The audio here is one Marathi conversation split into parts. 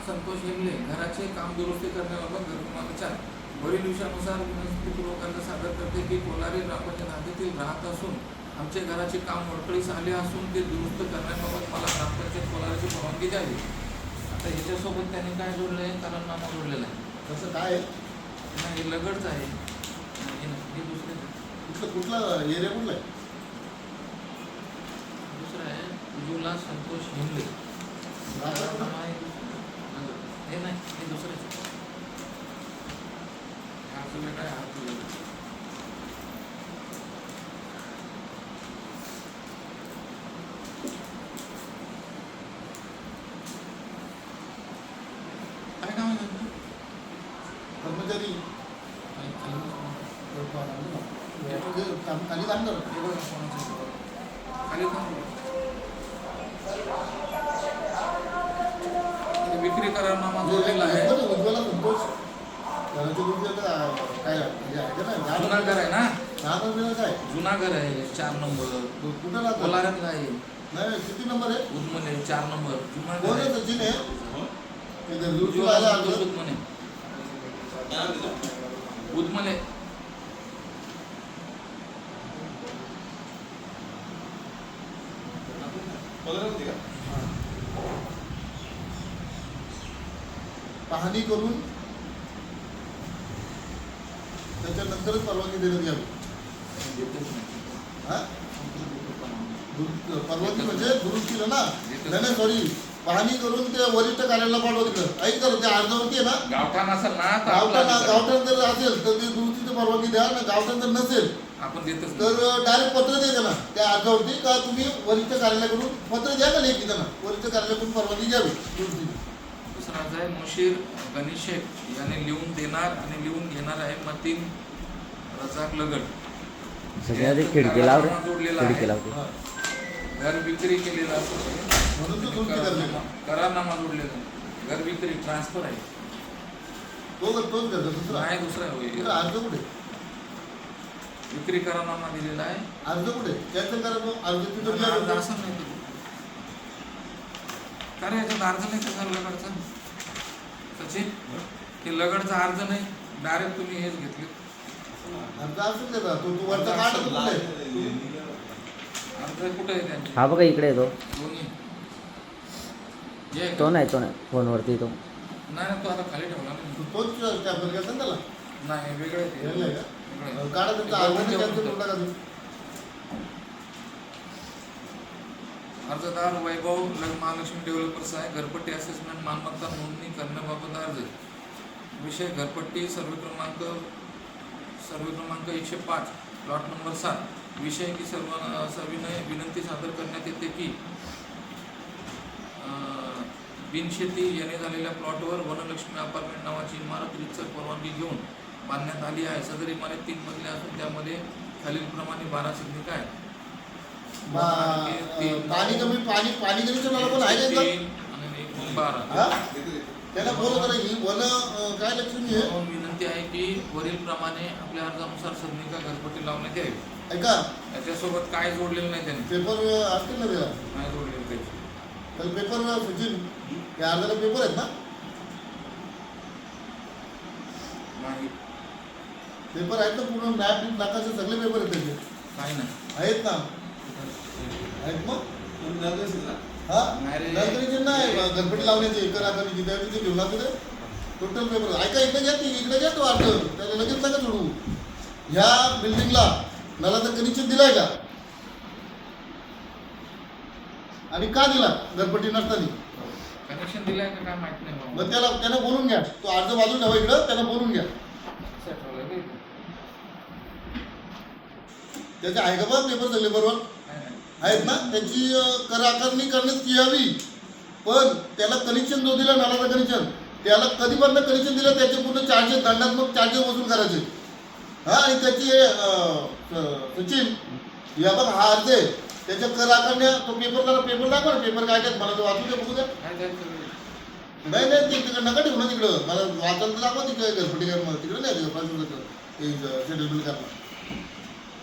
संतोष हेमले घराचे काम दुरुस्ती करण्याबाबत घरकुलाच्या वरील विषयानुसार विनंतीपूर्वक अर्ज सादर करते की कोलारी ग्रामपंचायत हद्दीतील राहत असून आमचे घराचे काम मोडकळीस आले असून ते दुरुस्त करण्याबाबत मला ग्रामपंचायत कोलारीची परवानगी द्यावी. आता ह्याच्यासोबत त्यांनी काय जोडलं आहे, करारनामा जोडलेला आहे. तसं काय नाही, लगडच आहे. हे दुसरे कुठला एरिया कुठला आहे? दुसरं आहे उज्ज्वला संतोष हिंगले. हे नाही, हे दुसरंच वेगळं आहे. काय काम आहे कर्मचारी खाली काम करत खाली विक्री करारनामा जोडलेला आहे. उज्ज्वला संतोष काय जुना घर आहे ना, काय जुना घर आहे. 4 नंबर कुठं राहतो? कोलाऱ्यातला आहे. नाही, किती नंबर आहे? उदमले 4 नंबर जुना कोण घर आहे? आहे. सचिन आहे. उदमले उदमले पाहणी करून त्याच्यानंतरच परवानगी देण्यात यावी. हा, परवानगी म्हणजे दुरुस्तीला ना. नाही सॉरी, पाहणी करून ते वरिष्ठ कार्यालयाला पाठवा तिकडं. ऐक तर त्या अर्जावरती आहे ना, गावठाण असेल ना तर गावठाण जर असेल तर ते दुरुस्तीची परवानगी द्या ना. गावठाण जर नसेल आपण देतच तर डायरेक्ट पत्र द्या त्यांना त्या अर्जावरती का तुम्ही वरिष्ठ कार्यालयाकडून पत्र द्या का लेखी त्यांना वरिष्ठ कार्यालयाकडून परवानगी घ्यावी दुरुस्ती. दुसरा आहे मुशीर गणेश शेख यांनी लिहून देणार आणि लिहून घेणार आहे मतीन रजाक लगड. सगळ्या खिडकी लाव रे, जोडलेला खिडकी आहे. लावते. घर विक्री केलेला असतो म्हणून तो दुरुस्ती करते. करारनामा जोडलेला. घर विक्री ट्रान्सफर आहे. तोच करतो. दुसरा नाही, दुसरा होईल. अर्ज कुठे? विक्री करारनामा दिलेला आहे. अर्ज कुठे? कॅन्सल करा तो अर्ज. अर्ज असं नाही तो. कारण याच्यात अर्ज नाही का लगडचा सचिन? हे लगडचा अर्ज नाही, डायरेक्ट तुम्ही हेच घेतले. अर्ज असेल त्याचा तो वरचा काढ कुठे? अर्ज कुठे आहे त्यांचे? हा बघा इकडे येतो. दोन्ही तो नाही फोनवरती तो नाही, तो आता खाली ठेवला नाही. तोच कॅन्सल करता ना त्याला. नाही, वेगळे वेगळं आहे का? काढा तुमचा अर्ज कॅन्सल करून टाका तुम्ही. अर्जदार वैभव महालक्ष्मी डेव्हलपर्स आहे. घरपट्टी असेसमेंट मालमत्ता नोंदणी करण्याबाबत अर्ज. विषय घरपट्टी सर्वे क्रमांक 105 प्लॉट नंबर 7. विषय की सविनय विनंती सादर करण्यात येते की बिनशेती येणे झालेल्या प्लॉटवर वनलक्ष्मी अपार्टमेंट नावाची इमारत रीतसर परवानगी घेऊन बांधण्यात आली आहे. सदर इमारत 3 मजली असून त्यामध्ये खालीलप्रमाणे 12 सदनिका आहेत. पाणी कमी मला पण आहे का? आणि 12 त्याला बोलत ही वन काय लक्ष्मी आहे. विनंती आहे की वरील प्रमाणे आपल्या अर्जानुसार सदनिका घरपट्टी लावण्यात यावी. ऐका, त्याच्यासोबत काय जोडलेलं नाही त्यांनी. पेपर असतील ना त्याला? नाही जोडलेलं त्याची. तर पेपर सचिन त्या अर्जाला पेपर आहेत ना? नाही, पेपर आहेत ना पूर्ण मॅप नाकाचे सगळे पेपर आहेत त्याचे. काही नाही. आहेत ना? आहेत मग? हा, नर्सरीचे नाही घरपट्टी लावण्याचे एकर आकाराची तिथे घेऊन लागते ते टोटल पेपर. ऐका, इकडे घ्या तो अर्ज. त्याला लगेच नका सोडू. ह्या बिल्डिंगला नलाचं कनेक्शन दिलंय का आणि का दिला घरपट्टी नसताना? कनेक्शन दिलंय का काय माहित नाही. मग त्याला बोलून घ्या. तो अर्ज बाजून ठेवा इकडं, त्याला बोलून घ्या. त्याचे आहे का बघ पेपर सगळे बरोबर आहेत ना? त्याची कर आकारणी करण्यात यावी. पण त्याला कनेक्शन जो दिला नालाचं कनेक्शन, त्याला कधीपर्यंत कनेक्शन दिलं त्याचे पूर्ण चार्जेस, दंडात्मक चार्जेस वसूल करायचे. हा, आणि त्याची सचिन या बघ हा अर्ज आहे त्याच्या कर आकारण्या. तो पेपर दाखवा ना. पेपर काय काय मला तो वाचू द्या, बघू द्या. नाही ते तिकडे नका ठेवू ना तिकडं. मला वाचायला दाखवा तिकडे घरपट्टी करणं. तिकडे नाही सेटलमेंट करणं.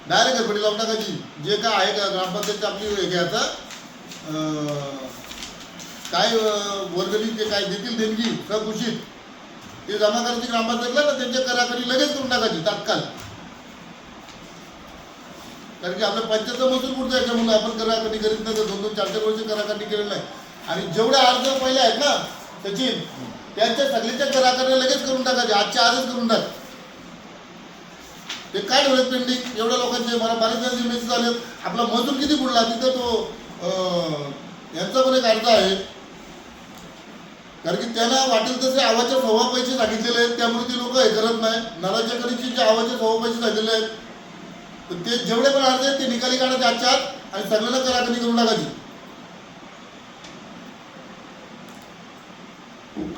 डायरेक्ट घरपट्टी लावून टाकायची. जे काय आहे का ग्रामपंचायतची आपली घ्यायचा काय वर्गणी ते काय देतील देणगी सकुशीत ते जमा करायची ग्रामपंचायतला ना त्यांच्या कराकरी लगेच करून टाकायची तात्काळ. कारण की आपल्या पंचायतचा महसूल कुठं याच्यामुळे आपण कराकरणी करीत नाही, 2-2, 4-4 वर्ष कराकरणी केलेलं नाही. आणि जेवढे अर्ज पहिले आहेत ना सचिन त्यांच्या सगळ्यांच्या कराकरणी लगेच करून टाकायचे, आजच्या आजच करून टाक. ते काय ठेवलेत पेंडिंग एवढ्या लोकांचे. मला बऱ्याच जणांचे मेसेज आले आपला महसूल किती बुडला, तिथं तो यांचा पण एक अर्ज आहे. कारण की त्यांना वाटेल तसे आवाच्या 1.25 पैसे सांगितलेले आहेत, त्यामुळे ते लोक हे करत नाही. नळाच्या करीचे जे आवाचे 1.25 पैसे सांगितलेले आहेत तर ते जेवढे पण अर्ज आहेत ते निकाली काढायचे आजच्या आत आणि सगळ्यांना कराकरणी करून टाकायची.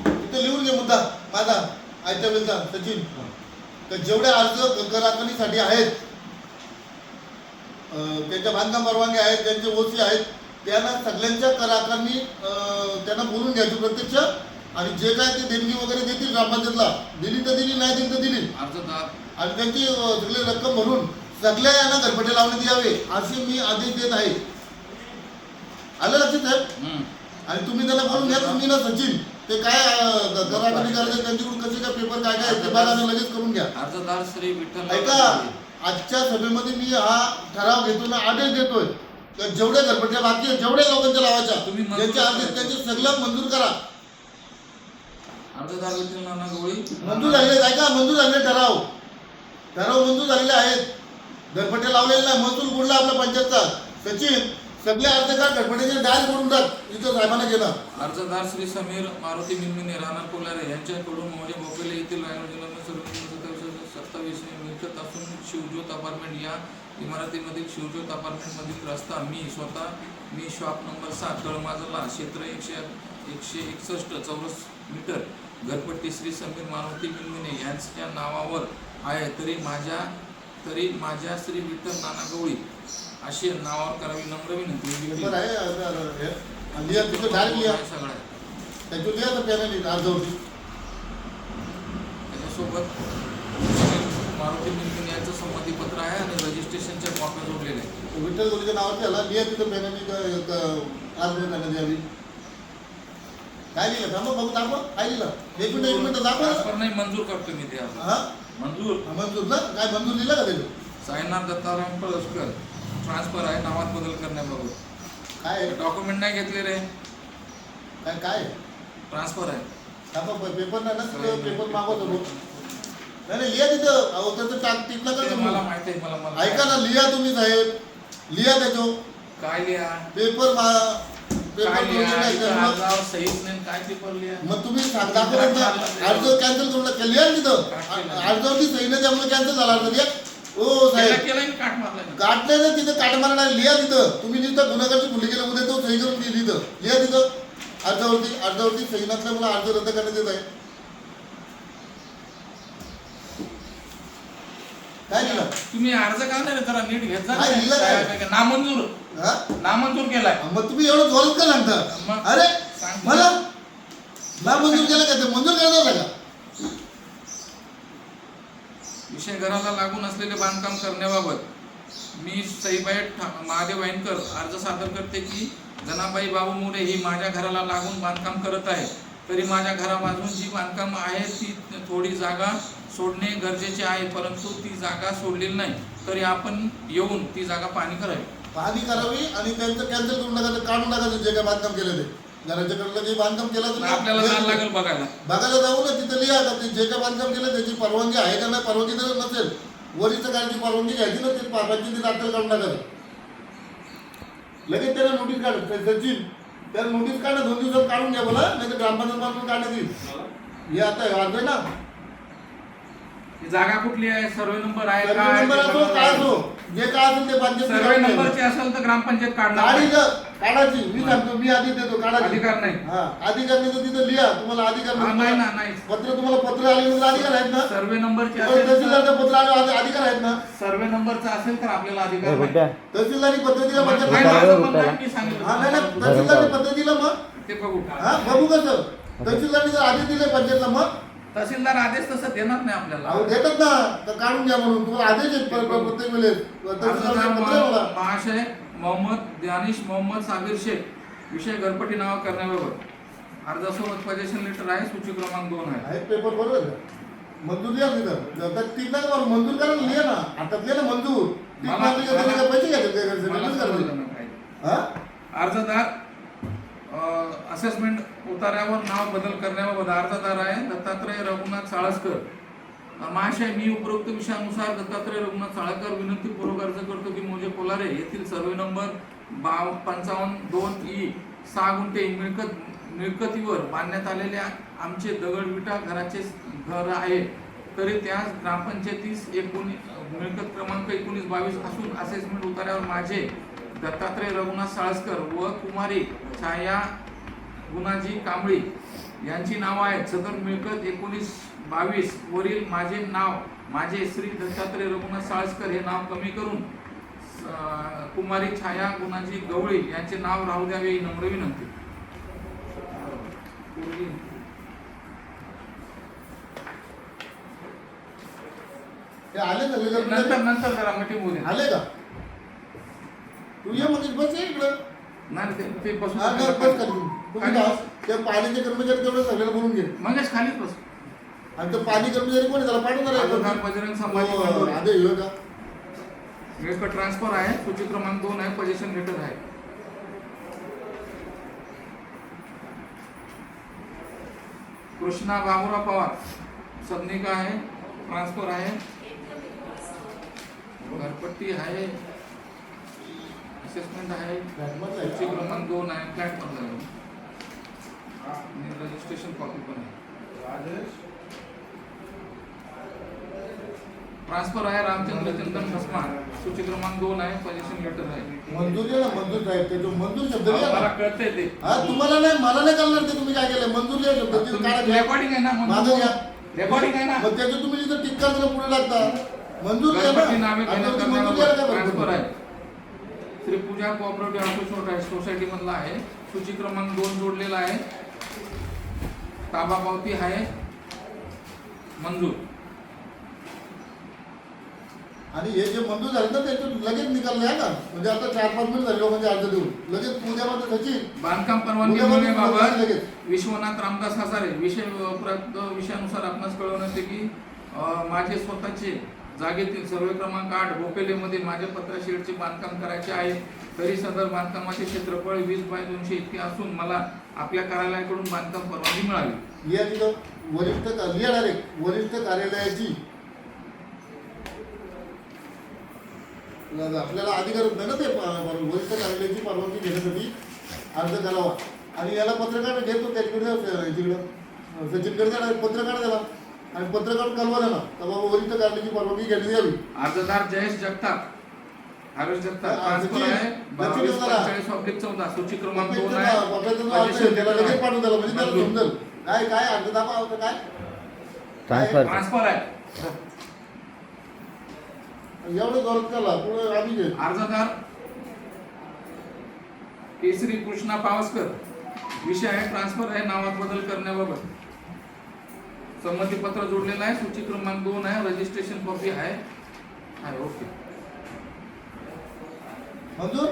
तिथे लिहून घे मुद्दा माझा आयत्या वेळचा सचिन, तर जेवढे अर्ज कराकरणीसाठी आहेत त्यांच्या बांधकाम परवानगी आहेत, त्यांचे ओसी आहेत, त्यांना सगळ्यांच्या कराकरणी त्यांना बोलून घ्यायचं प्रत्यक्ष. आणि जे काय ते देणगी वगैरे देतील ग्रामपंचायतला, दिली तर दिली, नाही दिली तर दिली. आणि त्यांची सगळी रक्कम भरून सगळ्या यांना घरपट्टे लावण्यात यावे असे मी आदेश देत आहे. आलं लक्षात साहेब? आणि तुम्ही त्यांना बोलून घ्या. तुम्ही ना सचिन ते काय कराकरणी करायचं त्यांच्याकडून कसे काय पेपर काय काय ते बघा लगेच करून घ्या. अर्जदार श्री विठ्ठल ऐका, आजच्या सभेमध्ये मी हा ठराव घेतो ना आदेश देतोय तर जेवढे घरपट्ट्या बाकी आहेत जेवढ्या लोकांच्या लावायच्या तुम्ही ज्यांचे अर्ज त्यांचे सगळं मंजूर करा. अर्जदार विठ्ठल नाना गवळी मंजूर झालेले ऐका, मंजूर झालेले ठराव मंजूर झालेले आहेत. घरपट्टे लावलेले नाही, महसूल बुडला आपल्या पंचायतचा. सचिन सगळे अर्जदार घरपट्ट्याचे डायरेक्ट करून टाक इथं साहेबांना गेला. अर्जदार श्री समीर मारुती मिनमिने राहणार कोलारे यांच्याकडून मोजे भोपेले येथील रायगड जिल्हा 27 मिळकत असून शिवज्योत अपार्टमेंट या इमारतीमधील शिवज्योत अपार्टमेंटमधील रस्ता मी शॉप नंबर 7 तळमाजला क्षेत्र 161 चौरस मीटर घरपट्टी श्री समीर मारुती मिनमिने यांच्या नावावर आहे, तरी माझ्या श्री विठ्ठल नाना गवळी अशी नावावर करावी नम्र विनंती. पेपर आहे लिहा तिथं डायरेक्ट लिहा सगळ्या त्याच्यावर लिहा तर पॅनल अर्जावरती. त्याच्यासोबत मारुती मिनमिने यांचं संमतीपत्र आहे आणि रजिस्ट्रेशनच्या कॉप्या जोडलेल्या आहेत. विठ्ठल गोलीच्या नावावर त्याला लिहा तिथं पॅनल अर्ज करण्यात यावी. काय लिहिलं थांबा बघू दाखवा काय लिहिलं. एक मिनिट दाखवा. ट्रान्सफर नाही मंजूर करतो मी ते. हा मंजूर ना काय मंजूर लिहिलं का त्याचं. साईनाथ दत्ताराम पळसकर ट्रान्सफर आहे, नावात बदल करण्याबाबत. काय डॉक्युमेंट नाही घेतले रे. काय काय ट्रान्सफर आहे. थांबा पेपर नाही ना तिथं पेपर मागवतो बघ. नाही लिहा तिथं. अहो त्याचं टाक टिक नका ते करू. मला माहिती आहे. मला ऐका ना लिहा तुम्ही साहेब लिहा त्याच्यावर काय लिहा पेपर काय लिहा मग अर्जावर सहीच नाही काय पेपर लिहा. तुम्ही दाखवत ना अर्ज कॅन्सल करून टाका. लिहा ना तिथं अर्जावरती सही नाही त्यामुळे कॅन्सल झाला अर्ज. लिहा हो साहेब केलाय काट मारलाय. काढले ना तिथं काट मारणार. लिहा तिथं तुम्ही तिथं गुन्हेगारची खुली केलं उद्या तो सही करून दिली तिथं लिहा तिथं अर्जावरती सही नसल्या मला अर्ज रद्द करण्यात येत आहे. काय लिहिलं तुम्ही अर्ज का नाही जरा नीट घेत जा. काय लिहिलं काय? नामंजूर हा नामंजूर केलाय. मग तुम्ही एवढं जोरात का सांगता. मग अरे सांगतो. मला ना मंजूर केलं का ते मंजूर करणार का. विषय घराला लागून असलेले बांधकाम करण्याबाबत मी सईबाई महादेव वाईनकर अर्ज सादर करते की जनाबाई बाबू मोरे ही माझ्या घराला लागून बांधकाम करत आहे. तरी माझ्या घराबाजून जी बांधकाम आहे ती थोडी जागा सोडणे गरजेचे आहे, परंतु ती जागा सोडलेली नाही. तरी आपण येऊन ती जागा पाहणी करावी. पाहणी करावी आणि त्यांचं कॅन्सल करून टाकायचं काढून टाकायचं जे काय बांधकाम केलं ते. घराच्या कडलं जे बांधकाम केलं आपल्याला जायला लागेल बघायला. बघायला जाऊ ना तिथं लिहा का ते जे काय बांधकाम केलं त्याची परवानगी आहे का नाही. परवानगी जर नसेल वरिष्ठ कार्याची परवानगी घ्यायची ना ते पंचायती दाखल काढून टाकायचं. लगेच त्याला नोटीस काढ सचिन त्याला नोटीस काढा 2 दिवसात काढून घ्या बोला नाही तर ग्रामपंचायत मार्फत काढण्यात येईल. हे आता अर्ज आहे ना जागा कुठली आहे, सर्वे नंबर आहे सर्वे नंबर असो काय असो जे काय असेल ते पंचायत सर्वे नंबरची असेल तर ग्रामपंचायत काढणार. काढायची मी सांगतो मी आधी देतो काढायची. अधिकार नाही. हा अधिकार नाही तर तिथं लिहा तुम्हाला अधिकार नाही ना नाही तुम्हाला पत्र आले अधिकार आहेत ना. सर्वे नंबरची तहसीलदारचं पत्र आले अधिकार आहेत ना. सर्वे नंबरचा असेल तर आपल्याला अधिकार नाही. तहसीलदारी पत्र दिलं नाही, पंचायत माझं पण नाही, मी सांगितलं. हा नाही तहसीलदारने पत्र दिलं मग ते बघू. हा बघू कसं तहसीलदारने जर आदेश दिले पंचायतला मग तहसीलदार आदेश तसं देणार नाही आपल्याला. अहो देतात ना तर काढून घ्या म्हणून तुम्हाला आदेश आहेत प्रत्येक वेळेस तहसीलदारचं पत्र आहे मला. महाशय मोहम्मद दानिश मोहम्मद साबिर शेख विषय घरपट्टी नाव करण्याबाबत अर्जासोबत पजेशन लेटर आहे, सूची क्रमांक 2 आहे. आहेत पेपर बरोबर आहे. मंजूर लिहा तिथं तर ती नाही बरं मंजूर करायला लिहा ना आता लिहा ना मंजूर ती मागणी करताना काय पैसे घ्यायचे काय मला करायचं समजलं नाही काय. हा अर्जदार असेसमेंट उतार्यावर नाव बदल करण्याबाबत अर्जदार आहे दत्तात्रय रघुनाथ साळसकर. महाशय, मी उपरोक्त विषयानुसार दत्तात्रय रघुनाथ साळसकर विनंतीपूर्वक अर्ज करतो की मौजे कोलारे येथील सर्वे नंबर 55(2) ई 6 गुंठे मिळकतीवर बांधण्यात आलेल्या आमचे दगड विटा घराचे घर आहे, तरी त्यास ग्रामपंचायतीस मिळकत क्रमांक 1922 असून असेसमेंट उतार्यावर माझे दत्तात्रय रघुनाथ साळसकर व कुमारी छाया गुणाजी कांबळी यांची नाव आहेत. सदर मिळकत 1922 वरील माझे नाव माझे श्री दत्तात्रय रघुनाथ साळसकर हे नाव कमी करून कुमारी छाया गुणाजी गवळी यांचे नाव राहू द्यावे ही नम्र विनंती. ते आले का नंतर जरा मीटिंग होऊ दे. आले का तू ये म्हणजे बस ये इकडं नाही ते बसून हा नाही बस कर तुम्ही जा. त्या पाण्याचे कर्मचारी तेवढं सगळ्याला बोलून घे मगच खालीच बस. आणि तो पाणी कर्मचारी कोण आहे त्याला पाठवणार अर्जदार आहे बजरंग संभाजी हो, पांडुरे. आधे येऊ का मिळकत ट्रान्सफर आहे, सूची क्रमांक 2 आहे, पजेशन लेटर आहे. कृष्णा बाबुराव पवार सदनिका आहे, ट्रान्सफर आहे, घरपट्टी आहे, असेसमेंट आहे, सूची क्रमांक 2 आहे, फ्लॅट मधला आहे आणि रजिस्ट्रेशन कॉपी पण आहे. ट्रान्सफर आहे रामचंद्र चंदन भस्मा, सूची क्रमांक 2 आहे, पजेशन लेटर आहे. मंजूर आहे ना मंजूर साहेब ते जो मंजूर शब्द लिहा मला ना. कळतंय ते. हा तुम्हाला नाही मला नाही कळणार ते तुम्ही काय केलं मंजूर लिहा शब्द ते काढा घ्या. रेकॉर्डिंग आहे ना माझं घ्या रेकॉर्डिंग आहे ना. मग त्याचं तुम्ही जिथं टिक्का दिलं पुढे लागता मंजूर लिहा गणपती ना नावे आता घेण्यात तुम्ही मंजूर लिहा काय ट्रान्सफर बरोबर आहे. श्री पूजा कोऑपरेटिव्ह सोसायटी मधला आहे, सूची क्रमांक 2 जोडलेला आहे, ताबा पावती आहे, मंजूर. आणि हे जे मंजूर झाले ना त्याचे लगेच निकाल द्या का म्हणजे आता 4-5 मिनिट झाले लोकांचे अर्ज देऊन लगेच उद्यामध्ये सचिन बांधकाम परवानगी उद्यापासून मिळण्याबाबत लगेच. विश्वनाथ रामदास हजारे विषयानुसार आपणास कळवण्यात येते की माझे स्वतःचे जागेतील सर्वे क्रमांक 8 बोपेलेमध्ये माझ्या पत्राशेडचे बांधकाम करायचे आहे, तरी सदर बांधकामाचे क्षेत्रफळ 20/200 इतके असून मला आपल्या कार्यालयाकडून बांधकाम परवानगी मिळाली. या तिथं वरिष्ठ लिहा डायरेक्ट वरिष्ठ कार्यालयाची आपल्याला अधिकार नाही ना ते वरिष्ठ कार्यालयाची परवानगी घेण्यासाठी अर्ज करावा आणि याला पत्रकार घेतो त्याच्याकडे तिकडं सचिनकडे द्या पत्रकार द्याला आणि पत्रकार कळवा द्याला तर बाबा वरिष्ठ कार्यालयाची परवानगी घेण्यात यावी. अर्जदार जयेश जगताप हरेश जगताप ट्रान्सफर आहे 22/45/14 सूची क्रमांक 2 आहे, त्याला लगेच पाठवून द्याला म्हणजे त्याला समजेल काय काय अर्ज दाखवा होतं काय ट्रान्सफर आहे. एवढं जोरात केला पुढे आधी घे. अर्जदार केसरी कृष्णा पावसकर, विषय आहे ट्रान्सफर आहे, नावात बदल करण्याबाबत संमती पत्र जोडलेलं आहे, सूची क्रमांक 2 आहे, रजिस्ट्रेशन कॉपी आहे. ओके मंजूर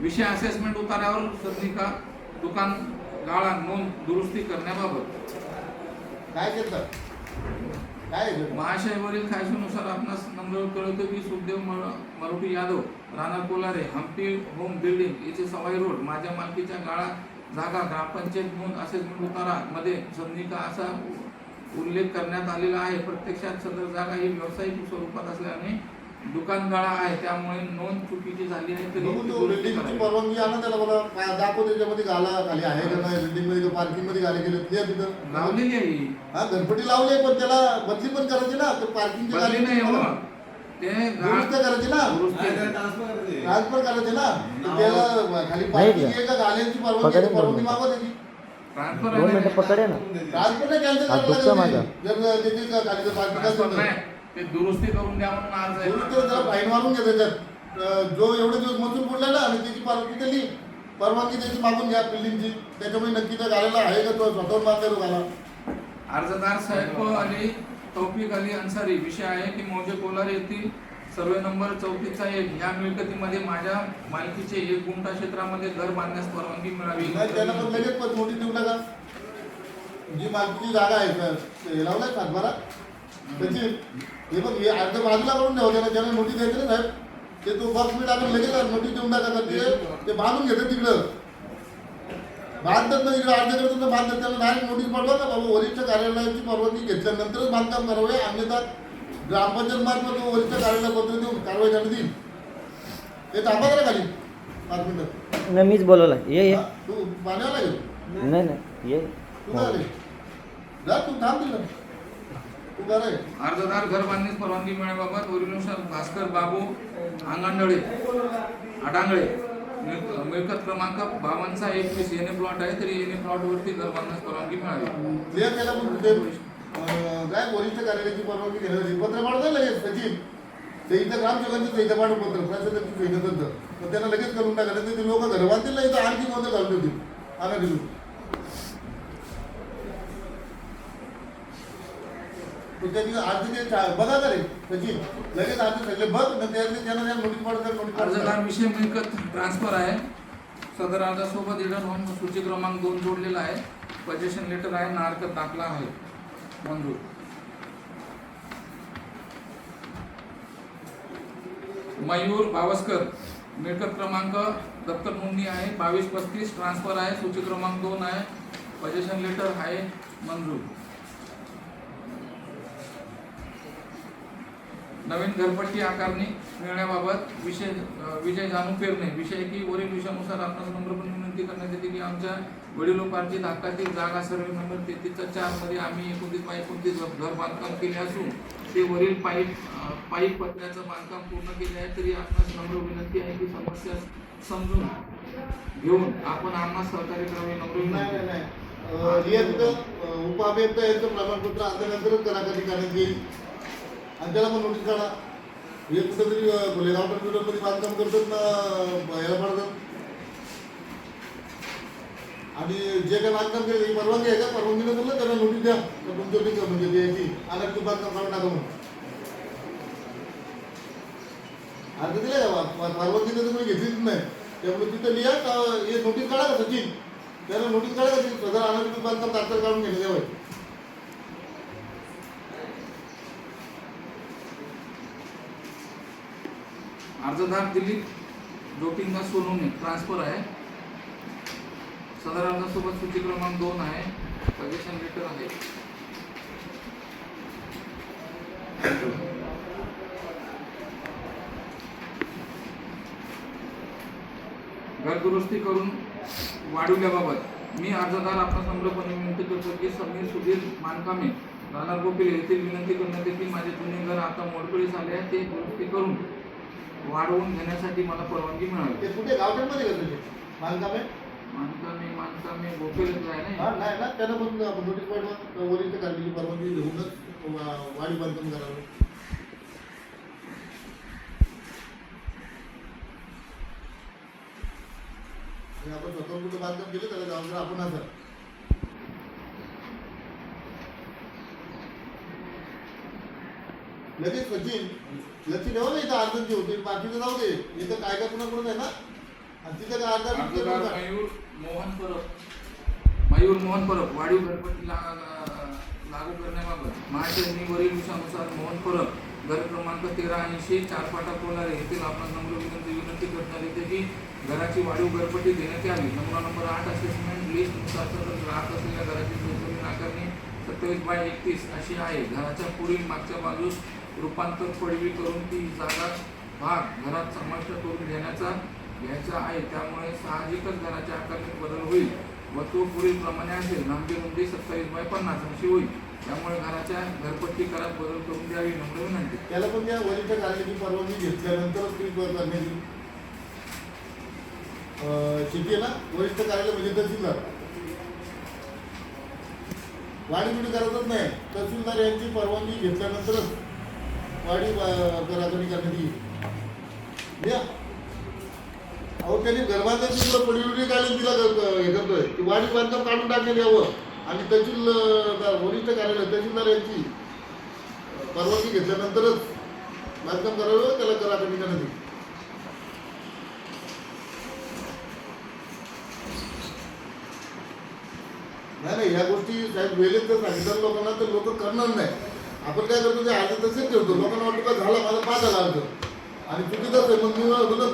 विषय असेसमेंट उतार्यावर सदनिका दुकान गाळा नोंद दुरुस्ती करण्याबाबत काय केलं काय महाशयवरील खायशीनुसार आपणास नम्र कळवतो की सुखदेव मरोठी यादव राणा कोलारे हम्पी होम बिल्डिंग येथे सवाई रोड माझ्या मालकीच्या गाळा जागा ग्रामपंचायत नोंद असेसमेंट उतारा मध्ये सदनिका असा उल्लेख करण्यात आलेला आहे. प्रत्यक्षात सदर जागा ही व्यावसायिक स्वरूपात असल्याने दुकान गाळा आहे, त्यामुळे नोंद चुकीची झाली आहे तरी बिल्डिंगची परवानगी आणा त्याला मला दाखव त्याच्यामध्ये गाला खाली आहे का नाही बिल्डिंग मध्ये पार्किंग मध्ये गाले गेले तिथं लावलेली आहे. हा घरपट्टी लावली पण त्याला बदली पण करायची ना तर पार्किंगची बदली नाही हो. ते दुरुस्त करायची ना ट्रान्सफर करायचे ना तर त्याला खाली पार्किंग आहे का गाल्यांची परवानगी मागवा त्याची ट्रान्सफर 2 मिनिटं पकडे ना. ट्रान्सफर नाही कॅन्सल हात दुखतो माझा. जर त्याची खाली ट्रान्सफर पार्किंग नाही, ते दुरुस्ती करून द्या म्हणून अर्ज आहे. जरा फाईन मारून घ्या त्याच्यात जो एवढे दिवस मजूर बोलला ना आणि त्याची परवानगी त्याची मागून घ्या बिल्डिंगची त्याच्यामुळे नक्की त्या गाड्याला आहे का तो स्वतःवर मारता तो गाला. अर्जदार सैफ अली तौफिक अली अन्सारी, विषय आहे की मौजे कोलार येथील सर्वे नंबर 34/1 या मिळकतीमध्ये माझ्या मालकीचे 1 गुंठा क्षेत्रामध्ये घर बांधण्यास परवानगी मिळावी. नाही त्याला पण लगेच पण नोटीस देऊन टाका. जी मालकीची जागा आहे सर ते लावलाय सातबारा त्याची हे बघ हे अर्ध बाजूला करून ठेवा त्याला ज्यांना नोटीस द्यायची ना साहेब ते तो बॉक्स मी टाकून लगेच नोटीस देऊन टाका तर ते बांधून घेतात तिकडं बांधतात ना इकडे अर्ज करतात ना बांधतात त्याला डायरेक्ट नोटीस पाठवा का बाबा वरिष्ठ कार्यालयाची परवानगी घेतल्यानंतरच बांधकाम करावे अन्यथा ग्रामपंचायत मार्फत वरिष्ठ कार्यालय पत्र देऊन कारवाई करण्यात येईल. ते थांबा जरा खाली 5 मिनिटं. नाही मीच बोलवलं ये हा, तू पाण्यावर लागेल नाही नाही ये तू काय रे? जा तू थांब तिला तू काय रे? अर्जदार घर बांधण्यास परवानगी मिळण्याबाबत वरीलनुसार भास्कर बाबू आडांगळे मिळकत क्रमांक 52/21 येणे प्लॉट आहे तरी येणे प्लॉटवरती घर बांधण्यास परवानगी मिळावी. क्लिअर केला पण ते काय वरिष्ठ कार्यालयाची परवानगी घेण्यासाठी पत्र पाठवतं लगेच सचिन ते इथं ग्रामसेवकांचं सहित पाठव पत्र प्रशासनाची सहित होतं तर त्यांना लगेच करून टाकायचं ते लोक घर बांधतील नाही तर आणखी मदत घालून ठेवतील आणा दिलू त्याची अर्ज ते बघा का रे सचिन लगेच अर्ज सगळे बघ त्यांना नोटीस पाठवतात अर्जदार नोटीस विषय मिळकत ट्रान्सफर आहे. सदर अर्जासोबत इडन होऊन सूची क्रमांक 2 जोडलेला आहे. पोजेशन लेटर आहे ना हरकत दाखला आहे मंजूर. मयूर भावस्कर मिळकत क्रमांक दप्तर नोंदणी आहे 2235 ट्रान्सफर आहे सूची क्रमांक 2 आहे पोजेशन लेटर आहे मंजूर. नवीन घरपट्टी आकारणी मिळण्याबाबत विजय जानू पेरणे विषय की वरील विषयानुसार आपणास नम्रपणे विनंती करण्यात येते की आमच्या वडिलोपार्जित हक्कातील जागा सर्वे नंबर 33/4 मध्ये आम्ही 29/29 घर बांधकाम केले असून ते वरील पाईप पत्र्याचं बांधकाम पूर्ण केले आहे तरी आपणास नम्र विनंती आहे की समस्या समजून घेऊन आपण आम्हाला सहकार्य करावे. नम्र विनंती. उपाभियंता यांचं प्रमाणपत्र आल्यानंतरच करासाठी करण्यात येईल आणि त्याला पण नोटीस काढा. हे कुठेतरी गोलेगाव मध्ये बांधकाम करतात ना याला पाडतात आणि जे काही बांधकाम केलं परवानगी आहे का परवानगी नसेल ना त्याला नोटीस द्या तुमच्या म्हणजे द्यायची आला तू बांधकाम काढून टाका म्हणून अर्ज दिले का परवानगी तर तुम्ही घेतलीच नाही त्यामुळे तिथं लिहा हे नोटीस काढा का सचिन त्याला नोटीस काढा का सदर अनाधिकृत बांधकाम तात्काळ काढून घेण्यात यावं. अर्जदार दिलीप ज्योतिंदा सोनवणे ट्रान्सफर आहे. सदर अर्जासोबत सूची क्रमांक 2 आहे पोजेशन लेटर आहे. घरदुरुस्ती करून वाढवल्याबाबत मी अर्जदार आपणास नम्रपणे विनंती करतो की समीर सुधीर मानकामे राहणार गोपिल येथील विनंती करण्यात येते की माझे जुने घर आता मोडकळीस आले आहे ते दुरुस्ती करून वाढवून घेण्यासाठी मला परवानगी मिळावी. ते कुठे गावठ्यामध्ये का तुझे बांधकामे मानकामे गोपिल आहे ना. नाही ना त्यांना पण नोटीस पाठवा वरिष्ठ कार्यालयाची परवानगी घेऊनच वाढी बांधकाम करावं. आपण स्वतः कुठं बांधकाम केलं त्याला जबाबदार आपण असं लगेच सचिन लक्ष ठेवा ना इथं अर्जांची होती बाकीचं जाऊ दे इथं काय काय पुन्हा आहे ना आणि तिथं काय अर्जदार मयूर मोहन परब वाढीव घरपट्टी लागू करण्याबाबत महाशयनी वरील विषयानुसार मोहन परब घर क्रमांक 1380 चारपाटा कोलारे येथील आपण नम्र विनंती करण्यात येते की घराची वाढीव घरपट्टी देण्यात यावी. नमुना नंबर 8 असेसमेंट लिस्ट नुसार राहत असलेल्या घराची चौकटी आकारणी 27/31 अशी आहे. घराच्या पुढील मागच्या बाजूस रूपांतर पडवी करून ती जागा भाग घरात समाविष्ट करून घ्यायचा आहे. त्यामुळे साहजिकच घराच्या आकारणीत बदल होईल व तो पुढील प्रमाणे असेल. नामकी रुंदी 27/50 अशी होईल. त्यामुळे घराच्या घरपट्टी करात बदल करून द्यावी. नम्र विनंती. त्याला पण त्या वरिष्ठ कार्यालयाची परवानगी घेतल्यानंतरच ती करण्याची शेती आहे ना वरिष्ठ कार्यालय म्हणजे तहसीलदार वाढीबिडी करतच नाही. तहसीलदार यांची परवानगी घेतल्यानंतरच वाढी कराकरी करण्यात येईल. अहो त्यांनी घरबांधण्याची तुला पडीबिडी काढली तिला हे करतोय ती वाढी बांधकाम काढून टाकण्यात यावं आणि वरिष्ठ कार्यालय तहसीलदार यांची परवानगी घेतल्यानंतरच बांधकाम करावं त्याला कर आकारणी करण्यात येईल. नाही ह्या गोष्टी साहेब वेळेत जर सांगितलं लोकांना तर लोक करणार नाही. आपण काय करतो ते अर्ज तसेच ठेवतो. लोकांना वाटतं का झाला माझा 5,000 अर्ज आणि चुकीचंच आहे. मग मी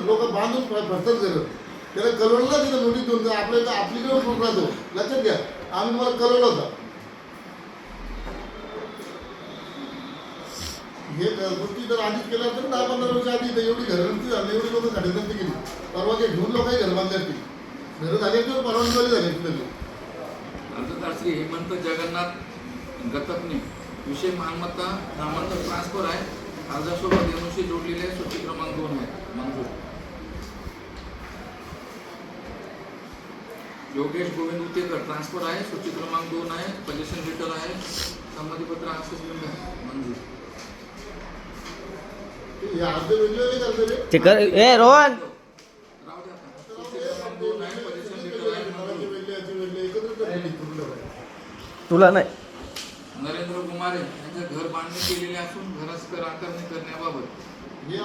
लोक बांधून भरतात करत त्याला कळवलं तिथं नोटीस देऊन आपल्याला आपलीकडे फोन राहतो. लक्षात घ्या आम्ही मला कळवलं होता. हे गोष्टी जर आधीच केल्या तर 10-15 वर्ष आधी एवढी घरगुती झाली एवढी लोक घरगुती केली. परवानगी घेऊन लोकही घर बांधले असतील. घरं झाली किंवा परवानगी झाली असतील. अर्जदार श्री हेमंत जगन्नाथ गतकने विषय मालमत्ता नामांतर ट्रान्सफर आहे. अर्जासोबत एनओसी जोडलेले आहे. सूची क्रमांक 2 आहे. मंजूर. योगेश गोविंद उतेकर ट्रान्सफर आहे. सूची क्रमांक 2 आहे. पोझिशन लेटर आहे. संमतीपत्र असेसमेंट आहे. मंजूर. हे अर्ज वेगळे करते रे. ते कर ए रोहन राहू द्या आता. सूची क्रमांक 2 आहे. पोझिशन लेटर आहे. मंजूर. तुला नाही. नरेंद्र कुमार यांचे घर बांधणी केलेले असून घरास कर आकारणी करण्याबाबत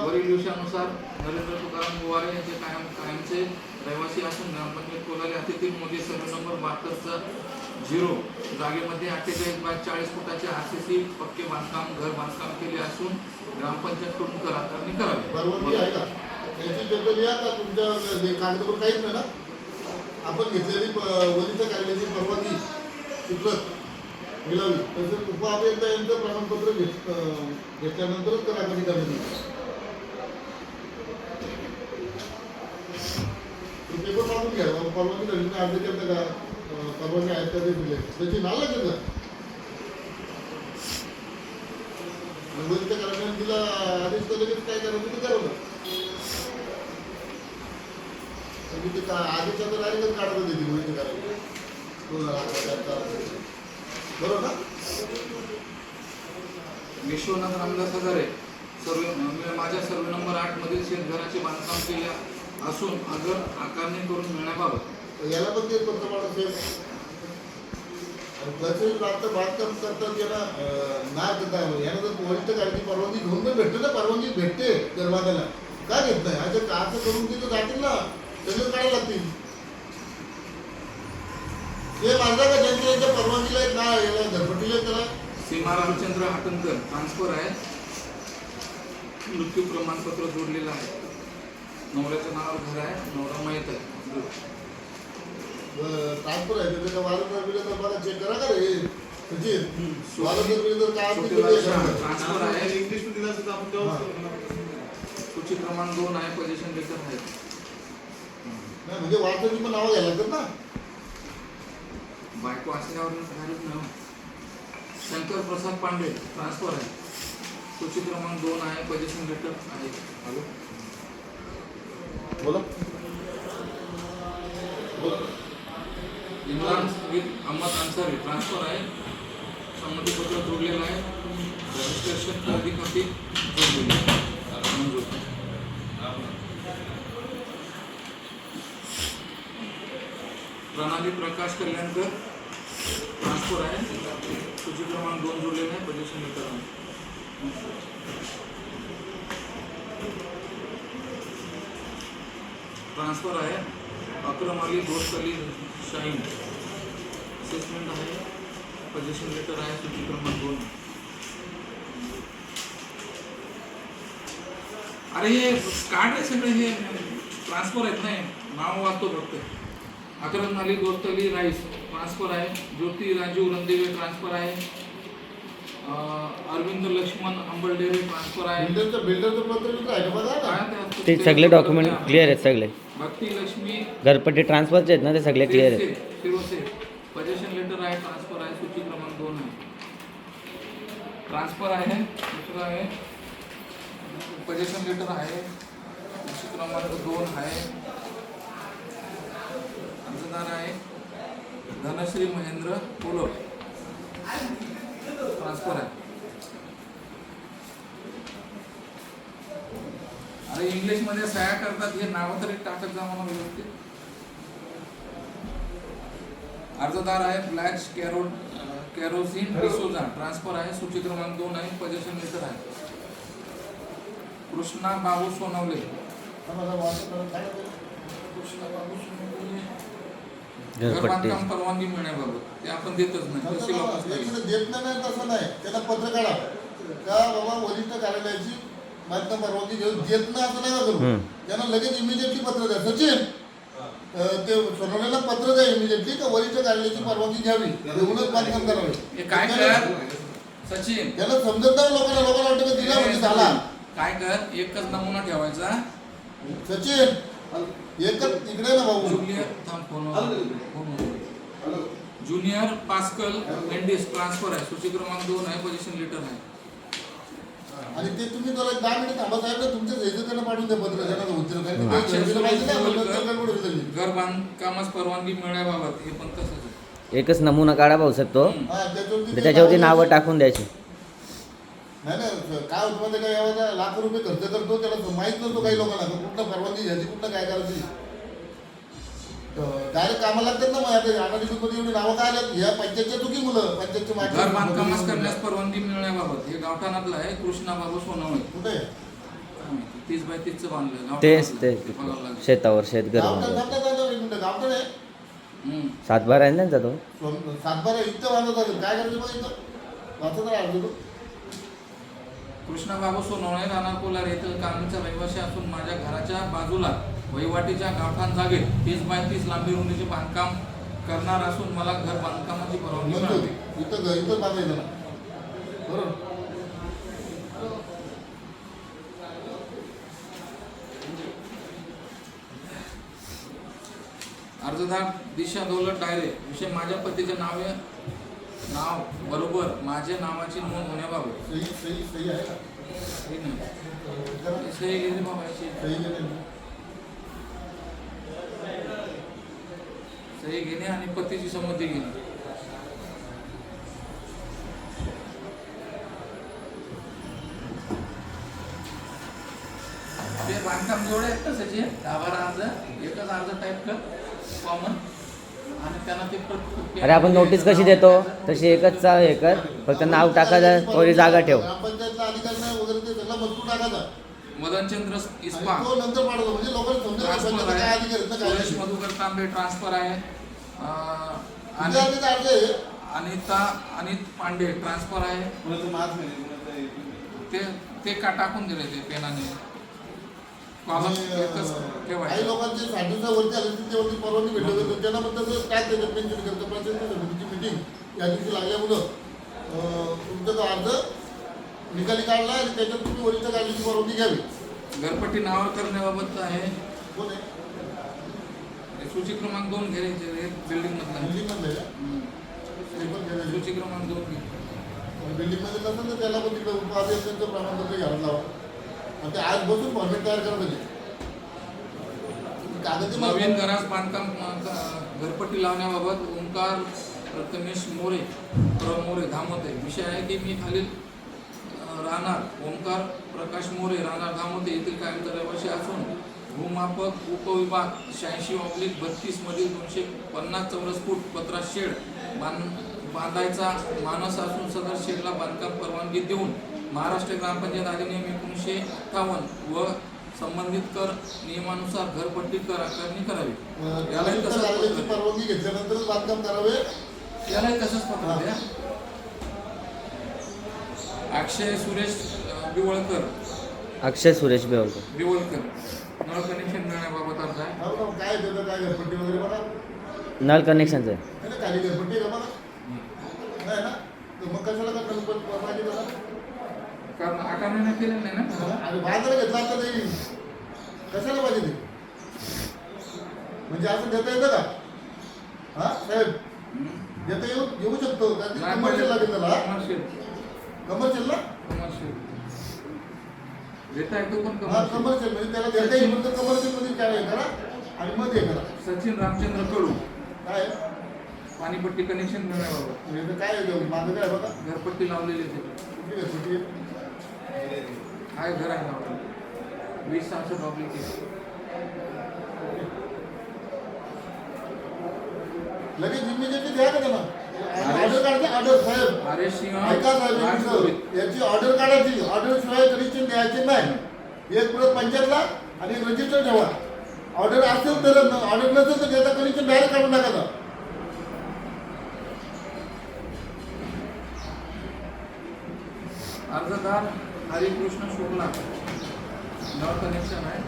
वरील दिवसानुसार नरेंद्र तुकाराम गुवारे यांचे कायमचे रहिवासी असून ग्रामपंचायत कोलारी हद्दीतील मोदी सर्वे नंबर 72चा 0 जागेमध्ये 48/40 फुटाचे आरसीसी पक्के बांधकाम घर बांधकाम केले असून ग्रामपंचायतकडून कर आकारणी परवानगी आहे करावी. का याची दखल या का तुमच्या कागदपत्र काहीच नाही ना. आपण घेतलेली वरिष्ठ कार्यालयाची परवानगी तिथलं मिळावी तसं उपअभियंता यांचं प्रमाणपत्र घेतल्यानंतरच कर आकारणी करण्यात येईल. पेपर मागून घ्या परवानगी झाली अर्ज केलं का परवानगी आहेत का ते दिले त्याची नाव लागेल का वरिष्ठ कार्यालयाने तिला आदेश केले की काय करायचं ते करावं. म्हणजे ते आदेशाचा डायरेक्टच काढता देतील वरिष्ठ कार्यालय. बरोबर ना. विश्वनाथ रामदास हजारे माझ्या सर्वे नंबर 8 मधील शेतघराचे बांधकाम केले असून अगर आकारणी करून मिळण्याबाबत याला पण ते पंतप्रधान असेल तसेच बांधकाम करतात याला नाही देता याला जर वरिष्ठ कार्यालयाची परवानगी घेऊन पण भेटते ना. परवानगी भेटते दरवाजाला का घेत नाही. असं करून तिथं जातील ना सगळं काढायला लागतील. हे माझा का ज्यांच्या याच्या परवानगीला ना याला घरपट्टीला त्याला सीमा रामचंद्र हाटणकर ट्रान्सफर आहे. मृत्यू प्रमाणपत्र जोडलेलं आहे. नवऱ्याच्या नावावर घर आहे. नवरा माहीत आहे. ट्रान्सफर आहे त्याच्या वारंवार बिलं तर मला चेक करा का रे त्याची वारंवार बिलं तर काय ट्रान्सफर आहे. इंग्लिश मध्ये दिलं असतं आपण तेव्हा सूची क्रमांक 2 आहे. पोझिशन लेटर आहे. नाही म्हणजे वारसाची पण नावं घ्यायला लागतात ना. बायको असल्यावर झालीच नाही. शंकर प्रसाद पांडे ट्रान्सफर आहे. सूची क्रमांक 2 आहे. पोझिशन लेटर आहे. हॅलो बोला इम्रान विथ अहमद अन्सारी ट्रान्सफर आहे. संमतीपत्र जोडलेलं आहे. रजिस्ट्रेशन खरेदी खाती जोडलेली आहे. मंजूर. प्रणाली प्रकाश कल्याणकर ट्रान्सफर आहे. सूची क्रमांक 2 जोडलेला आहे. पोझिशन लेटर आहे. ट्रान्सफर आहे. अक्रम अली दोस्त अली शाहीन असेसमेंट आहे. पोझिशन लेटर आहे. सूची क्रमांक 2. अरे हे कार्ड आहे सगळे हे ट्रान्सफर आहेत नाही. नाव वाचतो फक्त. अक्रम अली दोस्त अली राईस ट्रान्सफर आहे. ज्योती राजीव रणदेवे ट्रान्सफर आहे. अरविंद लक्ष्मण अंबलडेरे ट्रान्सफर आहे. बिल्डरचं पत्र आहे का बघा ना. काय ते सगळे डॉक्युमेंट क्लिअर आहेत. सगळे भक्ती लक्ष्मी घरपट्टी ट्रान्सफरचे आहेत ना ते सगळे क्लिअर आहेत. शिरोसे पोझिशन लेटर आहे. ट्रान्सफर आहे. सूची क्रमांक 2 आहे. ट्रान्सफर आहे. दुसरं आहे पोझिशन लेटर आहे. सूची क्रमांक 2 आहे. अर्जदार आहे धनश्री महेंद्र कोलप ट्रान्सफर आहे. अरे इंग्लिश मध्ये सह्या करतात हे नाव तरी टाकत जा मला व्यवस्थित. अर्जदार आहे ब्लॅच कॅरोसिन डिसोजा ट्रान्सफर आहे. सूची क्रमांक 2 आहे. पोझिशन लेटर आहे. कृष्णा बाबू सोनवले. आम्हाला वाटतं तर काय होतं? कृष्णा बाबू सोनवले घरपट्टी. घर बांधकाम परवानगी मिळण्याबाबत ते आपण देतच नाही. तहसील ऑफिस हे इकडे देत नाही तसं नाही, त्याला पत्र काढा का बाबा वरिष्ठ कार्यालयाची बांधकाम परवानगी घेऊन देत नाही असं नका करू. त्यांना लगेच इमिजिएटली पत्र द्या. सचिन ते सोनवण्याला पत्र द्या इमिजिएटली का वरिष्ठ कार्यालयाची परवानगी घ्यावी, देऊनच बांधकाम करावे. हे काय कर सचिन, त्याला समजत नाही लोकांना वाटतं का दिला म्हणजे झाला. काय कर, एकच नमुना ठेवायचा. सचिन एकच इकडे ना भाऊ. Junior junior pascal Mendis transfer आहे. सूची क्रमांक 2 आहे. पोझिशन लेटर आहे. आणि ते तुम्ही जरा 10 मिनिट थांबा साहेब, तुमच्या त्यांना पाठवून द्या पत्र. त्यांना उत्तर घर बांधकामास परवानगी मिळण्याबाबत हे पण तसंच आहे. एकच नमुना काढा भाऊ शकतो, त्याच्यावरती नावं टाकून द्यायची. नाही नाही काय होतं माहिती काय, यावर लाख रुपये खर्च करतो, त्याला माहीत नसतो काही लोकांना कुठलं परवानगी घ्यायची, कुठलं काय करायची. डायरेक्ट कामाला लागतात ना. मग आता मध्ये एवढी नावं काय आल्यात, ह्या पंचायतच्या चुकी मुलं पंचायतच्या घर बांधकामास करण्यास परवानगी मिळण्याबाबत हे गावठाणातलं आहे. कृष्णा बाबू सोनवणे. कुठे 30x30 चं बांधलं. तेच ते शेतावर शेतघर गावठाण बांधलं. थांबतात एक मिनिटं. गावठाण आहे सातबारा आहे ना त्यांचा तो. सातबारा इथं बांधत असेल, काय करायचं बघ इथं वाचत राहतो तो. कृष्णा बाबू सोनवणे राहणार कोलार येथील कारणीचा रहिवासी असून माझ्या घराच्या बाजूला वहिवाटीच्या गावठाण जागेत 30x30 लांबी रुंदीचे बांधकाम करणार असून मला घर बांधकामाची परवानगी मिळावी. इथं बांधायचं ना बरोबर. अर्जदार दिशा दौलत डायरे विषय माझ्या पतीचे नाव बरोबर माझ्या नावाची नोंद होण्याबाबत. सही आहे का? सही नाही. सही गेली बाबाची. सही घेणे आणि पतीची संमती घेणे. ते बांधकाम जेवढे आहेत तसंचे 10-12 अर्ज एकच अर्ज टाईप कर कॉमन आणि त्यांना ते अरे आपण नोटीस कशी देतो तशी एकच हे कर, फक्त नाव टाकायचं, थोडी जागा ठेव. ग्रामपंचायतला अधिकारी नाही वगैरे ते सगळं मजकूर टाकायचा. मदनचंद्र इस्पा तो नंतर पाठवतो म्हणजे लोकांना समजेल ट्रान्सफर काय आहे. अधिकारी आहेत ना काय सुरेश नाही. मधुकर तांबे ट्रान्सफर आहे. तुझ्या आधीच अर्ज आहे. अनित पांडे ट्रान्सफर आहे. ते का टाकून दिले ते पेनाने. कॉलम एकच काही ठेवायचं. लोकांचे साठीचा वरती आले त्यावरती परवानगी भेटत होती, त्यांना पण तसं काय त्याच्यात पेन्शन करतं. प्रचंड समितीची मिटिंग या दिवशी लागल्यामुळं तुमचा तो अर्ज निकाली काढला आणि त्याच्यात तुम्ही वरिष्ठ कार्यालयाची परवानगी घ्यावी. घरपट्टी नावावर करण्याबाबत आहे. कोण आहे? सूची क्रमांक 2 घ्यायचे बिल्डिंग मधला. बिल्डिंगमधले का? ते पण घ्यायला सूची क्रमांक 2 घे. बिल्डिंगमध्ये नसेल तर त्याला पण तिकडे उपाध्यक्षांचं प्रमाणपत्र घ्यायला लावा आणि ते आज बसून फॉर्मेट तयार करा पाहिजे. कागदी नवीन घरास बांधकाम घरपट्टी लावण्याबाबत ओंकार प्रथमेश मोरे धामोते. विषय आहे की मी खालील राहणार ओंकार प्रकाश मोरे राहणार धामोते येथील कायमचा रहिवासी असून भूमापक उपविभाग 86/32 मधील 250 चौरस फूट पत्रा शेड बांधायचा मानस असून सदर शेडला बांधकाम परवानगी देऊन महाराष्ट्र ग्रामपंचायत अधिनियम 1958 व संबंधित कर नियमानुसार घरपट्टी कर आकारणी करावी. यालाही तसंच परवानगी घेतल्यानंतरच बांधकाम करावे. यालाही तसंच पत्र द्या. अक्षय सुरेश बिवळकर नळ कनेक्शन मिळण्याबाबत अर्ज आहे. काय देतं काय घरपट्टी वगैरे बघा. नळ कनेक्शनचं आहे. नाही ना, खाली घरपट्टी आहे का बघा. नाही ना तर मग कशाला का परवानगी बघा. कारण आकारणी नाही केलेलं नाही ना. आणि बांधायला घेतला आता नाही कशाला पाहिजे ते, म्हणजे असं देता येतं का? हा साहेब देता येऊ शकतो का? कमर्शियल लागेल त्याला. कमर्शियल ना देता येतो पण कमर्शियल म्हणजे त्याला देता येईल म्हणून कमर्शियल मध्ये काय करा आणि मग हे करा. सचिन रामचंद्र कडू काय पाणीपट्टी कनेक्शन मिळण्याबाबत. म्हणजे काय माझं काय बघा घरपट्टी लावलेली आहे. कुठली घरपट्टी आहे? काय घर आहे ना 2066 ऑब्लिकेशन. लगेच इमिजिएटली द्या का त्यांना ऑर्डर काढते. ऑर्डर साहेब आर एस सिंह ऐका साहेब याची ऑर्डर काढायची. ऑर्डर शिवाय कनेक्शन द्यायचे नाही. एक प्रत पंचायतला आणि एक रजिस्टर ठेवा. ऑर्डर असेल तर, ऑर्डर नसेल तर त्याचा कनेक्शन डायरेक्ट काढून टाकायचा. अर्जदार हरिकृष्ण शुक्ला, नळ कनेक्शन आहे,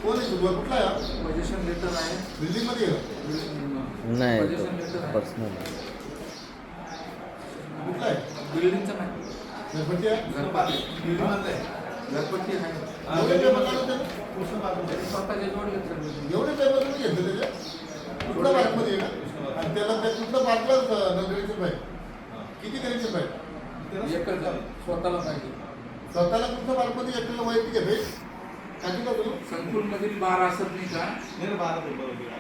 कोण आहे शुभा? कुठला आहे? पोझिशन लेटर आहे, बिल्डिंग मध्ये आहे? नाही पोझिशन लेटर आहे, पर्सनल. कुठला आहे? बिल्डिंगचं नाही, घरपट्टी आहे? घरपट्टी घरपट्टी आहे. एवढे पेपर लागले त्याला? स्वतःचे जोडले सर. एवढे पेपर तुम्ही घेतले त्याच्या? कुठल्या पार्कमध्ये आहे का? आणि त्याला त्या कुठल्या पार्कला कनेक्शन पाहिजे? किती कनेक्शन पाहिजे? एकच स्वतःला पाहिजे. स्वतःला कुठल्या पार्कमध्ये एकट्याला वैयक्तिक घेते? काकी का तुम्ही? संकुलमधील 12 असत नाही का?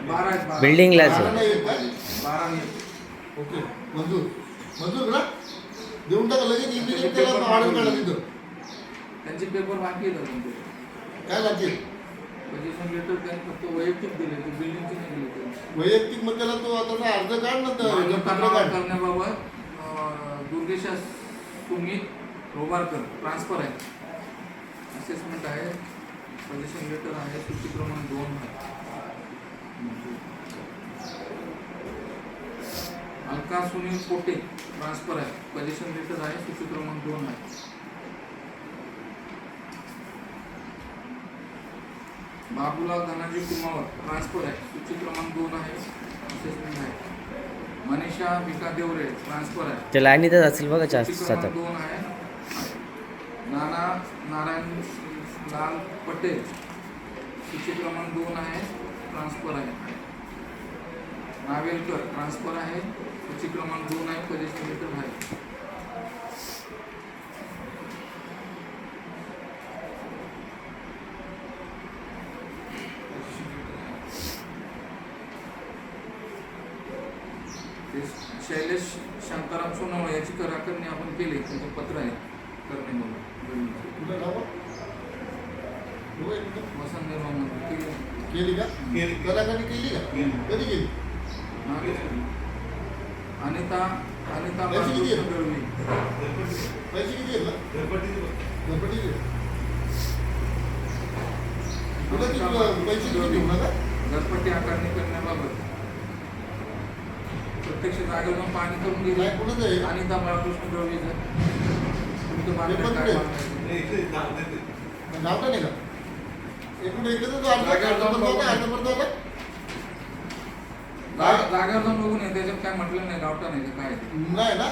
12 आहेत, 12. बिल्डिंगलाच बारा आहे. नाही आहेत का? 12 नाही. ओके, मंजूर. मंजूर ना? देऊन टाका लगेच इमिजिएट त्याला ऑर्डर काढा तिथं. त्यांचे पेपर बाकी आहेत अजून ते. काय लागेल? पोझिशन लेटर त्यांनी फक्त वैयक्तिक दिले, ते बिल्डिंगचे नाही दिले त्यांनी. वैयक्तिक मग त्याला तो आता अर्ज काढ ना तर मान्यता पत्र काढ. करण्याबाबत दुर्गेशा सुमित रोबारकर ट्रान्सफर आहे, असेसमेंट आहे, पोझिशन लेटर आहे, सूची क्रमांक 2 आहे. अलका सुनील कोटे ट्रान्सफर आहे, पोझिशन लेटर आहे, सूची क्रमांक 2 आहे. बाबूलाल धनाजी कुमावत ट्रान्सफर आहे, सूची क्रमांक 2 आहे, असेसमेंट आहे. मनीषा भिका देवरे ट्रान्सफर आहे, ते लाईनीतच असेल बघा सूची 4-7. क्रमांक 2 आहे. नाना नारायण लाल पटेल, सूची क्रमांक 2 आहे, ट्रान्सफर आहे. नावेलकर ट्रान्सफर आहे, सूची क्रमांक 2 आहे, पोझिशन लेटर आहे. शैलेश शांताराम सोनवणे याची कराकरणी आपण केली, त्यांचे पत्र आहे करणे म्हणून. कुठं राहावं? हो, एक मिनिट. वसंत निर्माण मंत्री केली का? कलाकारांनी केली का? कधी केली? अनिता अनिता याची किती आहे? बाळकृष्ण दळवी. पैसे किती आहेत ना? घरपट्टी किती? तुला किती पैसे किती देऊ नका? घरपट्टी आकारणी करण्याबाबत प्रत्यक्ष जागेवर पाणी करून दिले. काय कुणाचं आहे? अनिता बाळकृष्ण दळवीचं. तुमचं मान्य पेपर काय कुठे? मान्य? नाव काय नाही का? इकडे इकडे तर अर्ज जागेवर जाऊन अर्ज बघू. अर्ज भरतो का? जागेवर जाऊन बघून ये, त्याच्यात काय म्हटलं नाही, गावठा नाही ते काय ते. नाही ना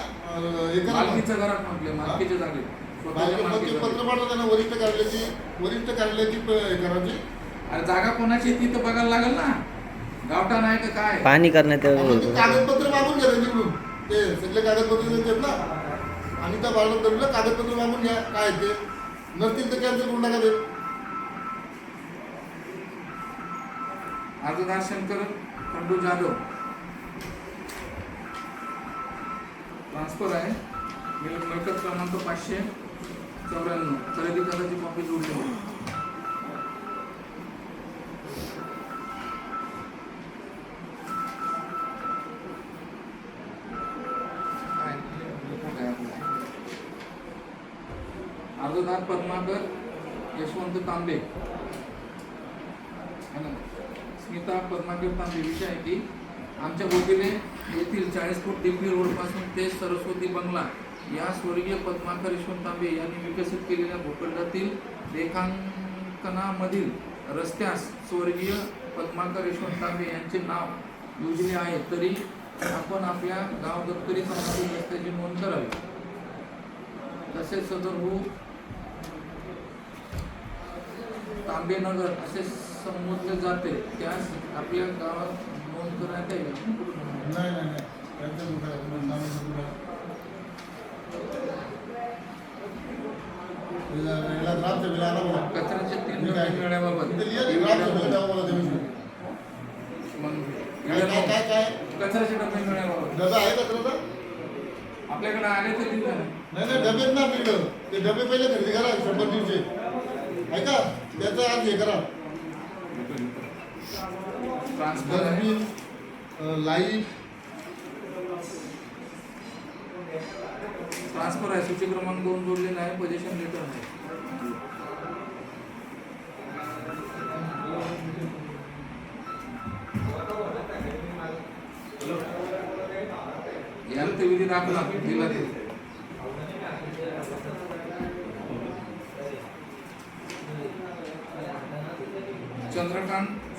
एका मालकीच्या घरात म्हटले, मालकीच्या जागेत, स्वतःच्या मालकीच्या पत्र जागेत. पाठवलं त्यांना वरिष्ठ कार्यालयाची करायची. अरे जागा कोणाची आहे ती तर बघायला लागेल ना, गावठा नाही का काय. पाणी करण्यात आपण ते कागदपत्र मागून घ्या त्यांच्याकडून. ते सगळे कागदपत्र देतात ना. आणि त्या बाळगून कागदपत्र मागून घ्या काय ते. नसतील तर कॅन्सल करून टाका ते. अर्जदार शंकर खंडू जाधव ट्रान्सफर आहे, मिळकत क्रमांक 594, खरेदी कराची कॉपी जोडली. अर्जदार पद्माकर यशवंत तांबे, स्मिता पद्माकर तांबे. विषय आहे की आमच्या बोगिले येथील 40 फूट डिपी रोडपासून ते सरस्वती बंगला या स्वर्गीय पद्माकर यशवंत तांबे यांनी विकसित केलेल्या भूखंडातील रेखांकनामधील रस्त्यास स्वर्गीय पद्माकर यशवंत तांबे यांचे नाव योजले आहे, तरी आपण आपल्या गाव दप्तरी संबंधित रस्त्याची नोंद करावी. तसेच सदर तांबेनगर असे संबोधले जाते, त्यास आपल्या गावात नोंद करण्यात येईल. नाही नाही नाही कॅन्सल करा. याला ग्रामच्या बिल आला बघा. कचऱ्याच्या 3 मी काय- डबे मिळण्याबाबत इथे लिहा ते ग्रामच्या बिल द्यावं मला देऊ. मग काय काय काय काय कचऱ्याचे डबे मिळण्याबाबत डबा आहे का तुला? आपल्याकडे आले तर दिले नाही. नाही नाही डबेच ना आपल्याकडं. ते डबे पहिले खरेदी करा 100 दिवशी. ऐका त्याचं आज हे करा. ट्रान्सफर आहे, डस्टबिन लाईट ट्रान्सफर आहे, सूची क्रमांक 2 जोडलेला आहे, पोझिशन लेटर आहे. अंत्यविधी दाखला दिला ते.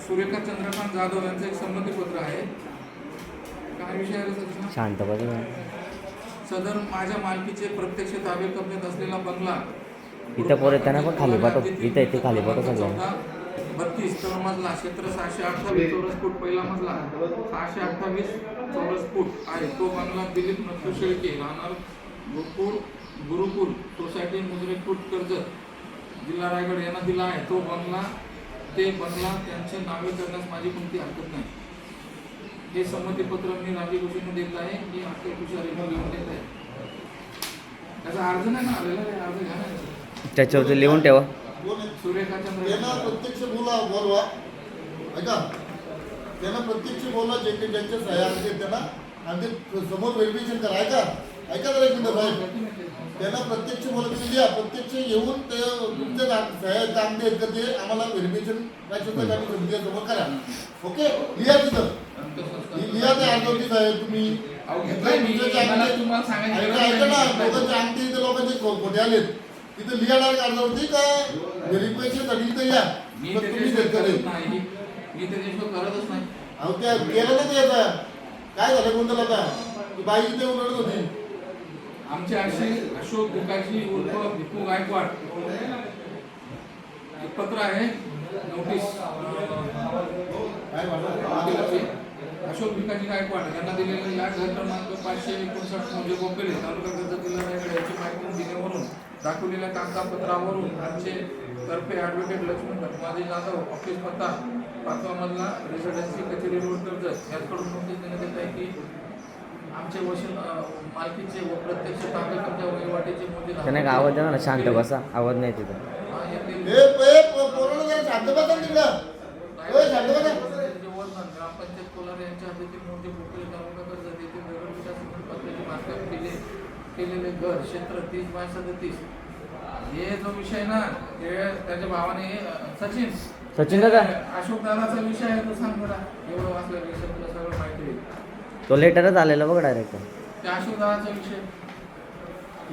सूर्यकांत चंद्रकांत जाधव यांचं एक संमतीपत्र आहे. काय विषय आहे सर? शांत बघ. सदर माझ्या मालकीचे प्रत्यक्ष ताबे कब्जात असलेला बंगला इथं पोरं त्यांना पण खाली पाठव. इथं इथे खाली पाठव सगळं. 32 तळ मजला, क्षेत्र 628 चौरस फूट, पहिला मजला 628 चौरस फूट आहे. तो बंगला दिलीप नथू शेळके, राहणार गुरुकुल सोसायटी, मुजरे फूट, कर्जत, जिल्हा रायगड यांना दिला आहे. तो बंगला त्यांचे नावे करण्यास माझी कोणती हरकत नाही. हे संमतीपत्र मी राजीघोषीने देत आहे की आपल्या तुषारीने लिहून देत आहे. त्याचा अर्ज नाही ना आलेला, अर्ज घ्या ना. त्याच्यावरती लिहून ठेवा. सूर्यकांत त्यांना प्रत्यक्ष बोलवा ऐका, त्यांना प्रत्यक्ष बोलवा ज्यांच्या सह्या आहेत त्यांना, आणि ते समोर व्हेरिफिकेशन करा. ऐका जरा एक मिनिट साहेब, त्यांना प्रत्यक्ष बोला, तुम्ही लिहा, प्रत्यक्ष येऊन ते तुमच्या सह्या काम देत का ते आम्हाला व्हेरिफिकेशन समोर करा. ओके, लिहा तिथं, लिहा ते अर्जवरती साहेब तुम्ही. ऐका ना, लोकांचे अंगठी इथे लोकांचे खोटे आलेत, तिथे लिहा डायरेक्ट अर्जावरती का व्हेरिफिकेशन साठी तर या. मी त्याच्याशिवाय करतच नाही. अहो त्या केलं ना ते आता काय झालं कोणतं आता ती बाई इथे उलटत होती. आमचे अशोक भिकाजी उर्फ भिकू गायकवाड, एक पत्र आहे नोटीस अशोक भिकाजी गायकवाड यांना दिलेलं या घर क्रमांक 559 म्हणजे बोपेले, तालुका कर्जत, जिल्हा रायगड याची माहिती दिल्यावरून दाखवलेल्या कागदपत्रावरून आमचे तर्फे ॲडव्होकेट लक्ष्मण भटमाजी जाधव, ऑफिस पत्ता 5वा मजला, रेसिडेन्सी कचेरी रोड, कर्जत याचकडून नोटीस देण्यात येत आहे की आमचे वशील मालकीचे व प्रत्यक्ष ताबे कब्जा वहिवाटीचे मोदी त्यांना एक आवाज द्या ना, शांत बसा. आवाज नाही तिथं. ग्रामपंचायत कोलार यांच्या हद्दीतील मोठे भोपळे, तालुका कर्जत येथील नगर विकास प्रकल्पाचे बांधकाम केलेले घर, क्षेत्र 30/37. हे जो विषय ना, हे त्याच्या भावाने सचिन दादा अशोक दादाचा विषय आहे. तो सांग बरा, एवढं वाचलं विषय तुला सगळं माहिती आहे. तो लेटरच आलेला बघ डायरेक्ट. त्या अशोक दादाचा विषय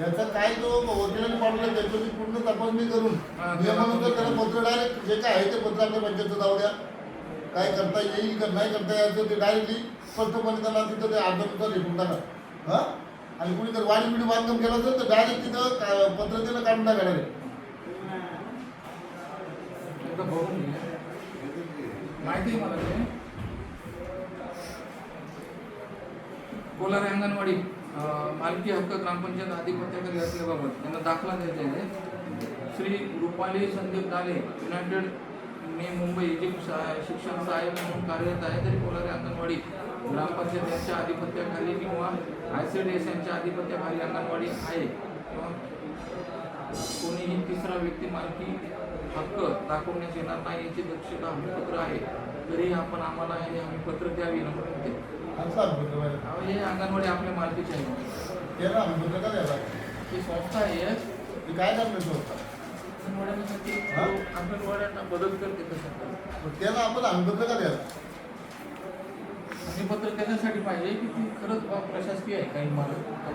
याचा काय तो वकिलांनी पाठवला त्याची पूर्ण तपासणी करून नियमानुसार त्याला पत्र डायरेक्ट जे काय आहे ते पत्र आपल्या पंचायत जाऊ द्या. काय करता येईल का नाही करता यायचं ते डायरेक्टली स्पष्टपणे त्याला तिथं ते अर्जानुसार लिहून टाका. हां, आणि कुणी जर वाढी पिढी बांधकाम केलं असेल तर डायरेक्ट तिथं पत्र त्याला काढून टाकायला रे. माहिती आहे मला ते. कोलार अंगणवाडी मालकी हक्क ग्रामपंचायत अधिपत्याखाली असल्याबाबत त्यांना दाखला द्यायचा आहे. श्री रुपाली संदीप दाले, युनायटेड मी मुंबई इजिप्त शिक्षण सहाय्यक म्हणून कार्यरत आहे. तरी कोलार अंगणवाडी ग्रामपंचायत यांच्या अधिपत्याखाली किंवा ICDS यांच्या अधिपत्याखाली अंगणवाडी आहे किंवा कोणीही तिसरा व्यक्ती मालकी हक्क दाखवण्यात येणार नाही याची दक्षता हमीपत्र आहे. तरी आपण आम्हाला हे हमीपत्र द्यावी नम्र. हे अंगणवाडी आपल्या मालकीची आहे. ही संस्था आहे. काय करणार संस्था अंगणवाड्यांना मदत करते कसं त्याला आपण हमीपत्र का द्यायला. हमीपत्र त्याच्यासाठी पाहिजे की ती खरंच प्रशासकीय आहे काही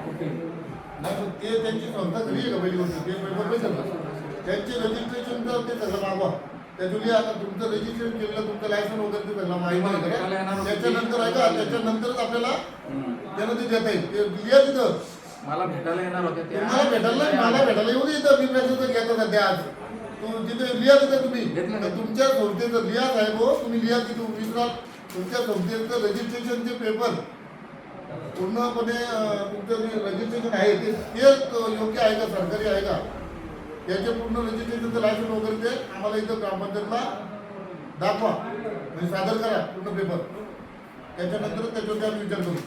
कुठे नाही, ते त्यांची संस्था घरी आहे का पहिली गोष्ट ते पेपर त्यांचे रजिस्ट्रेशन तर ते सगळं मागवा. त्याच्यामुळे आता तुमचं रजिस्ट्रेशन केलेलं तुमचं लायसन वगैरे ते सगळं माहिती करा. त्याच्यानंतर आहे का त्याच्यानंतरच आपल्याला त्यांना ते देता येईल. ते लिहा तिथं. मला भेटायला येणार होते ते. मला भेटायला येऊ दे इथं. मी मेसेज घेतो सध्या आज. तिथे लिहा तिथं तुम्ही तुमच्या संस्थेचं लिहा साहेब हो. तुम्ही लिहा तिथं विचारा तुमच्या संस्थेचं रजिस्ट्रेशनचे पेपर पूर्णपणे तुमचं जे रजिस्ट्रेशन आहे ते योग्य आहे का, सरकारी आहे का, त्याचे पूर्ण रजिस्ट्रेशनचं लायसन वगैरे ते आम्हाला इथं ग्रामपंचायतला दाखवा, म्हणजे सादर करा पूर्ण पेपर. त्याच्यानंतर त्याच्यावर आम्ही विचार करू.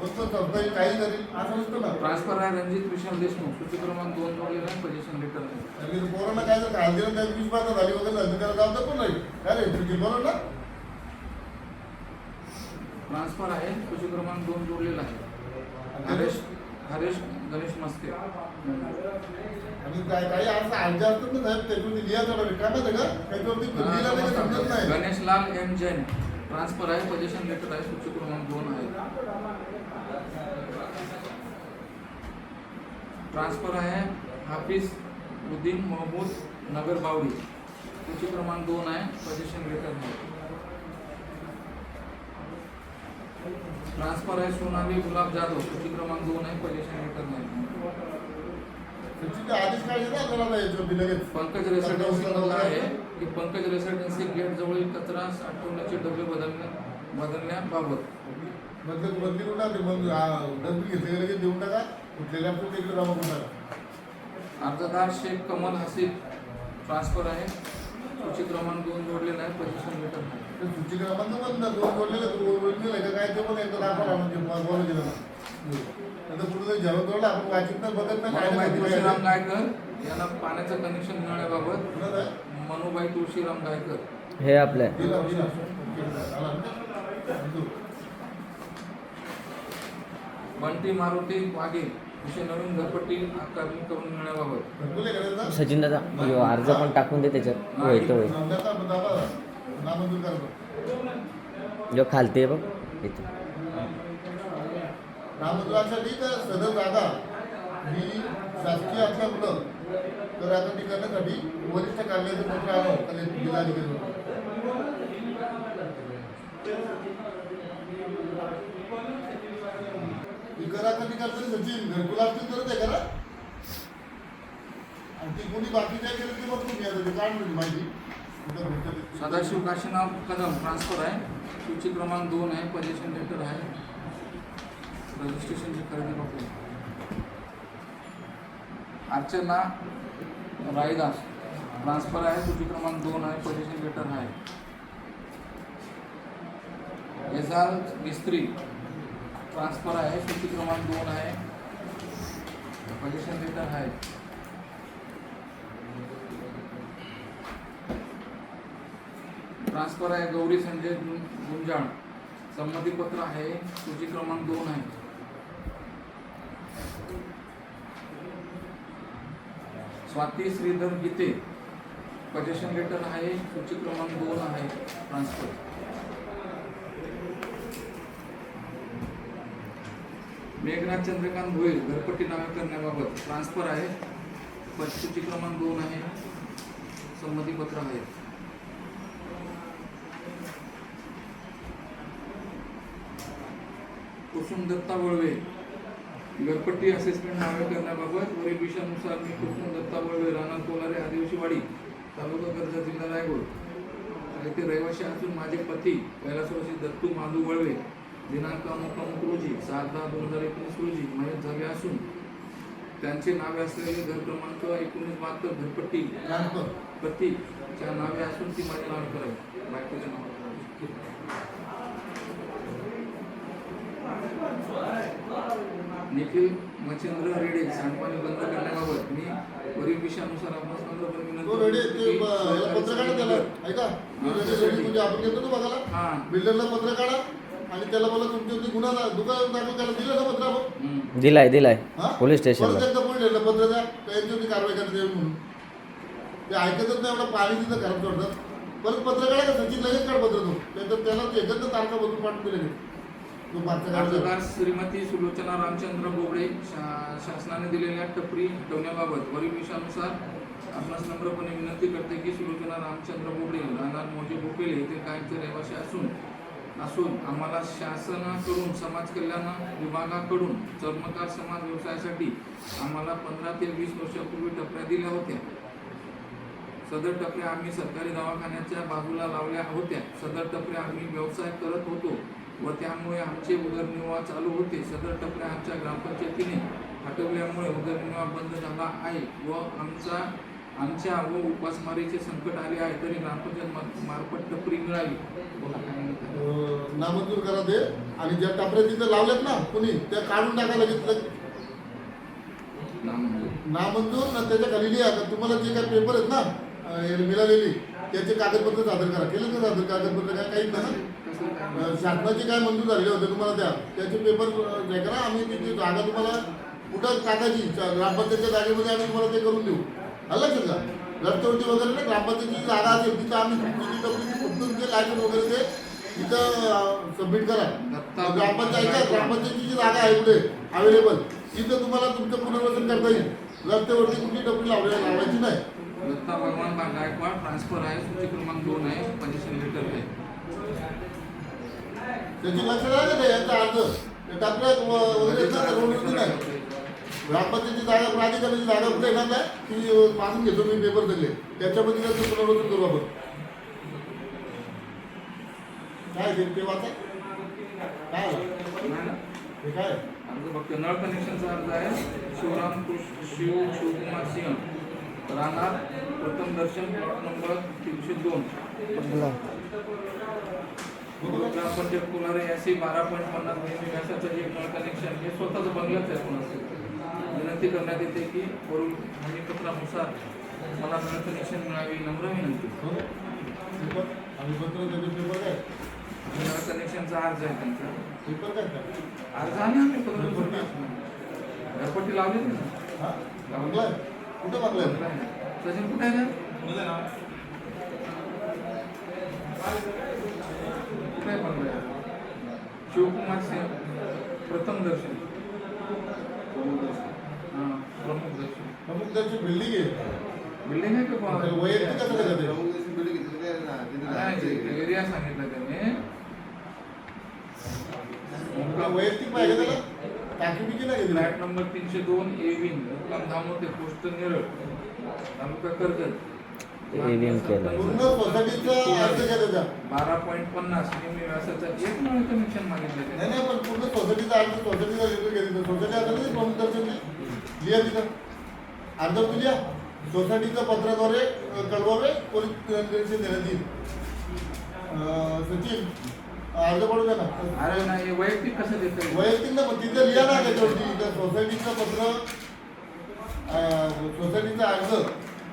वस्तू संस्था काही करेल असं नसतं ना. ट्रान्सफर आहे रणजित विशाल देशमुख, सूची क्रमांक 2 जोडलेला आहे, पोझिशन लेटर आहे. पोरांना काय जर खाल दिलं त्या 20 झाली वगैरे झाली त्याला जबाबदार पण नाही काय रे तुझी बरोबर ना. ट्रान्सफर आहे, सूची क्रमांक 2 जोडलेला आहे. हरेश गणेश मस्के. आणि काही असं अर्ज असतात ना साहेब त्याच्यावरती लिहा थोडा काय माहिती का त्याच्यावरती लिहिला नाही समजत नाही. गणेशलाल M जैन ट्रान्सफर आहे, पोझिशन लेटर आहे, सूची क्रमांक 2 आहे. ट्रान्सफर आहे हाफिज उद्दीन महमूद नगर बावडी, सूची क्रमांक 2 आहे, पोझिशन लेटर आहे. ट्रान्सफर आहे सोनाली गुलाब जाधव, सूची क्रमांक 2 आहे, पोझिशन लेटर नाही. त्याची आधीच काढली ना आपल्याला याच्यावरती लगेच. पंकज रेसिडेन्सी मधला आहे की पंकज रेसिडेन्सी गेट जवळील कचरा साठवण्याचे डबे बदलण्याबाबत. बदली कोण टाकते मग डस्टबिन घेतले लगेच देऊन टाका, कुठलेल्या पण इकडे जमा करून टाका. अर्जदार शेख कमल हसीब, ट्रान्सफर आहे, सूची क्रमांक 2 जोडलेला आहे, पोझिशन लेटर आहे. ते सूची क्रमांक पण दोन जोडलेले का काय ते पण एकदा दाखवला म्हणजे बोलू दिलं ना. नंतर कुठं तरी जेवण जोडलं आपण वाचित नाही बघत नाही काय मनुबाई माहिती तुळशीराम पाहिजे. गायकर यांना पाण्याचं कनेक्शन मिळण्याबाबत. कुणाचं आहे? मनुबाई तुळशीराम गायकर. हे आपलं आहे. दिलं, दिलं. आला ना? मंजूर. बंटी मारुती वाघे विषय नवीन घरपट्टी आकारणी करून मिळण्याबाबत. घरकुल आहे का त्याचा? सचिन दादा यो अर्ज पण टाकून दे त्याच्यात होईल तो होईल. नामदार दाबा, नामंजूर करतो. जो खालते बघ इथे. नामंजुरासाठी तर सदर जागा ही शासकीय असल्यामुळं तर आता ती करण्यासाठी वरिष्ठ कार्यालयाचं पत्र आलं कलेक्टर जिल्हाधिकारी. ही करासाठी करताना सचिन घरकुल असतील तरच आहे करा. आणि ती कोणी बाकीच्या केलं ते मग तुम्ही आता ते काढून दिली माहिती कुठं भेटतं ते. सदाशिव काशीनाथ कदम, ट्रान्सफर आहे, सूची क्रमांक 2 आहे, पोझिशन लेटर आहे. रजिस्ट्रेशनची खरेदी बघू. अर्चना रायदास, ट्रान्सफर आहे, सूची क्रमांक 2 आहे, पोझिशन लेटर आहे. एजाज मिस्त्री, ट्रान्सफर आहे, सूची क्रमांक 2 आहे, पोझिशन लेटर आहे. ट्रान्सफर आहे गौरी संजय गुंजाळ, संमतीपत्र आहे, सूची क्रमांक 2 आहे. स्वाती श्रीधर गीते, पोझिशन लेटर आहे, सूची क्रमांक 2 आहे. ट्रान्सफर. मेघनाथ चंद्रकांत भोईर, घरपट्टी नावे करण्याबाबत. ट्रान्सफर आहे, सूची क्रमांक 2 आहे, संमतीपत्र आहे. कुसुम दत्ता वळवे, घरपट्टी असेसमेंट नावे करण्याबाबत. वरील विषयानुसार मी कुसुम दत्ता वळवे, राहणार कोलारे, आदिवासीवाडी, तालुका कर्जत, जिल्हा रायगड येथे रहिवासी असून माझे पती कैलासवासी दत्तू माधू वळवे दिनांक अमुक रोजी 7/10/2019 रोजी मयत झाले असून त्यांचे नावे असलेले घर क्रमांक 1972 घरपट्टी ट्रान्सफर. पतीच्या नावे असून ती माझ्या नावे करावी, बायकोच्या नावावर. निखिल मच्छिंद्र रेडे, सांडपाणी बंद करण्याबाबत. मी वरील विषयानुसार अभ्यास तो रेडी ते याला पत्र काढा त्याला ऐका रेडी म्हणजे आपण घेतो ना बघायला हां. बिल्डरला पत्र काढा आणि त्याला बोला तुमच्या गुन्हा दुकान दाखल त्याला दिलं ना पत्र आपण. दिलाय हा? पोलीस परत स्टेशनला. एकदा पोलीस स्टेशनला पत्र द्या त्यांच्यावरती कारवाई करण्यात येईल म्हणून. ते ऐकतच नाही एवढं पाणी तिथं घरात सोडतात. परत पत्र काढा का सचिन लगेच काढ पत्र तो त्याचं त्याला एकच तारखा बदलून पाठवून दिले तो पत्र काढला. अर्जदार श्रीमती सुलोचना रामचंद्र बोबडे, शासनाने दिलेल्या टपरी हटवण्याबाबत. वरील विषयानुसार आपणास नम्रपणे विनंती करते की सुलोचना रामचंद्र बोबडे राहणार मोजे बोपेले येथील कायमचे रहिवासी असून आम्हाला शासनाकडून समाज कल्याण विभागाकडून चर्मकार समाज व्यवसायासाठी आम्हाला 15 ते 20 वर्षापूर्वी टपऱ्या दिल्या होत्या. सदर टपऱ्या आम्ही सरकारी दवाखान्याच्या बाजूला लावल्या होत्या. सदर टपऱ्या आम्ही व्यवसाय करत होतो व त्यामुळे आमचे उदरनिर्वाह चालू होते. सदर टपऱ्या आमच्या ग्रामपंचायतीने हटवल्यामुळे उदरनिर्वाह बंद झाला आहे व आमच्या व उपासमारीचे संकट आले आहे. तरी ग्रामपंचायत मार्फत टपरी मिळाली. नामंजूर करा ते आणि ज्या टपऱ्या तिथे लावल्यात ना कुणी त्या काढून टाकायला घेतलं नामंजूर ना त्याच्या खाली लिहा का तुम्हाला जे काही पेपर आहेत ना मिळालेली त्याचे कागदपत्र सादर करा. केलं तर सादर कागदपत्र काय काहीच ना शासनाचे काय मंजूर झालेले होते तुम्हाला त्याचे पेपर हे करा. आम्ही तिथे जागा तुम्हाला कुठं टाकायची ग्रामपंचायतच्या जागेमध्ये आम्ही तुम्हाला ते करून देऊ. आलं का रस्त्यावरती वगैरे ना ग्रामपंचायतीची जागा असेल तिथं आम्ही फक्त लायसन वगैरे ते इथं सबमिट करा. दत्ता ग्रामपंचायतीची जी जागा आहे पुढे अवेलेबल तिथं तुम्हाला तुमचं पुनर्वसन करता येईल. रस्त्यावरती कुठली टपरी लावायची नाही. दत्ता भगवान गायकवाड ट्रान्सफर आहे, सूची क्रमांक 2 आहे, पोझिशन लेटर आहे. त्याची लक्ष द्या का यांचा अर्ज टाकलं वगैरे रोडवरती नाही. ग्रामपंचायतीची जागा प्राधिकरणाची जागा कुठे येणार नाही ती मागून घेतो मी पेपर दिले त्याच्यामध्ये त्याचं पुनर्वसन करू आपण. काय ते वाचा काय हे काय अर्ज बघतो. नळ कनेक्शनचा अर्ज आहे. शिवकुमार सिंह राहणार प्रथम दर्शन प्लॉट नंबर 302 ग्रामपंचायत कोलारे यासी 12.50 मिमी व्यासाचं एक नळ कनेक्शन हे स्वतःच बंगल्याच आहे कोणाचं. विनंती करण्यात येते की वरील हमीपत्रानुसार मला नळ कनेक्शन मिळावी. नम्र विनंती. आम्ही पत्र पेपर काय नळ कनेक्शनचा अर्ज आहे त्यांचा. पेपर काय अर्ज आहे आम्ही घरपट्टी लावली ना. हा बंगला कुठं बंगला सचिन कुठे आहे कुठे बंगला? शिवकुमार सिंह प्रथम दर्शन हां प्रमुख दर्शन. प्रमुख त्याची बिल्डिंग आहे. बिल्डिंग आहे का वैयक्तिक कसं करते एरिया सांगितलं त्याने. वैयक्तिक पाहिजे त्याला टाकी बिकी नाही घेतली. फ्लॅट नंबर 302 ए विंग मुक्काम धामोते पोस्ट नेरळ तालुका कर्जत. एव्हीएम केलं. पूर्ण सोसायटीचा अर्ज घ्या त्याचा. 12.50 मिमी व्यासाचं एक नळ कनेक्शन मागितलं नाही नाही पण पूर्ण सोसायटीचा अर्ज सोसायटीचा रिव्ह्यू घेतली. सोसायटी अर्ज नाही प्रमुख दर्शन लिहा तिथं अर्ज तू लिहा. सोसायटीच्या पत्राद्वारे कळवावे पोलीस निरीक्षण देण्यात येईल. सचिन अर्ज पडू द्या ना. अरे नाही वैयक्तिक कसं देतं? वैयक्तिक ना पण तिथे लिहा ना त्याच्यावरती सोसायटीचं पत्र सोसायटीचा अर्ज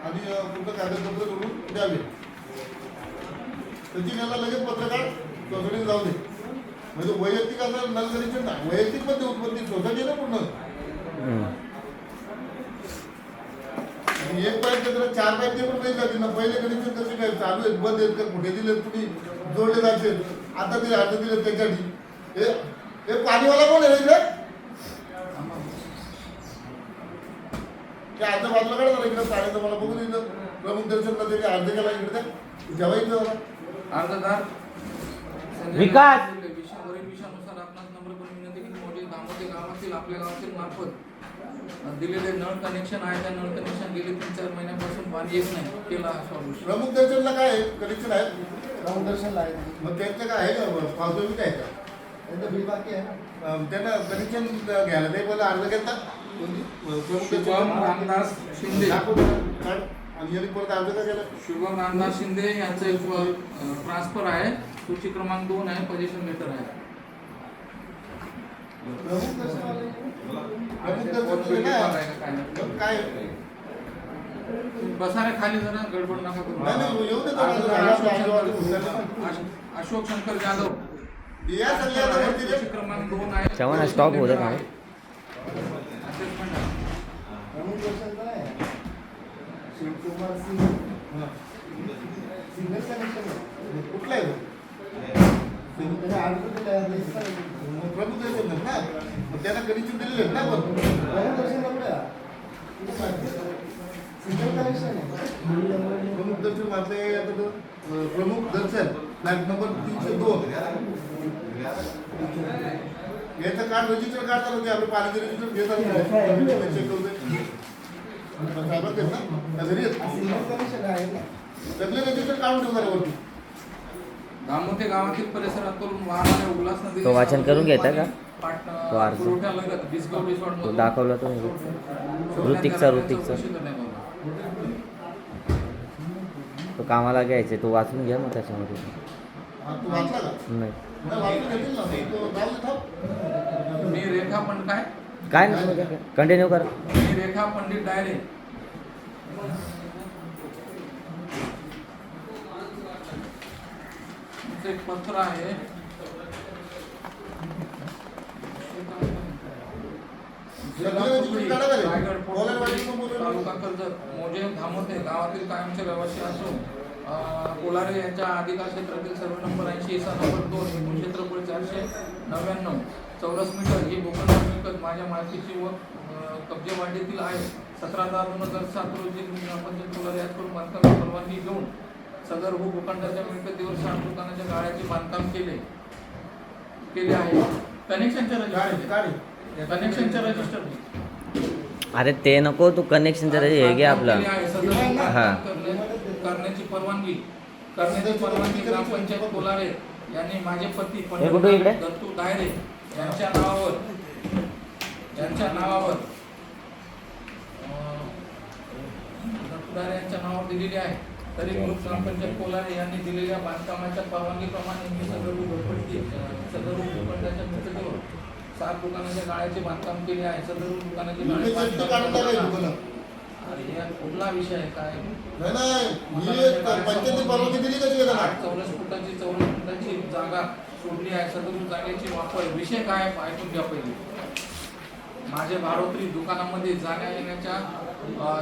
आणि पूर्ण कागदपत्र करून द्यावे. सचिन याला लगेच पत्र काढ सोसायटीत जाऊ दे. म्हणजे वैयक्तिक असं नल कनेक्शन ना वैयक्तिक पण ते उत्पत्ती सोसायटी ना पूर्ण. आणि एक पाईप त्याला 4 पाईप ते पण नाही जाते ना. पहिले कनेक्शन कसे काय चालू आहेत बंद आहेत का कुठे दिले कुणी जोडले जाते. आता ते अर्ज दिले त्याच्यासाठी हे पाणीवाला कोण आहे इकडे? ते अर्ज बाजूला काढा इकडे पाण्याचं मला बघून इथं प्रमुख दर्शनला ते अर्ज केला इकडे जेवायचं अर्जदार विकास. वरील विषयानुसार आपणास नम्र करून विनंती की मोठे धामोते गावातील आपल्या गावातील मार्फत दिलेले नळ कनेक्शन आहे. त्या नळ कनेक्शन गेले 3-4 महिन्यापासून पाणी येत नाही. केला सॉल्युशन. प्रमुख दर्शनला काय आहे कनेक्शन आहे. प्रमुख दर्शनला आहे मग त्यांचं काय आहे का पावसाळी काय का त्यांचं बिल बाकी आहे. त्यांना कनेक्शन घ्यायला ते पहिला अर्ज घेतात. शुभम रामदास शिंदे आणि यांनी परत अर्ज का केला. शुभम रामदास शिंदे यांचं एक ट्रान्सफर आहे. सूची क्रमांक 2 आहे. पोझिशन लेटर आहे. प्रमुख दर्शन काय बसा रे खाली जरा गडबड नका करू. अशोक शंकर जाधव सूची क्रमांक 2 आहे. चव्हाण स्टॉप होतं का? असेसमेंट शिवकुमार सिंह सिंगल कनेक्शन कुठला आहे प्रमुख दर्शन ना मग त्यांना कनेक्शन दिलेले आहेत ना. प्रमुख दर्शन वाचले आता प्रमुख दर्शन फ्लॅट नंबर 302 याचं कार्ड रजिस्टर कार्ड झालं ते आपलं पाण्याचं रजिस्टर घेत चेक करू दे. साहेबांच आहेत ना घरी सगळे रजिस्टर काढून ठेवणार वरती. धामोते गावातील परिसरातून वाहणाऱ्या उल्हास नदी तो वाचन करून घेता का? तो अर्ज. पुरवठ्यालगत बिसगाव रिसॉर्ट तो दाखवला तो ऋतिकचा तो कामाला घ्यायचे. तो वाचून घ्या मग त्याच्यामध्ये. तू वाचला का? नाही वाचून घेतील ना तो नाव लिहा. मी रेखा पण काय नाही कंटिन्यू करा. मी रेखा पंडित डायरे एक पत्र आहे. रायगड तालुका कर्जत मोजे धामोते गावातील कायमचे रहिवासी असून कोलारे यांच्या अधिकार क्षेत्रातील सर्व नंबर 80 नंबर 2 एकूण क्षेत्रफळ 499 चौरस मीटर ही भूखंड मिळकत माझ्या मालकीची व कब्जेवाटेतील आहे. 17/10/2007 रोजी ग्रामपंचायत कोलारे याकडून बांधकामाची परवानगी घेऊन सदर भूखंडाच्या मिळकतीवर 6 दुकानाच्या गाळ्याचे बांधकाम केले आहे. कनेक्शनच्या रजिस्टर अरे ते नको, तू कनेक्शनचं हे घे आपलं. हां करण्याची परवानगी ग्रामपंचायत कोलारे यांनी माझे पती हे कुठे इकडे? दत्तू दायरे यांच्या नावावर दत्तू दायरे यांच्या नावावर दिलेली आहे. तरी ग्रामपंचायत कोलारे यांनी दिलेल्या बांधकामाच्या परवानगीप्रमाणे मी सदर भूखंडाच्या मिळकतीवर 7 दुकानाच्या गाळ्याचे बांधकाम केले आहे. सदर दुकानाचे कुठला विषय आहे काय? पंचायती परवानगी दिली कशी 8 चौरस फुटाची जागा सोडली आहे. सदर जागेची वापर विषय काय ऐकून घ्या पहिले. माझे भाडोत्री दुकानामध्ये जाण्या येण्याच्या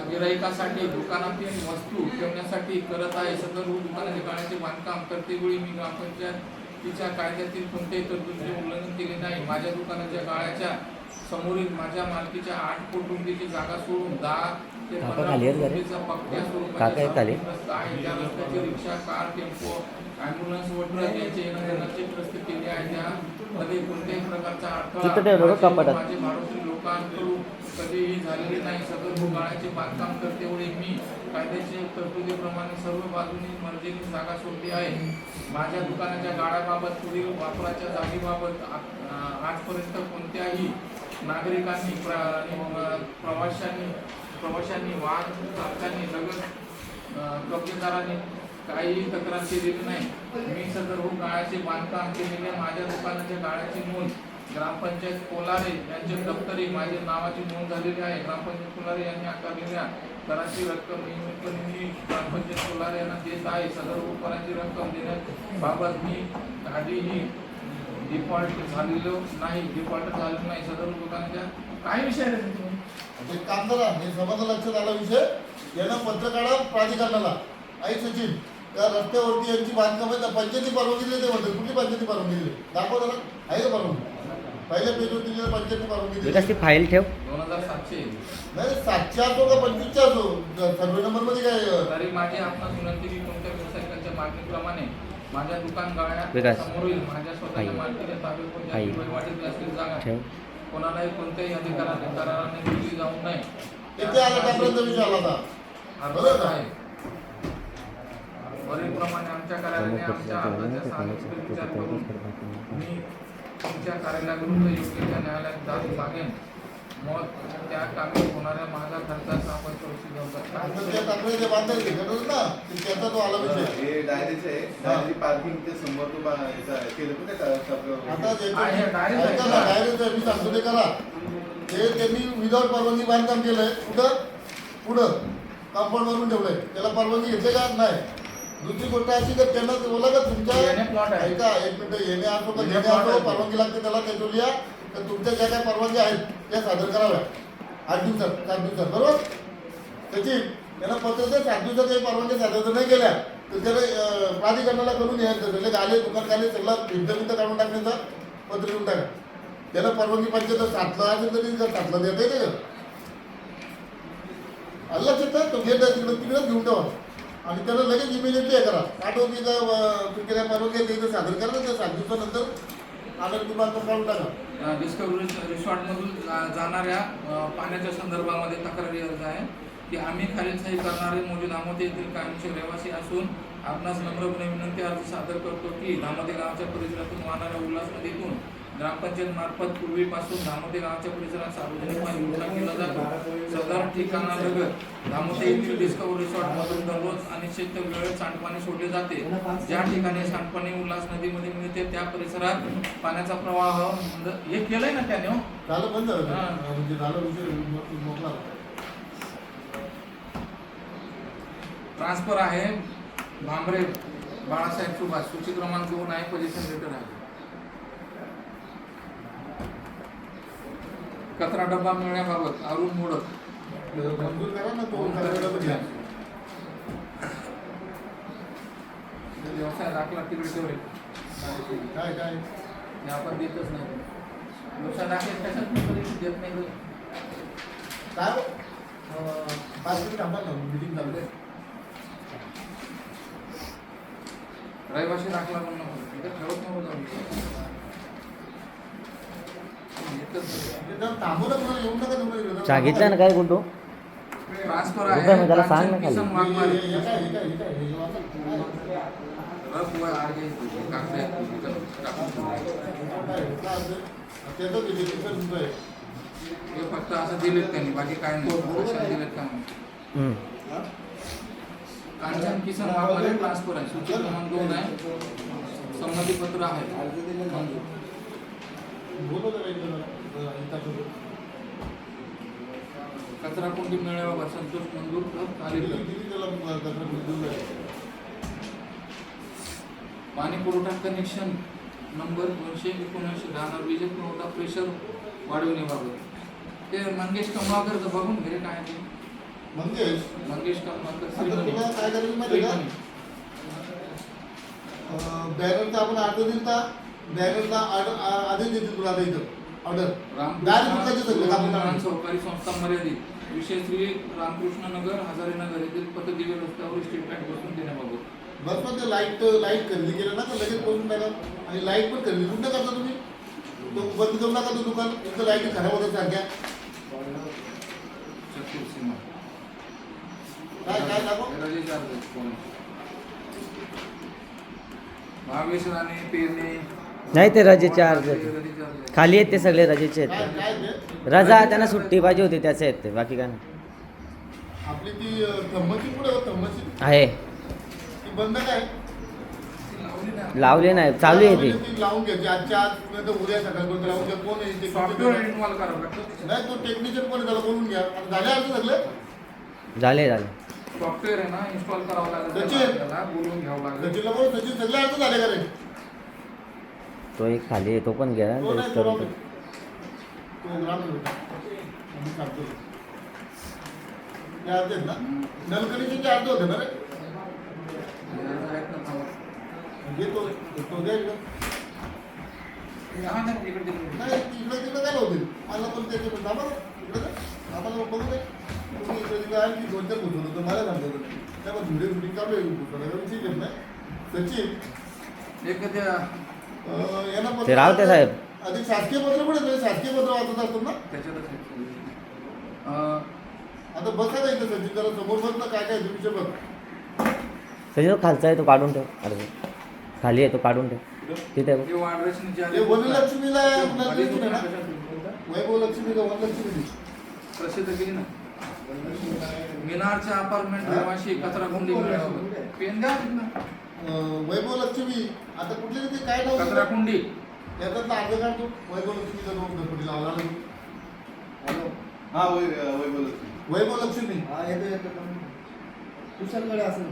गिराईकासाठी दुकानातील वस्तू ठेवण्यासाठी करत आहे. सदर दुकानाच्या गाळ्याचे बांधकाम करतेवेळी मी ग्रामपंचायतीच्या कायद्यातील कोणत्याही तरतुदीचे उल्लंघन केले नाही. माझ्या दुकानाच्या गाळ्याच्या समोरील माझ्या मालकीच्या 8 फूट रुंदीची जागा सोडून 10 ते 15 फुटीचा पक्क्या स्वरूपाचा रस्ता आहे. त्या रस्त्याची रिक्षा, कार, टेम्पो, ॲम्ब्युलन्स व ट्रक यांचे येण्याजाण्याचे रस्ते केले आहे. त्यामध्ये कोणत्याही प्रकारचा अडथळा माझे भाडोत्री लोकांकडून कधीही झालेले नाही. सदर गाळ्याचे बांधकाम करतेवेळी मी कायद्याच्या तरतुदीप्रमाणे सर्व बाजूनी मर्जीने जागा सोडली आहे. माझ्या दुकानाच्या गाळ्याबाबत पुढील वापराच्या जागेबाबत आजपर्यंत कोणत्याही नागरिकांनी प्रवाशांनी वाहन चालकांनी लगत कब्जेदारांनी काहीही तक्रार केलेली नाही. मी सदर गाळ्याचे बांधकाम केलेल्या माझ्या दुकानाच्या गाळ्याची नोंद ग्रामपंचायत कोलारे यांचे दप्तरी माझ्या नावाची नोंद झालेली आहे. ग्रामपंचायत कोलारे यांनी आकारलेल्या कराची रक्कम नियमितपणे ग्रामपंचायत कोलारे यांना देत आहे. सदर कराची रक्कम देण्याबाबत मी काहीही डिफॉल्ट झालेलो नाही. सदर दुकानाच्या काय विषय आहे एक काम करा, हे समजा लक्षात आला विषय. यांना पत्र काढा प्राधिकरणाला. आई सचिन त्या रस्त्यावरती यांची बांधकाम आहे. पंचायती परवानगी दिली ते म्हणतात. कुठली पंचायती परवानगी दिली दाखवा जरा. आहे का परवानगी? पहिल्या पेजवर दिलेली पंचायती परवानगी दिली. फाईल ठेव. 2700 नाही 700 असो का 2500 असो, सर्वे नंबर मध्ये काय. तरी माझी आपणास विनंती की कोणत्या व्यावसायिकांच्या मागणीप्रमाणे माझ्या दुकान गाळ्या समोरील माझ्या स्वतःच्या मालकीच्या ताब्यात कोणत्याही वहिवाटीत असलेली जागा कोणालाही कोणत्याही अधिकाराने कराराने दिली जाऊ नये. तिथे आला त्यापर्यंत विषय आला होता. बरोबर आहे. वरीलप्रमाणे आमच्या कार्यालयाने आमच्या अर्जाच्या सानुकूल विचार करून मी तुमच्या कार्यालयाविरुद्ध योग्य त्या न्यायालयात जात लागेन. मग त्या कामी होणाऱ्या माझा खर्चाचा आपण चौकशी घेऊ शकता. त्यांनी विदाउट परवानगी बांधकाम केलंय. पुढं कंपाऊंड वरून ठेवलंय. त्याला परवानगी घेतली का नाही. दुसरी गोष्ट अशी तर त्यांना बोला का तुमच्या ऐका एक मिनिट येणे असो का देणे असो परवानगी लागते त्याला ते लिहा. तर तुमच्या ज्या काही परवानगी आहेत त्या सादर कराव्या 8 दिवसात 7 दिवसात. बरोबर. त्याची त्यांना पत्र जर 7 दिवसात काही परवानगी सादर नाही केल्या तर त्याला प्राधिकरणाला करून यायचं. त्याला गाले दुकान गाले सगळा भिंत काढून टाकण्याचा पत्र देऊन टाका. त्याला परवानगी पाहिजे तर 7ला असेल तरी 7ला देता येते का. अल्लाच येतं तो घेत आहे तिकडेच घेऊन ठेवा. आणि त्याला लगेच इमिजिएटली हे करा. आठवती का तुमच्या परवानगी ते सादर करा. त्या 7 दिवसानंतर आनंद तुम्हाला काढून टाका. डिस्कवरी रिसॉर्टमधून जाणाऱ्या पाण्याच्या संदर्भामध्ये तक्रारी अर्ज आहे की आम्ही खालील सही करणारे मोजे दामोदे येथील कायमचे रहिवासी असून आपणास नम्रपणे विनंती अर्ज सादर करतो की धामोदे गावाच्या परिसरातून वाहणाऱ्या उल्हास नदीतून ग्रामपंचायत मार्फत पूर्वीपासून धामोदे गावाच्या परिसरात सार्वजनिक पाणी पुरवठा केला जातो. सदर ठिकाणालगत धामोदे येथील डिस्कवरी रिसॉर्टमधून दररोज अनिश्चित वेळेत सांडपाणी सोडले जाते. ज्या ठिकाणी सांडपाणी उल्हास नदीमध्ये मिळते त्या परिसरात पाण्याचा प्रवाह हे केलंय ना त्याने. झालं बंद म्हणजे झालं विषय मोकळा. ट्रान्सफर आहे भांबरे बाळासाहेब सुभाष. सूची क्रमांक 2 आहे. पोझिशन लेटर आहे. कचरा डब्बा मिळण्याबाबत अरुण मोडक मंजूर करा ना तो. व्यवसाय दाखला तिकडे ठेवले काय काय हे आपण देतच नाही व्यवसाय दाखले कशात देत नाही काय हो? 5 मिनिट थांबा ना मीटिंग चालू आहे. रहिवाशी दाखला पण नको इथं ठेवत नको जाऊन येतच ते जरा थांबू नका येऊन नका तुम्ही सांगितलं ना काय गुड्डू ट्रान्सफर उभं आहे, त्याला सांग ना कांचन किसन खाली. वाघमारे हे काय हे वाचा. रफ वर आगे कागद आहेत, इथं टाकून ठेवले. त्याचं किती किती रुपये आहे? हे फक्त असं दिलेत त्यांनी बाकी काय नाही कशाला दिलेत का नाही. हम्म. कांचन किसन वाघमारे ट्रान्सफर आहे सूची क्रमांक 2 आहे संमतीपत्र आहे मंजूर. बोलव जरा इकडे जरा. इथं कचरा कोंडी मिळावा संतोष मंजूर आलेला किती त्याला कचरा दिला आहे? पाणी पुरवठा कनेक्शन नंबर 279 राहणार वीज पुरवठा प्रेशर वाढवण्याबाबत ते मंगेश कमलाकरचं बघून घे रे काय ते मंगेश कमलाकर आता श्रीमणी तुला काय करायचं माहिती आहे श्रीमणी. का बॅनरचा आपण अर्ज दिलता बॅनरला आधी देतील तुला आता इथं ऑर्डर रामकृष्ण गृहनिर्माण सहकारी संस्था मर्यादित विषय श्री रामकृष्ण नगर हजारे नगर येथील पतदिवे रस्त्यावर स्ट्रीट लाईट बसून देण्याबाबत बस मग ते लाईट खरेदी केलं ना तर लगेच पोहोचून टाका आणि लाईट पण खरेदी कुठं करता तुम्ही तो बंद करू नका तो दुकान इथं लाईट खराब होतात सारख्या चतुर सीमा काय दाखव रजे चार्ज कोण भावेश राणे पेरणे नाही ते रजेचे अर्ज रजे चार्ज आहे. खाली आहेत ते सगळे रजेचे काय आहेत काय ते रजा त्यांना सुट्टी पाहिजे होती त्याचे आहेत ते बाकी काय नाही. आपली ती थंबची पुढे थंबची आहे ती बंद काय ती लावली ना. लावले नाही चालू आहे ती ती लावून घ्यायची आजच्या आज नाही तर उद्या सकाळपर्यंत लावून घ्या कोण आहे ते सॉफ्टवेअर इन्व्हॉल्व करावं लागतं नाही तो टेक्निशियन कोण आहे त्याला बोलून घ्या आता झाले अर्ज सगळे झाले सॉफ्टवेअर आहे ना इन्स्टॉल करावं लागेल सचिन. त्याला आपल्याला बोलून घ्यावं लागेल सचिनला बोल सचिन सगळे अर्ज झाले का रे तो एक खाली आहे तो पण घ्या तो नाही टेस्ट तो करून राहू दे. तो ग्राम लेवलचा. आम्ही काढतो. ते अर्ज आहेत ना नलकणीचे अर्ज होते ना रे आहेत ना थांबा. घे तो घ्या इकडं. हा ना, इकडे तिकडे. नाही इकडं तिकडं काय होतील मला पण त्याचे दाबा इकडं का? आम्हाला बघू दे तुम्ही इकडे तिकडे आहे की 2-4 घुसवलं होतं मला सांगतो त्यामुळे व्हिडिओ शूटिंग चालू आहे घुसवलं विषय घेत नाही सचिन एक त्या यांना ते रावते साहेब. अधिक शासकीय पत्र कुठे आहे? शासकीय पत्र वाचत असतो ना त्याच्यातच आहे. आता बसा का इथं सचिन जरा समोर बस ना काय काय विषय बघ सचिन तो खालचा आहे तो काढून ठेव अर्ज खाली आहे तो काढून ठेव तिथे बघ. हे वाढरचनेचे हे वनलक्ष्मीला आपल्याला आधी दिसतं ना? तुम्ही वैभव लक्ष्मीला वनलक्ष्मी प्रसिद्ध केली ना मिनारच्या अपार्टमेंट रहिवाशी कचरा कुंडी मिळावं पेन द्या ना. वैभव लक्ष्मी आता कुठले ते काय नाव कचरा कुंडी याच्यातला अर्ज काढतो वैभव लक्ष्मीचा नाव गणपती लावला हा वैभव लक्ष्मी वैभव लक्ष्मी कुशलकडे असेल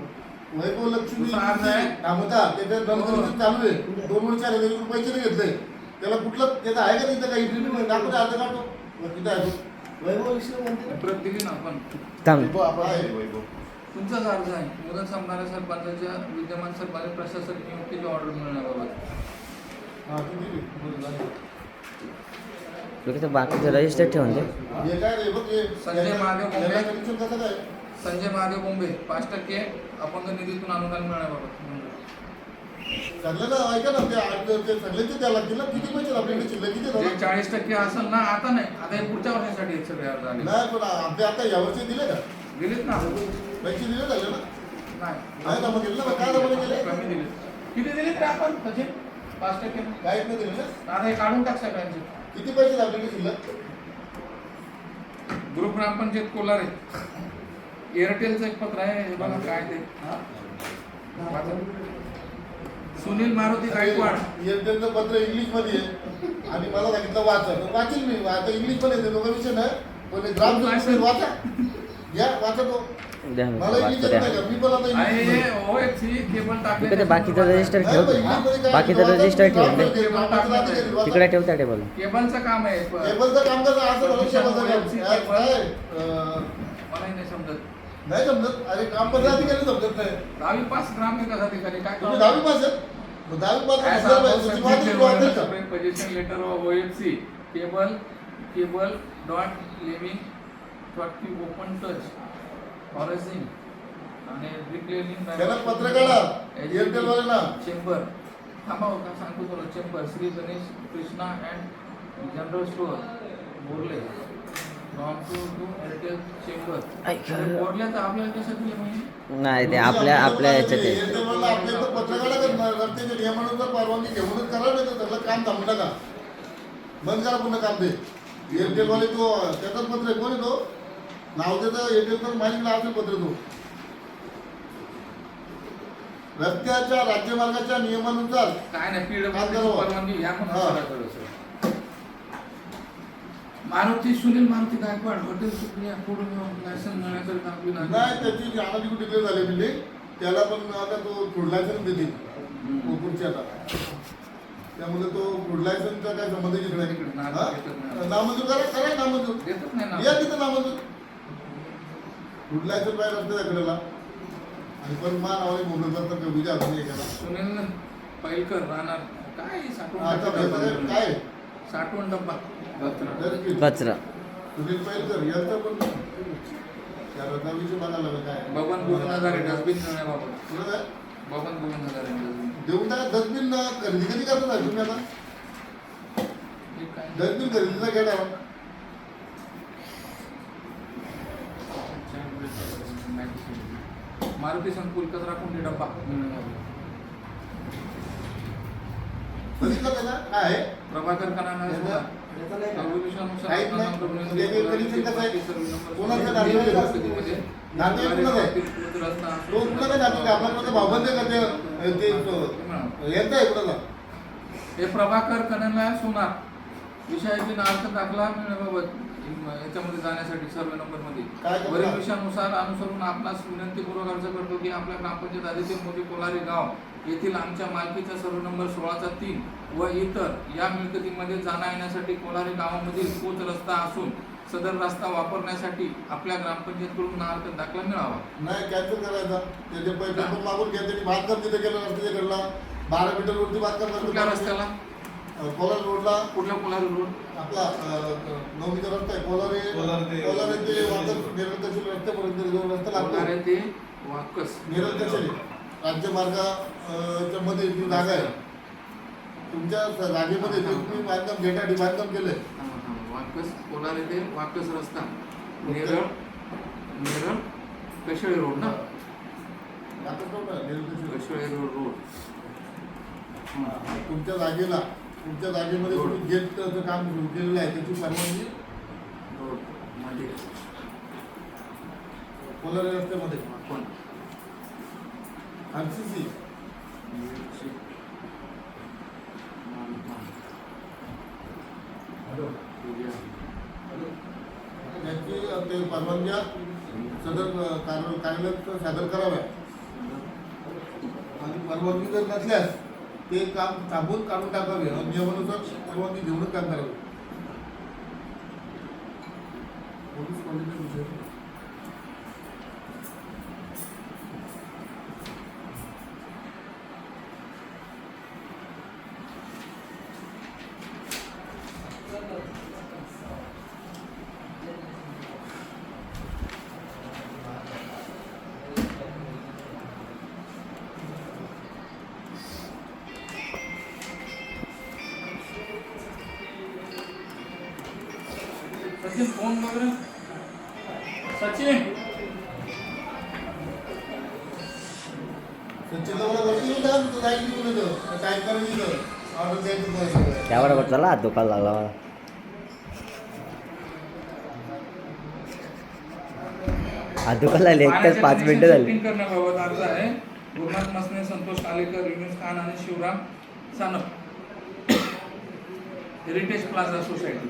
वैभव लक्ष्मी दुसरा अर्ज आहे? थांबता त्याच्यात गणपतीचं चालू आहे 2-4 हजार पैसे नाही घेतले त्याला कुठलं त्याचं आहे का तिथं काही इंटरव्ह्यू दाखवते अर्ज काढतो तिथं आहे तो. वैभव लक्ष्मी म्हणते प्रत दिली ना आपण थांब वैभव आपण आहे वैभव तुमचाच अर्ज आहे मुदत संपणाऱ्या सरपंचाच्या विद्यमान सरपंच प्रशासक नियुक्तीची ऑर्डर मिळण्याबाबत हा ती दिली. बरं, झालं. तिथे बाकीचं रजिस्टर ठेवून दे हे काय रे बघ हे संजय महादेव बोंबे. याला कनेक्शन कसं काय संजय महादेव बोंबे 5% अपंग निधीतून अनुदान मिळण्याबाबत सगळ्यांना ऐका ना ते सगळ्यांचे द्यायला लागतील ना किती पैसे आपल्याकडे शिल्लक किती जे झाले? 40% असेल ना आता नाही आता हे पुढच्या वर्षासाठी आहेत सगळे अर्ज आले नाही पण आपले आता यावर्षी दिले का दिलेत ना पैसे दिले झाले ना नाही नाही जमा केले ना काय जमा केले कमी दिले किती दिले ते आपण कसे 5% काहीच नाही दिले ना आता हे काढून टाक सगळ्यांचे किती पैसे आपल्याकडे शिल्लक ग्रुप ग्रामपंचायत कोलारे एअरटेलचं एक पत्र आहे हे बघा काय ते वाचा. सुनील मारुती गायकवाड एअरटेलचं पत्र इंग्लिश मध्ये आहे आणि मला सांगितलं वाचा तर वाचील मी आता इंग्लिश मध्ये येते दोघं विषय नाही पण ग्राम वाचा घ्या वाचा तो द्या मला इंग्लिश येत नाही का मी पण आता आहे इंग्लिश हे OFC केबल टाकले तिकडे बाकीचं रजिस्टर ठेव तू. बाकीचं रजिस्टर ठेव तिकडे ठेव त्या टेबल केबलचं काम आहे केबलचं काम कसं असं झालं केबलचं काम OFC काय मलाही नाही समजत नाही समजत. अरे काम पदाधिकारी समजत नाही. 10वी पास ग्रामविकास अधिकारी काय तुम्ही 10वी पास आहे. मग 10वी पास असलं पाहिजे. त्याची वाहतूक वाहतूक का? Position letter of OFC cable dot living dot की ओपन टच फॉरेसिंग आणि रिक्लेमिंग त्याला पत्र काढा एअरटेल वाल्यांना. चेंबर थांबा का सांगतो तुला. Chamber Shri Ganesh Krishna and general store Borle नॉन टू एअरटेल चेंबर बोरले तर आपल्याला कसं दिलं माहिती नाही ते आपल्या ह्याच्यात आहे. एअरटेल वाला आपल्या इथं पत्र काढा करणार. रस्त्याच्या नियमानुसार परवानगी घेऊनच करा, नाही तर त्याला काम थांबू नका. बंद करा पूर्ण काम ते. एअरटेल वाले तो त्याचाच पत्र आहे. कोण आहे तो? नाव त्याचं एअरटेलचं माहितीला असेल पत्र तो. रस्त्याच्या राज्यमार्गाच्या नियमानुसार काय नाही काम पीडब्ल्यू करावं. परवानगी घ्या म्हणून हा. सराकडे sir. Sunil Maruti Gaikwad hotel Supriya food licence मिळण्याकरिता आपली नाही, त्याची आणाजी डिक्लेअर झाली म्हणजे त्याला पण आता तो फूड लायसन देतील कोकूरची आता. त्यामुळे तो फूड लायसनचा काय संबंध घेत नाही. हा? नामंजूर करा नामंजूर. देतच नाही ना. या तिथं नामंजूर. फूड लायसन पाहिजे रस्त्याच्या कडेला. आणि पण मान नावाने मोबाईल करतात का तुझ्या हाताने एखादा. सुनील पैलकर राहणार काय आता भेटत काय साठवण डब्बा कचरा सुनील पैलकर यांचं पण त्या रत्नागिरीची बघायला लागलं काय. बबन गोविंदाधारे डस्टबिन मिळण्याबाबत पुढं काय बबन गोविंदाधारे डस्टबिन देऊन टाका. डस्टबिन खरेदी कधी करतात आहे तुम्ही आता? हे काय डस्टबिन खरेदीचा घ्या टाका. मारुती संकुल कचरा कुंडी डब्बा मिळण्याबाबत बघितलं त्याला काय आहे? प्रभाकर कनाना काहीच नाही. म्हणजे कधीचं कसं आहे? कोणाचं नातेवाईक आहे? नातेवाईक कोणाचं आहे? तो कुणाचा नातेवाईक आहे? आपल्यामध्ये भावबंद आहे का ते यांचा आहे कुणाचा? हे प्रभाकर कनाना सोनार विषयाची नार्थ दाखला मिळण्याबाबत याच्यामध्ये जाण्यासाठी सर्वे नंबर मध्ये काय करणार? वरील विषयानुसार अनुसरून आपणास विनंतीपूर्वक अर्ज करतो की आपल्या ग्रामपंचायत आधीतील मोठी कोलारी गाव येथील आमच्या मालकीचा सर्व नंबर 16/3 व इतर या मिळकतीमध्ये जाण्या येण्यासाठी कोलारी गावामधील पोच रस्ता असून सदर रस्ता वापरण्यासाठी आपल्या ग्रामपंचायतकडून नार्थ दाखला मिळावा. नाही कॅन्सल करायचा. त्याचे पैसे पण मागून घ्या. त्यांनी बांधकाम तिथे केलं रस्त्याच्या कडला 12 मीटर वरती बांधकाम कुठल्या करतो. रस्त्याला? कोलार रोडला कुठला कोलारी रोड? आपला 9 मीटर रस्ता आहे. कोलारे ते वाकर नेरळ तहसील रस्त्यापर्यंत जो रस्ता लागतो कोलारे ते वाकस नेरळ तहसील राज्यमार्गाच्या मध्ये जी जागा आहे तुमच्या जागेमध्ये ते तुम्ही बांधकाम घेण्यासाठी बांधकाम केलंय. वाकस कोलारे ते वाकस रस्ता नेरळ कशेळी रोड ना? वाकस रोड आहे, नेरळ तहसील. कशेळी रोड तुमच्या जागेमध्ये तुम्ही गेटचं काम सुरू केलेलं आहे त्याची परवानगी रोड मध्ये कोलारे रस्त्यामध्ये कोण RCC त्याची ते परवानग्या सदर कार्यालयात सादर कराव्या. आणि परवानगी जर नसल्यास ते काम थांबून काढून टाकावे. नियमानुसार परवानगी घेऊनच काम करावे. पोलीस कॉलेजचा विषय सचिन फोन वगैरे सचिन त्यावर चला हात दुखायला लागला मला. हात दुखायला लागले. एक तर 5 मिनिटं झाली. शूटिंग करण्याबाबत अर्ज आहे. गुरुनाथ मसने, संतोष कालेकर, युनुस खान आणि Shivram Sanap heritage plaza society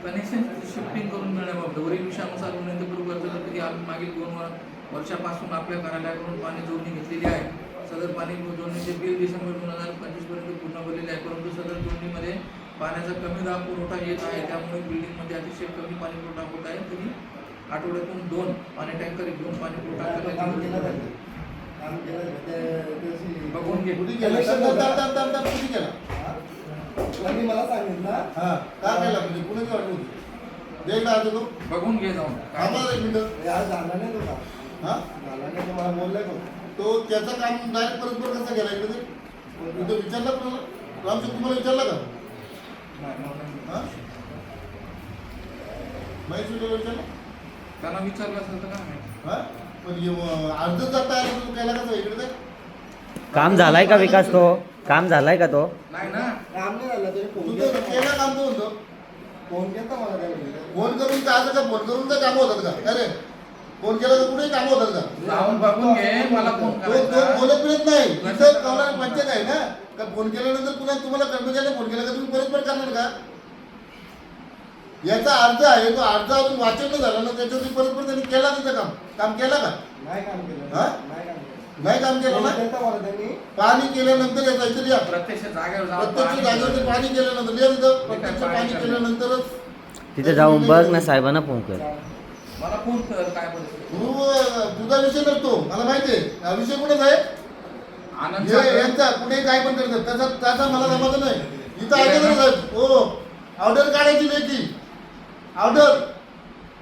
connection shifting करून मिळण्याबाबत वरील विषयानुसार विनंतीपूर्वक अर्ज करतो की आम्ही मागील 2 वर्षापासून आपल्या कार्यालयाकडून पाणी जोडणी घेतलेली आहे. सदर पाणी जोडणीचे बिल डिसेंबर 2025 पर्यंत पूर्ण भरलेले आहे. परंतु सदर जोडणीमध्ये पाण्याचा कमी दाब पुरवठा येत आहे. त्यामुळे बिल्डिंगमध्ये अतिशय कमी पाणी पुरवठा होत आहे. तरी आठवड्यातून 2 पाणी टँकर घेऊन पाणी पुरवठा करण्याची गरज आहे. बघून घे. कुठे गेला? कुठे गेला? त्यांनी मला सांगितलं हा का केला म्हणजे कुणाची वाटत होती? द्यायला आलो तो बघून घे जाऊन. आम्हाला एक मिनिट यार झाला नाही तो का हा झाला नाही तो मला बोललाय तो तो त्याचं काम डायरेक्ट परत कसा गेला इकडे तो विचारला कोणाला रामचंद्र तुम्हाला विचारला का हा महेश विचारला त्यांना विचारलं असेल तर काय माहिती. हा पण अर्ज जाता आला तो केला कसा इकडे काय काम झालाय का विकास तो? काम झालाय का तो? नाही ना. काम नाही झालं तरी फोन तू केला तर केला काम तो म्हणतो फोन केला मला काय म्हणलं. फोन करून का असं का फोन करून काय कामं होतात का अरे फोन केला तर कुठेही कामं होतात का जाऊन बघून घे. मला फोन तो करायचा. बोलत मिळत नाही इथं कवणार पंचायत आहे ना का फोन केल्यानंतर पुन्हा तुम्हाला कर्मचाऱ्याने फोन केला का तुम्ही परत करणार का याचा अर्ज आहे तो अर्ज अजून वाचन न झाला ना त्याच्यावरती परत त्यांनी केला तिथं काम केला का नाही काम केलं हा? नाही काम केलं नाही काम केलं फोन ना केलता मला त्यांनी पाणी केल्यानंतर याचा इथे या प्रत्यक्ष जागेवर जाऊन प्रत्यक्ष जागेवरती पाणी केल्यानंतर या तिथं प्रत्यक्ष पाणी केल्यानंतरच तिथे जाऊन बघ ना, साहेबांना फोन कर. मला फोन कर काय परिस्थिती. तू तुझा विषय नसतो मला माहिती आहे हा विषय कुठेच आहे आनंद हे यांचा कुठे काय पण करतात त्याचा मला जमत नाही इथं ऐकत नाही साहेब हो ऑर्डर काढायची लेखी ऑर्डर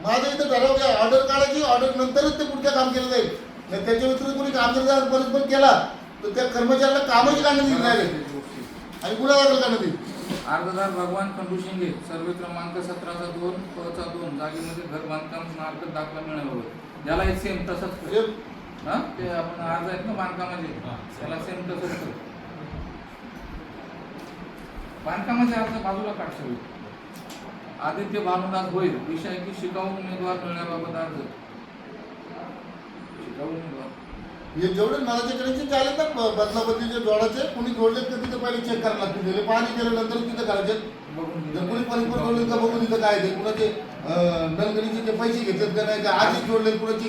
माझं इथं ठरवलं आहे ऑर्डर काढायची ऑर्डर नंतरच ते पुढचं काम केलं जाईल नाही त्याच्या व्यतिरिक्त कोणी काम जर परस्पर केला तर त्या कर्मचाऱ्याला कामच काढण्यात येईल नाही आणि गुन्हा दाखल करण्यात येईल अर्जदार भगवान खंडू शिंगे सर्वे क्रमांक 17/2 प/2 जागेमध्ये घर बांधकाम मार्फत दाखला मिळाला. याला एक सेम तसंच कर. हा ते आपण अर्ज आहेत ना बांधकामाचे त्याला सेम तसंच कर. बांधकामाचे अर्ज बाजूला काढ सगळे. आदित्य भानुदास होईल विषय की शिकाऊ उमेदवार मिळण्याबाबत अर्ज. शिकाऊ उमेदवार हे जेवढे नळाचे कनेक्शन आले ना बदलाबदलीचे जोडाचे कोणी जोडलेत का तिथं पहिले चेक करायला लागतील त्याला पाणी केल्यानंतर तिथं करायचे बघून घे. जर कोणी परस्पर जोडले का बघून तिथं काय ते कुणाचे नलगडीचे ते पैसे घेतात का नाही का आधीच जोडले कुणाची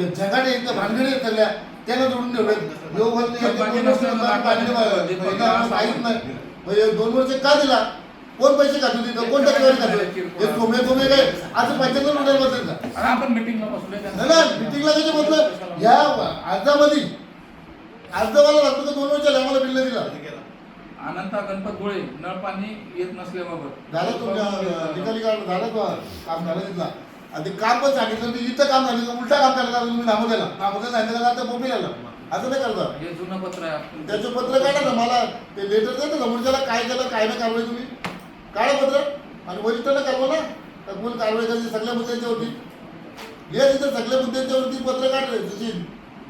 झगाडे आहेत का भानगडे आहेत सगळ्या त्याला जोडून ठेवलेत व्यवहार नाही पण बाकी नसल्यानं काहीच नाही मग हे 2 वर्ष का दिला कोण पैसे खातो तिथं कोण टक्केवारी खातो हे सोमे काय असं पैशाचं नोंदणी बसेल का अरे आपण मीटिंगला बसलोय नाही ना मिटिंगला कसे म्हटलं या अर्जामध्ये अर्जवाला लागतो का 2 वर्षाला आम्हाला बिल नाही दिला अनंता गणपत गोळे नळ पाणी येत नसल्याबाबत झालं तुमच्या निकाली काढ झालं तो काम झालं तिथला आणि ते काम पण सांगितलं की इथं काम झालं का उलटा काम करायला तुम्ही दामोदरला सांगितलं का आता बोंबीला असं नाही करता हे जुनं पत्र आहे आपण. त्याचं पत्र काढा ना मला ते लेटर द्या ना समोरच्याला काय केलं काय नाही कारवाई तुम्ही काढा पत्र आणि वरिष्ठांना कळवा ना तर कोण कारवाई करायची सगळ्या मुद्द्यांच्यावरती हे तिथं सगळ्या मुद्द्यांच्यावरती पत्र काढले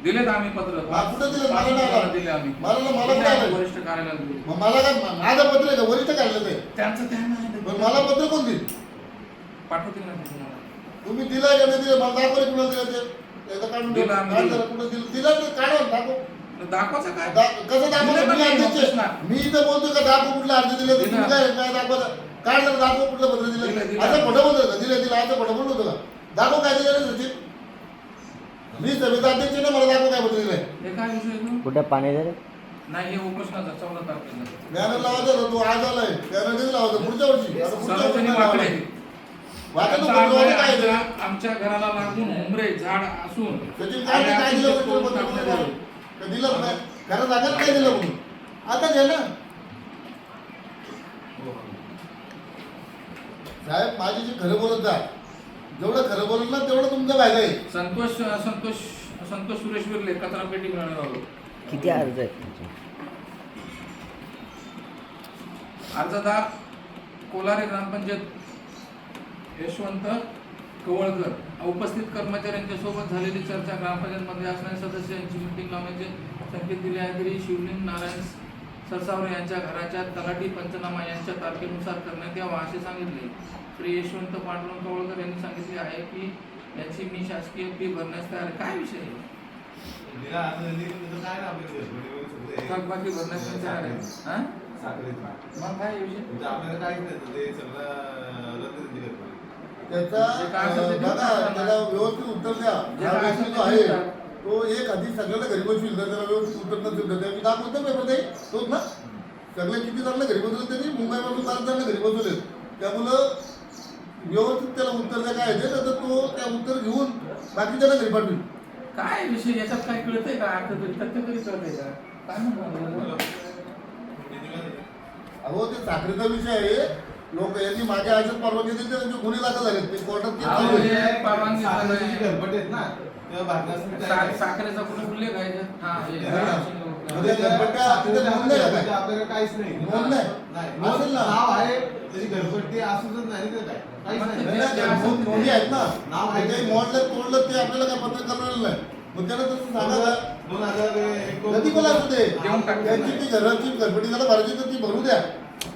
दिलेत आम्ही पत्र कुठं दिलं मला नाही मला आलं. दिले आम्ही मला दिले काय आम्ही वरिष्ठ कार्यालयात दिले. मग मला काय माझं पत्र आहे का वरिष्ठ काढलं ते त्यांचं त्या नाही पण मला पत्र कोण दिलं पाठवतील ना ते तुम्हाला. तुम्ही दिलाय का नाही दिलं मला दाखवलं कुणाला दिलं ते एकदा काढून ठेव. दिलं आम्ही काढ दिलं. जरा, कुठं दिलं दिलं ते काढा दाखव दाखवायचं काय कसं दिलं दाखवलं ना मी मी अध्यक्ष ऑफिसला. आहे. मी इथं बोलतो का दाखव कुठलं अर्ज दिलं तर दिलं. तुम्ही काय दाखवायचं काढ जरा दाखव कुठलं पत्र दिलं, दिलं दिलं. असं खोटं बोलतो का दिलं दिलं असं खोटं बोलतो का दाखव काय दिलं रे सचिन मी सभेचा अध्यक्ष आहे ना मला दाखव काय पत्र दिलंय हे काय विषय आहे? कुठं पाणी दे रे? नाही हे उपोषणाचा 14 तारखेला बॅनर लावायचा होता, तो आज आलाय बॅनर कधी लावायचा पुढच्या वर्षी आता पुढच्या वर्षी सार्वजनिक लावायला. वाकडे. वाकडे त्यांचा नको, अर्ज आहे, काय आहे? आमच्या घराला लागून उमरे झाड असून सचिन काय काय दिलं आणि पत्र पत्र टाकण्यात पत्र? आलं. का दिलं नाही खरं सांगत काय दिलं म्हणून आता घ्या ना साहेब माझी जी खरं बोलत जा जेवढं खरं बोलत ना तेवढं तुमचं फायदा आहे संतोष सुरेश विर्ले कचरा पेटी मिळवण्याबाबत किती अर्ज आहेत तुमचे? अर्जदार कोलारे ग्रामपंचायत यशवंत कवळकर उपस्थित कर्मचाऱ्यांच्या सोबत झालेली चर्चा ग्रामपंचायतमध्ये असणाऱ्या सदस्यांची मीटिंग लावण्याचे संकेत दिले आहे तरी शिवलिंग नारायण सरसावरे यांच्या घराच्या तलाठी पंचनामा यांच्या तारखेनुसार करण्यात यावा असे सांगितले. श्री यशवंत पांडुरंग कवळकर यांनी सांगितले आहे की याची मी शासकीय फी भरण्यास तयार आहे. काय विषय आहे? थकबाकी भरण्यास मी तयार आहे. हा? मग काय विषय? त्याचा जे काय असेल ते बघा देऊ. त्याला व्यवस्थित उत्तर द्या जे हा काय विषय असेल जो ते आहे देऊ. तो एक आधी सगळ्यांना घरी बसविल तर त्याला व्यवस्थित उत्तर नसेल तर मी दाखवतो पेपर ते तोच ना सगळे किती जणांना घरी बसवले त्यांनी मुंबईपासून 5 जणांना घरी बसवले त्यामुळं व्यवस्थित त्याला उत्तर द्या काय आहे ते, तर तो त्या उत्तर घेऊन बाकीच्याला घरी पाठवेल. काय विषय याच्यात काय कळतंय का अर्थ तरी तथ्य तरी कळतंय का काय म्हणतो अहो ते साखरेचा विषय आहे. लोक यांनी माझ्या आयुष्यात परवानगी दिली त्यांचे गुन्हे दाखल झाले ते कोर्टात केस चालू आहे. परवानगी गणपती आहेत ना तेव्हा भारतात साखरेचा कुठे उल्लेख आहे याच्यात? हा, हे. म्हणजे गणपट्या तिथे नोंद नाही का काय? आपल्याकडे काहीच नाही नोंद नाही? नाही असेल ना? नाव आहे त्याची घरपट्टी असूच नाही ते काय काहीच नाही, नाही नाही, नोंदी आहेत ना. नाव आहे. ते मोडलं तोडलं ते आपल्याला काय पत्र करणार नाही. मग त्याला तसं सांगा का? 2001 कधी पण असू दे देऊन टाका. त्यांची ती घराची घरपट्टी त्याला भरायची तर ती भरू द्या.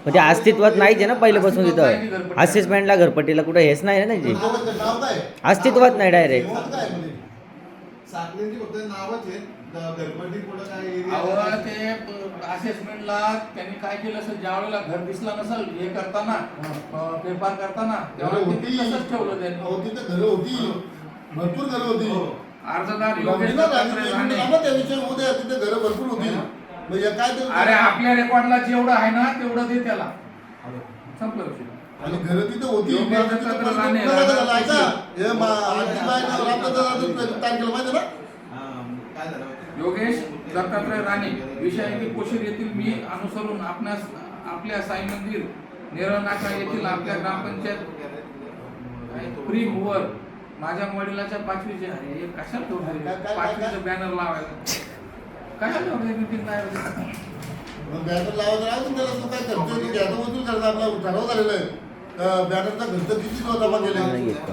म्हणजे अस्तित्वात नाहीच आहे ना पहिल्यापासून तिथं असेसमेंटला घरपट्टीला कुठं हेच नाही ना त्याची त्याचं नाव काय? अस्तित्वात नाही डायरेक्ट. नोंद काय म्हणजे? साखरेची फक्त नावच आहेत घरपट्टी पुढे काय अहो area ते असेसमेंटला त्यांनी काय केलं असेल ज्या वेळेला घर दिसला नसेल हे करताना फेरफार करताना तेव्हा घरं तिथे होती. तसंच ठेवलं त्यांनी. अहो तिथे घरं होती, भरपूर घरं होती. हो. अर्जदार योगेश नोंदीला दत्तात्रय राणे. राहिली त्याविषयी होऊ द्या, तिथे घरं भरपूर होती. मग हे काय ते- अरे आपल्या रेकॉर्डला जेवढं आहे ना तेवढं दे त्याला संपलं विषय. आणि घरं तिथे होती. योगेश मग तिथे दत्तात्रय परत राणे, कुणाला झालं राजा ऐका? हे आजीबाईनं रामदत्त तारखेला माहिती आहे ना? काय झालं माहिती? योगेश दत्तात्रय राणे विषय आहे की कोशीर येथील मी अनुसरून आपल्या साई मंदिर नेरळनाका येथील आपल्या ग्रामपंचायत फ्री मूवर माझ्या वडिलाच्या पाचवीचे अरे हे कशाला ठेवलं पाचवीचं बॅनर लावायला कशाला ठेवलं नितीन काय मग बॅनर लावायचं राहून त्याला तो काय खर्च आहे? घ्यायचं वसूल करायचा आपला ठराव झालेला आहे. बॅनरचा खर्च किती तो जमा केला? नाही येत.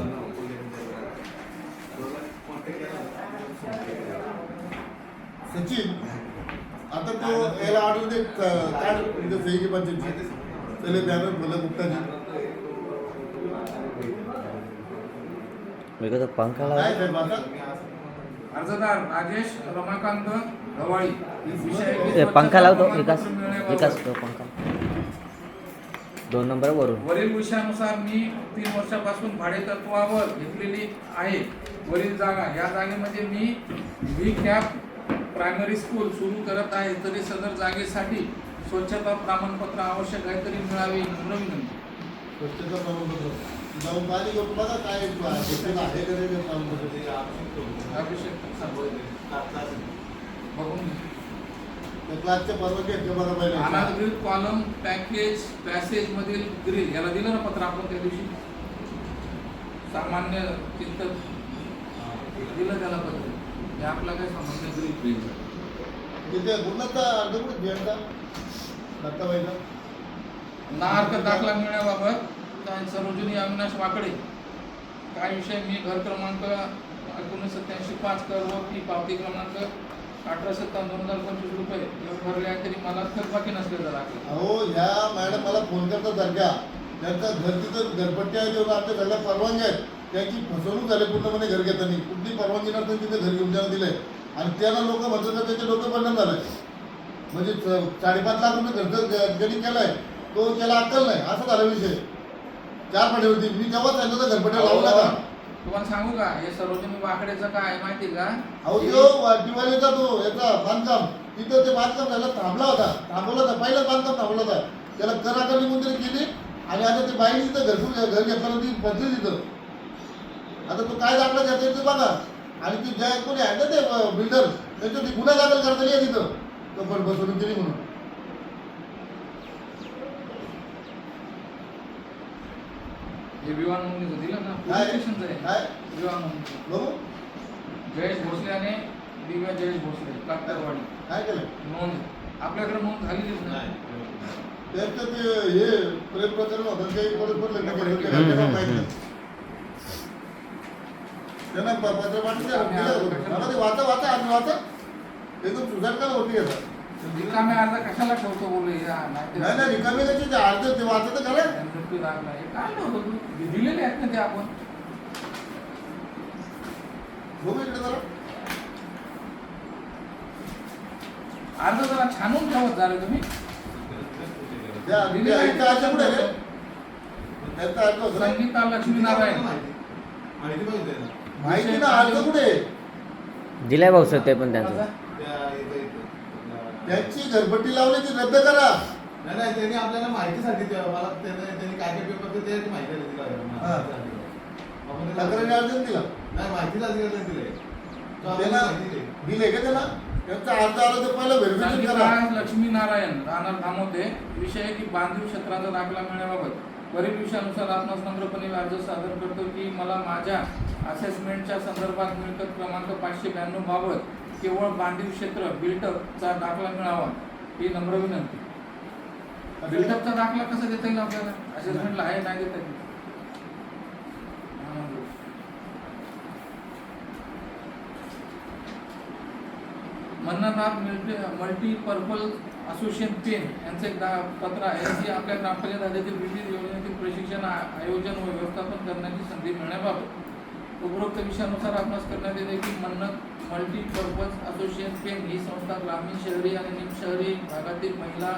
सचिन आता तो याला ऑर्डर दे काढ इथं सही की पंचायतची त्याला बॅनर भलं गुप्ताची वेगळं पंखा काय लावा. साहेब आता? अर्जदार राजेश रमाकांत गवाळी विषय आहे की ते पंखा लावतो स्वच्छता विकास प्रमाणपत्र मिळण्याबाबत विकास तो पंखा 2 नंबर वरून. वरील विषयानुसार मी 3 वर्षापासून भाडेतत्वावर घेतलेली आहे वरील जागा या जागेमध्ये मी व्ही कॅप प्रायमरी स्कूल सुरू करत आहे तरी सदर जागेसाठी स्वच्छता प्रमाणपत्र आवश्यक आहे तरी मिळावे म्हणून विनंती. स्वच्छता प्रमाणपत्र जाऊन पाणी घेऊन बघा काय स्वच्छता आहे का नाही ते प्रमाणपत्र. अभिषेक बघून घे. त्या क्लासच्या परवानगी आहेत का बघा पहिले. अनाधिकृत कॉलम पॅसेज मधील ग्रिल याला दिलं ना पत्र आपण त्या दिवशी सामान्य चिंतक दिलं त्याला पत्र हे आपला काय संबंध ग्रिल तिथे गुन्हाचा अर्ज कुठे घ्यायचा दत्ताबाईला नार्क दाखला मिळण्याबाबत सरोजिनी अविनाश वाकडे काय विषय मी घर क्रमांक 1987 कर व फी पावती क्रमांक 18/7/2025 रुपये एवढे भरले आहे तरी मला थकबाकी नसलेला दाखला. अहो ह्या मॅडम मला फोन करतात सारख्या त्यांचं घर तिथं घरपट्टी आहे जेव्हा आमच्या घरला परवानगी आहेत त्यांची फसवणूक झाली पूर्णपणे घर घेताना कुठली परवानगी नसताना तिथे घर घेऊन जाणं दिलंय आणि त्याला लोक म्हणतात का त्याचे डोकं परिणाम झालंय म्हणजे 5.5 लाख रुपये खर्च ज्यांनी केलाय तो त्याला अक्कल नाही असं झाला विषय 4 पाठीवरती मी तेव्हा सांगितलं होतं घरपट्ट्या लावू नका. तुम्हाला सांगू का हे सरोजिनी वाकडेचं काय माहिती का अहो तो दिवाळीचा तो याचा बांधकाम तिथं ते बांधकाम झालं थांबला होता पहिलं बांधकाम थांबला होता त्याला कराकरणी मंदिर केली आणि आता ते बाईने तिथं घर घेतलं ती बदली तिथं आता तो काय दाखला त्याचा ते बघा आणि ती ज्या कोणी आहे ना ते बिल्डर त्याच्यात गुन्हा दाखल करता येईल तिथं तो पण बसवून दिली म्हणून. हे विवाह नोंदणीचं दिलं ना काय? पोलीस स्टेशनचं आहे काय विवाह नोंदणी बघू जयेश भोसले आणि दिव्या जयेश भोसले कातरवाडी काय केलं नोंद आपल्याकडे नोंद झालेलीच नाही. त्यांचं ते हे प्रेम प्रकरण होतं ते परस्पर लग्न केलं होतं त्यांना माहिती नाही. त्यांना पत्र पाठवून वाचा आणि वाचा एकदम सुधारणा होती येतात रिकामे अर्ज कशाला ठेवतो बोलले नाही नाही रिकामी कशी ते अर्ज ते वाचत करा काय नव्हतं तू दिलेले आहेत ना ते आपण बघू इकडे जरा अर्ज जरा छानून ठेवत झाले तुम्ही त्यांचा अर्ज कुठे आहे रे? त्यांचा अर्ज होता ना? संगीता लक्ष्मीनारायण माहिती बघितली ना माहिती ना अर्ज कुठे आहे? दिलाय भाऊ सर ते पण त्यांचं त्या इथं त्यांची घरपट्टी लावण्याची रद्द करा नाही नाही, त्यांनी आपल्याला माहितीसाठी मला त्यांनी काय काय पेपर ते माहिती दिली हा. आपण तक्रारी त्याला- अर्ज दिला नाही माहितीच अधिकार दिले तो आपल्याला त्याला माहिती दिली. दिले का त्याला त्यांचा अर्ज आला तर पहिलं व्हेरिफिकेशन सांगितलं करा. आज लक्ष्मीनारायण राहणार धामोते विषय आहे की बांधीव क्षेत्राचा दाखला मिळण्याबाबत वरील विषयानुसार आपणास नम्रपणे अर्ज सादर करतो की मला माझ्या असेसमेंटच्या संदर्भात मिळकत क्रमांक 592 बाबत केवळ बांधीव क्षेत्र बिल्टअपचा दाखला मिळावा ही नम्र विनंती. बिल्टअपचा दाखला कसा देता येईल आपल्याला? असेसमेंटला आहे नाही देता येईल. मन्नानाथ मल्टीपर्पज असोसिएशन पेन यांचं एक पत्र आहे की आपल्या ग्रामपंचायत हद्दीतील विविध योजनेतील प्रशिक्षण आयोजन व व्यवस्थापन करण्याची संधी मिळण्याबाबत उपरोक्त विषयानुसार आपणास करण्यात येते की मन्नत मल्टीपर्पज असोसिएशन पेन ही संस्था ग्रामीण शहरी आणि निमशहरी भागातील महिला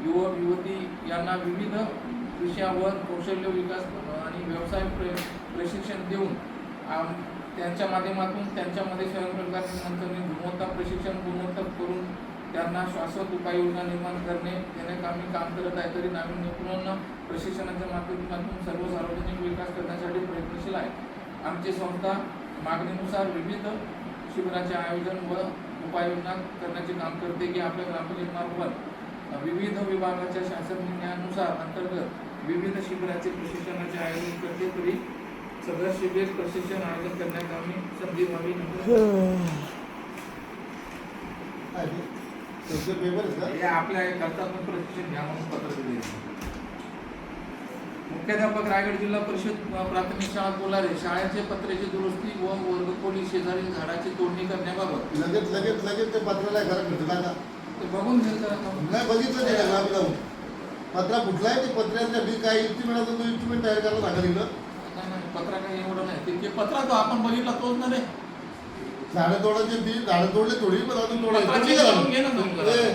युवक युवती यांना विविध विषयावर कौशल्य विकास आणि व्यवसाय प्रशिक्षण देऊन त्यांच्या माध्यमातून त्यांच्यामध्ये स्वयंरोजगार निर्माण गुणवत्ता प्रशिक्षण गुणवत्ता करून त्यांना शाश्वत उपाययोजना निर्माण करणे देण्याकामी काम करत आहे. तरी नाविन्यपूर्ण प्रशिक्षणाच्या माध्यमातून सर्व सार्वजनिक विकास करण्यासाठी प्रयत्नशील आहे. आमची संस्था मागणीनुसार विविध शिबिराचे आयोजन व उपाययोजना करण्याचे काम करते की आपल्या ग्रामपंचायतीमार्फत विविध विभागाच्या शासन निर्णयानुसार अंतर्गत विविध शिबिराचे प्रशिक्षणाचे आयोजन करते. तरी सदर शिबिर प्रशिक्षण आयोजन करण्याकामी संधी व्हावी. काय ते? त्यांचे पेपर आहेत का? हे आपल्या करता पण प्रशिक्षण घ्या म्हणून पत्र दिले. मुख्याध्यापक रायगड जिल्हा परिषद प्राथमिक शाळा कोलारे शाळेचे पत्र्याची दुरुस्ती व वर्गखोली शेजारी झाडाची तोडणी करण्याबाबत लगेच ते पत्राला घरात भेटला का? ते बघून घ्यायचं. नाही बघितलं नाही का आम्ही जाऊन पत्रा फुटलाय ते पत्र्यासाठी काय इन्स्ट्रुमेंट तो इन्स्ट्रुमेंट तयार करायला सांगा तिकडं. नाही पत्रा काही एवढं नाही ते पत्रा तो आपण बघितला तोच ना रे. झाडं तोडायची ती झाडं तोडले थोडी पण अजून पत्रा तोडायची check करून घे ना जाऊन जरा. ए,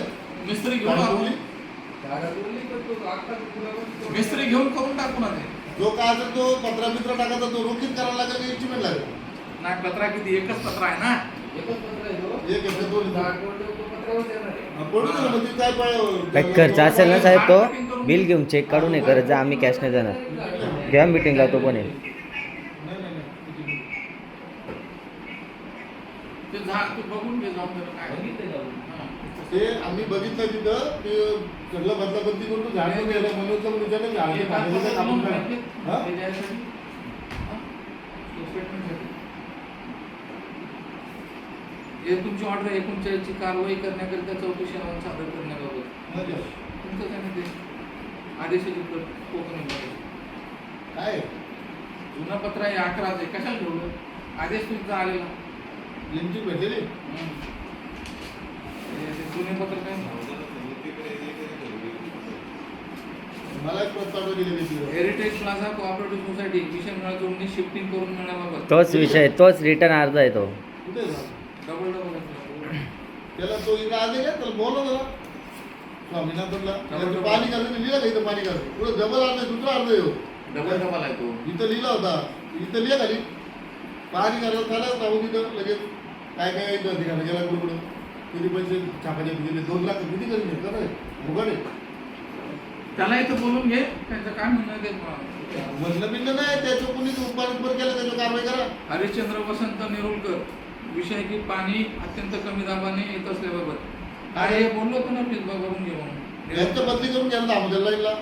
मिस्त्री घेऊन झाडं आपण तोडली? मिस्त्री घेऊन करून टाकू ना ते. जो काय असेल तो पत्रा मित्र टाकायचा तो रोखीत करायला लागेल का इन्स्ट्रुमेंट लागेल? नाही पत्रा किती एकच पत्रा आहे ना. एक एवढं दोन पडून गेलं मग ती काय काही खर्च असेल ना साहेब तो बिल घेऊन चेक काढून हे करत जा. आम्ही कॅश नाही देणार. घ्या मीटिंगला तो पण येईल. ते झाड तू बघून घे जाऊन जरा काय. हां. ते आम्ही बघितलं तिथं ते सगळं बदलाबदली करून तो झाड गेलं म्हणून तर विचारलं झाड हे काढलेलं कापून दाखवा काढ. तुम्ही हा? हे द्यायसाठी. हां? स्टेटमेंटसाठी. हे तुमची ऑर्डर 39 ची कारवाई करण्याकरिता चौकशी अहवाल सादर करण्याबाबत म्हणजे तुमचं काय नाही ते आदेशाची प्रत कोकणी मध्ये काय जुनं पत्र आहे 11 आहे कशाला ठेवलं? आदेश तुमचा आलेला. यांची भेटलेली ते जुने पत्र काय मला एक प्रस्ताव दिले त्याची heritage plaza cooperative society mission नळ जोडणी शिफ्टिंग करून मिळण्याबाबत तोच विषय तोच रिटर्न अर्ज आहे तो. कुठे आहे? डबल डबल त्याला तो इकडे आले का त्याला बोलव त्याला स्वामीनाथनला त्याचं पाणी काढून लिहिलं का इथं पाणी काढून पुढे डबल अर्ज दुसरा अर्ज येऊ डबल डबल आहे तो. इथं लिहिला होता इथं लिहा खाली पाणी काढायला चालत जाऊ तिथं लगेच काय काय येतं ठिकाणी गेला कुठं किती पैसे छापाचे दिले 2 लाख किती करून घेतलं नाही उघडे त्याला इथं बोलून घे त्यांचं काय म्हणणं आहे ते. म्हणलं बिनलं नाही त्याचं कोणी उत्पादन केलं त्याच्यावर कारवाई करा. हरिश्चंद्र वसंत नेरुलकर विषय की पाणी अत्यंत कमी दाबाने येत असल्याबाबत काय बोललो होतो ना प्लीज बघून घे म्हणून. यांचं बदली करून घ्यायला दामोदर लाईनला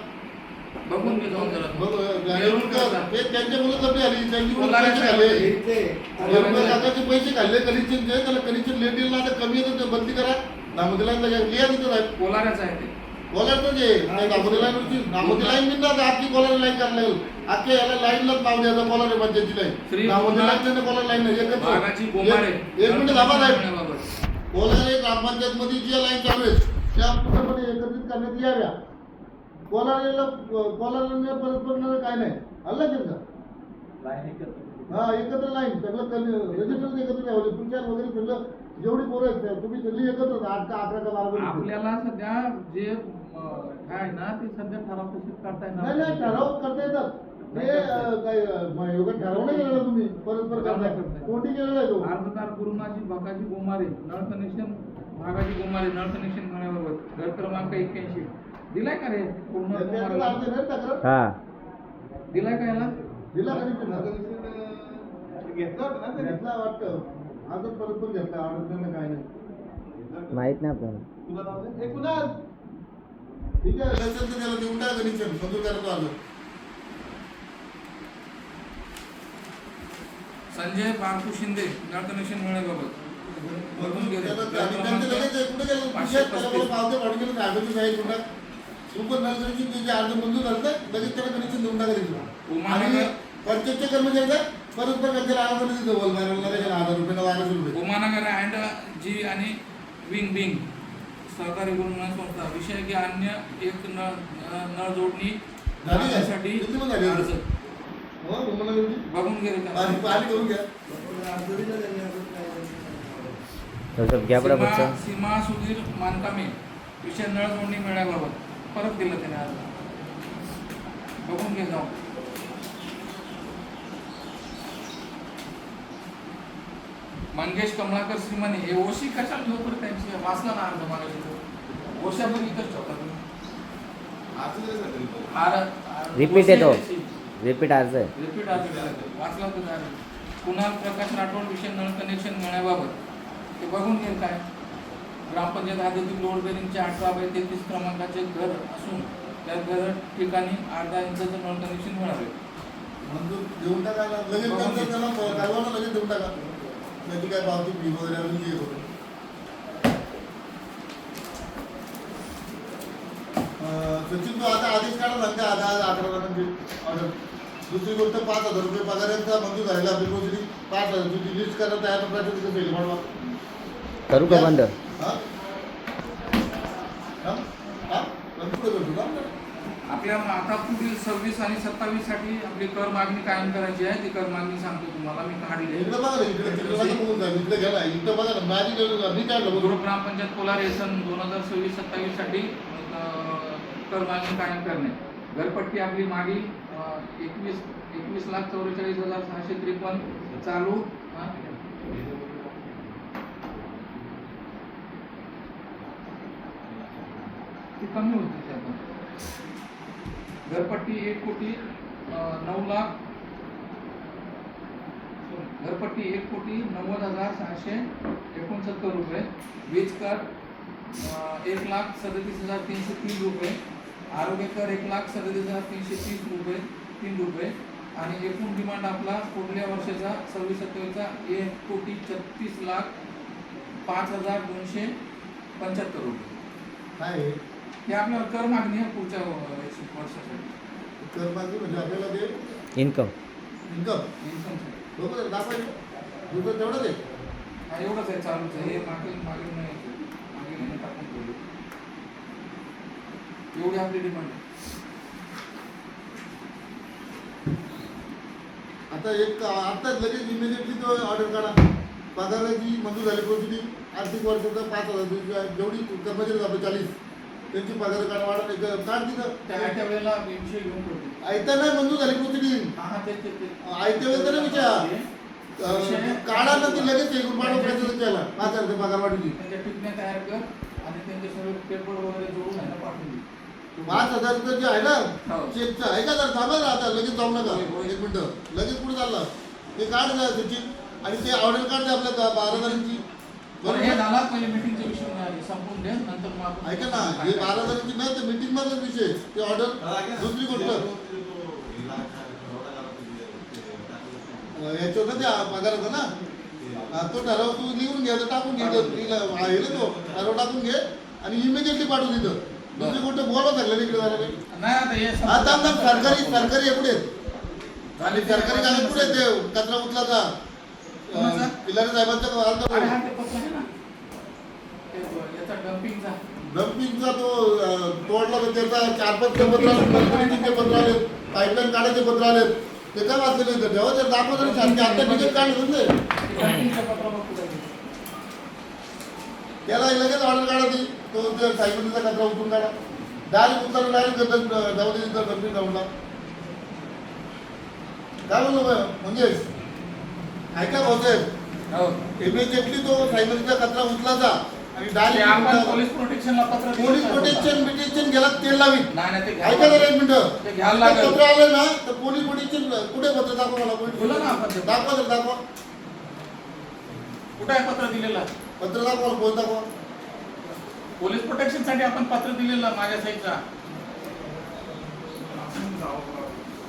बघून घे जाऊन जरा. बघ नेरुलकर ते त्यांच्या मुलं लपडी आली त्यांची मुलं कोलारे पैसे साहेब खाल्ले इथे नेरुलकर काकाचे पैसे खाल्ले कनिष्ठचे त्याला कनिष्ठ लेट दिला आता कमी येतं ते बदली करा दामोदर लाईनला लिहा तिथं साहेब कोलाऱ्याचं आहे ते. कोलार जे दामोदर लाईनवरची दामोदर लाईन बिंदा आपली कोलार लाईन करायला लागेल अख्ख्या याला लाईनलाच नाव द्यायचं कोलार पंचायतची Shri line Damodar line Kolar line नाही भागाची एकत्र बोंबारे एक मिनिट थांबा साहेब मिळण्याबाबत. कोलार ग्रामपंचायत मध्ये ज्या लाईन चालू आहेत त्या पूर्णपणे एकत्रित करण्यात याव्या. कोलारला परत काय नाही आलं का हा एकत्र लाईन सगळं रजिस्टर एकत्र ठेवले तुमच्या वगैरे सगळं जेवढी पोरं आहेत तुम्ही सगळी एकत्र 8 का 11 का 12 आपल्याला सध्या जे काय आहे ना ते सध्या ठराव तशीच करता नाही येणार. नाही ठराव करता येतात ते काय एवढं ठराव नाही केलेला तुम्ही परस्पर करताय कोणती केलेला आहे तो अर्जदार गुरुनाची भागाची गोमारे नळ कनेक्शन भागाची गोमारे नळ कनेक्शन मिळण्याबाबत घर क्रमांक 81 दिलाय का रे पूर्ण त्याच्यात तुम्हाला? अर्ज नाही तक्रार हां दिलाय का याला? दिला कनेक्शन घेतलं होतं ना त्याने? घेतला वाटतं अजून परत पण घेतला ऑर्डर काय नाही माहीत नाही आपल्याला. तुला नाव दे. ए, कुणाल? ठीक आहे नसेल तर त्याला देऊन टाका कनेक्शन मंजूर करायचं आलं संजय बारकू शिंदे नळ कनेक्शन मिळण्याबाबत बघून घे रे. त्याला आणि त्यांचं लगेच कुठे गेलं? 535. त्याला मला पावते पाठवून गेलं कागदची साहेब कुठं तू पण नळ कनेक्शन त्याचे अर्ज मंजूर झालं तर लगेच त्याला कनेक्शन देऊन टाकायचं आणि पंचायतच्या कर्मचाऱ्याचा परत पण त्यांच्या आधार तिथं बोल मारायला त्याच्या 1000 रुपये 1200 रुपये उमानगर अँड जी आणि विंग बिंग सहकारी गुणवत्ता संस्था विषय की अन्य एक नळ जोडणी झाली का? साठी किती पण झाली? अर्ज हो तुम्हाला म्हणजे बघून घे रे का? पाणी पाणी करून घ्या अर्ज दिला त्यांनी अजून काय नाही. तसं घ्या बरं बच्चा. सीमा सुधीर मानकामे विषय नळ जोडणी मिळण्याबाबत परत दिलं त्याने अर्ज बघून घे जाऊ. मंगेश कमलाकर श्रीमाने हे ओशी कशाला ठेवतो बरं त्यांची वाचला ना अर्ज मला ओशा पण इथंच ठेवतात तुम्ही. अर्ज दिले का तरी? रिपीट येतो. रिपीट अर्ज आहे. रिपीट अर्ज दिला तो. वाचला होता तो अर्ज. कुणाल प्रकाश राठोड विषय नळ कनेक्शन मिळण्याबाबत ते बघून घे काय. ग्रामपंचायत हद्दीतील लोड बेरिंगचे 18/33 क्रमांकाचे घर असून त्या घर ठिकाणी अर्धा इंचाचं नळ कनेक्शन मिळावे. मंजूर देऊन टाका ना. लगेच त्यांचं त्याला कालवाना लगेच देऊन टाका त्याची काय पावती फी वगैरे अजून जे होतं सचिन तो आता आदेश काढा सांगते 11 जणांची ऑर्डर दुसरी गोष्ट 5,000 रुपये पगाराचा मंजूर झालेला आपली रोजनी 5,000 तुझी लिस्ट करा तयार करायचं तिथं फेल म्हणवा करू का बंद? हां हां हां बंद कुठं करतो ना आपल्या आता पुढील 26 आणि 27 साठी आपली कर मागणी कायम करायची आहे. ती कर मागणी सांगतो तुम्हाला मी काढली आहे. इकडे बघा ना इकडे तिकडे नका बघून जा इकडे घ्या ना इकडे बघा ना माझी मी काय बघू गुरु ग्रामपंचायत कोलार सन 2026-27 साठी कर मागणी कायम करणे. घरपट्टी आपली मागील 21,44,653 चालू ती कमी होती ती आता. घरपट्टी 1,90,60,669,669 रुपये. वीज कर 1,37,303 रुपये. आरोग्य कर 1,37,330 रुपये 3 रुपये आणि एकूण डिमांड आपला पुढल्या वर्षाचा 26-27चा 1,30,05,275 रुपये. काय आहे? हे आपल्याला कर मागणी आहे पुढच्या वर्षासाठी. कर मागणी म्हणजे आपल्याला ते इन्कम. इन्कम इन्कमसाठी. लोक दाखवायचे दुसरं तेवढंच आहे हा एवढंच आहे चालूच आहे. हे मागील नाही मागील नाही टाकून ठेवलं. एवढी आपली डिमांड आहे. आता एक आता लगेच इमिजिएटली तो ऑर्डर काढा पगाराची मंजूर झाली प्रोसिडिंग आर्थिक वर्षाचा 5,000 जेवढी कर्मचारी आपले 40 त्यांची पगार काढ वाढ काढ तिथं त्या वेळेला विषय घेऊन ठेवतो. आयत्या नाही मंजूर झाली प्रोसिडिंग हा ते आयत्या वेळेस तर विचार काढा ना ती लगेच एकूण पाडू प्रयत्न केला 5,000 पगार वाढली त्यांच्या टिपण्या तयार कर आणि त्यांचे सगळे पेपर वगैरे जोडून आहे ना पाठवून दे. 5,000 जे आहे ना हो. चेकचं आहे का जर थांबा ना आता लगेच जाऊ नका होय, होय. 1 मिनिटं लगेच पुढे चालला ते काढ जा सचिन आणि ते ऑर्डर काढ दे आपल्या 12,000ची बरं हे झाला पहिले मीटिंगचा विषय संपून दे नंतर मग आपण ऐका ना हे 12,000ची नाही तर मीटिंग मधलाच विषय ते ऑर्डर दुसरी गोष्ट याच्यावर ना ते पगाराचा ना तो ठराव तू लिहून घ्या टाकून घे तो ठराव टाकून घे आणि इमिजिएटली पाठवून तिथं दुसरी गोष्ट बोलावं लागलं इकडे झालं नाही नाही आता हे आता सरकारी एवढे आणि सरकारी कागद कुठे ते कचरा उचलाचा पिलारी साहेबांचा अरे हा ते पत्र आहे ना ते याचा डम्पिंगचा डम्पिंगचा तो तोडला तर त्याचा 4-5 पत्र आले पत्र आले पाईपलाईन काढायचे पत्र आले ते काय वाचले नाही तेव्हा जर दाखवा तरी सांगते आता तिकीट काढलं म्हणजे डम्पिंगचं पत्र बघ कुठे आहे. त्याला लगेच ऑर्डर काढा ती तो सायकलीचा कचरा उचलून काढा डायरेक्ट उचलून डायरेक्ट जाऊ दे तिथं डम्पिंग ग्राउंडला काय बोललो म्हणजे ऐका भाऊसाहेब हो इमिजिएटली तो सायकलीचा कचरा उचलायचा आणि ते आपण डायरेक्ट पोलीस प्रोटेक्शनला पत्र दिलं पोलीस साहेब. प्रोटेक्शन गेला तेल लावीत. नाही नाही ते ऐका घ्यायला जरा एक लागेल. मिनिट. ते घ्यायला लागेल. पत्र आलं ना तर पोलीस प्रोटेक्शन कुठे पत्र दाखवा मला बोला ना आपण ते. दाखवा तर दाखवा कुठं आहे पत्र दिलेलं पत्र दाखवा पोलीस दाखवा. पोलीस प्रोटेक्शन साठी आपण पत्र दिलेलं माझ्या साईडचा.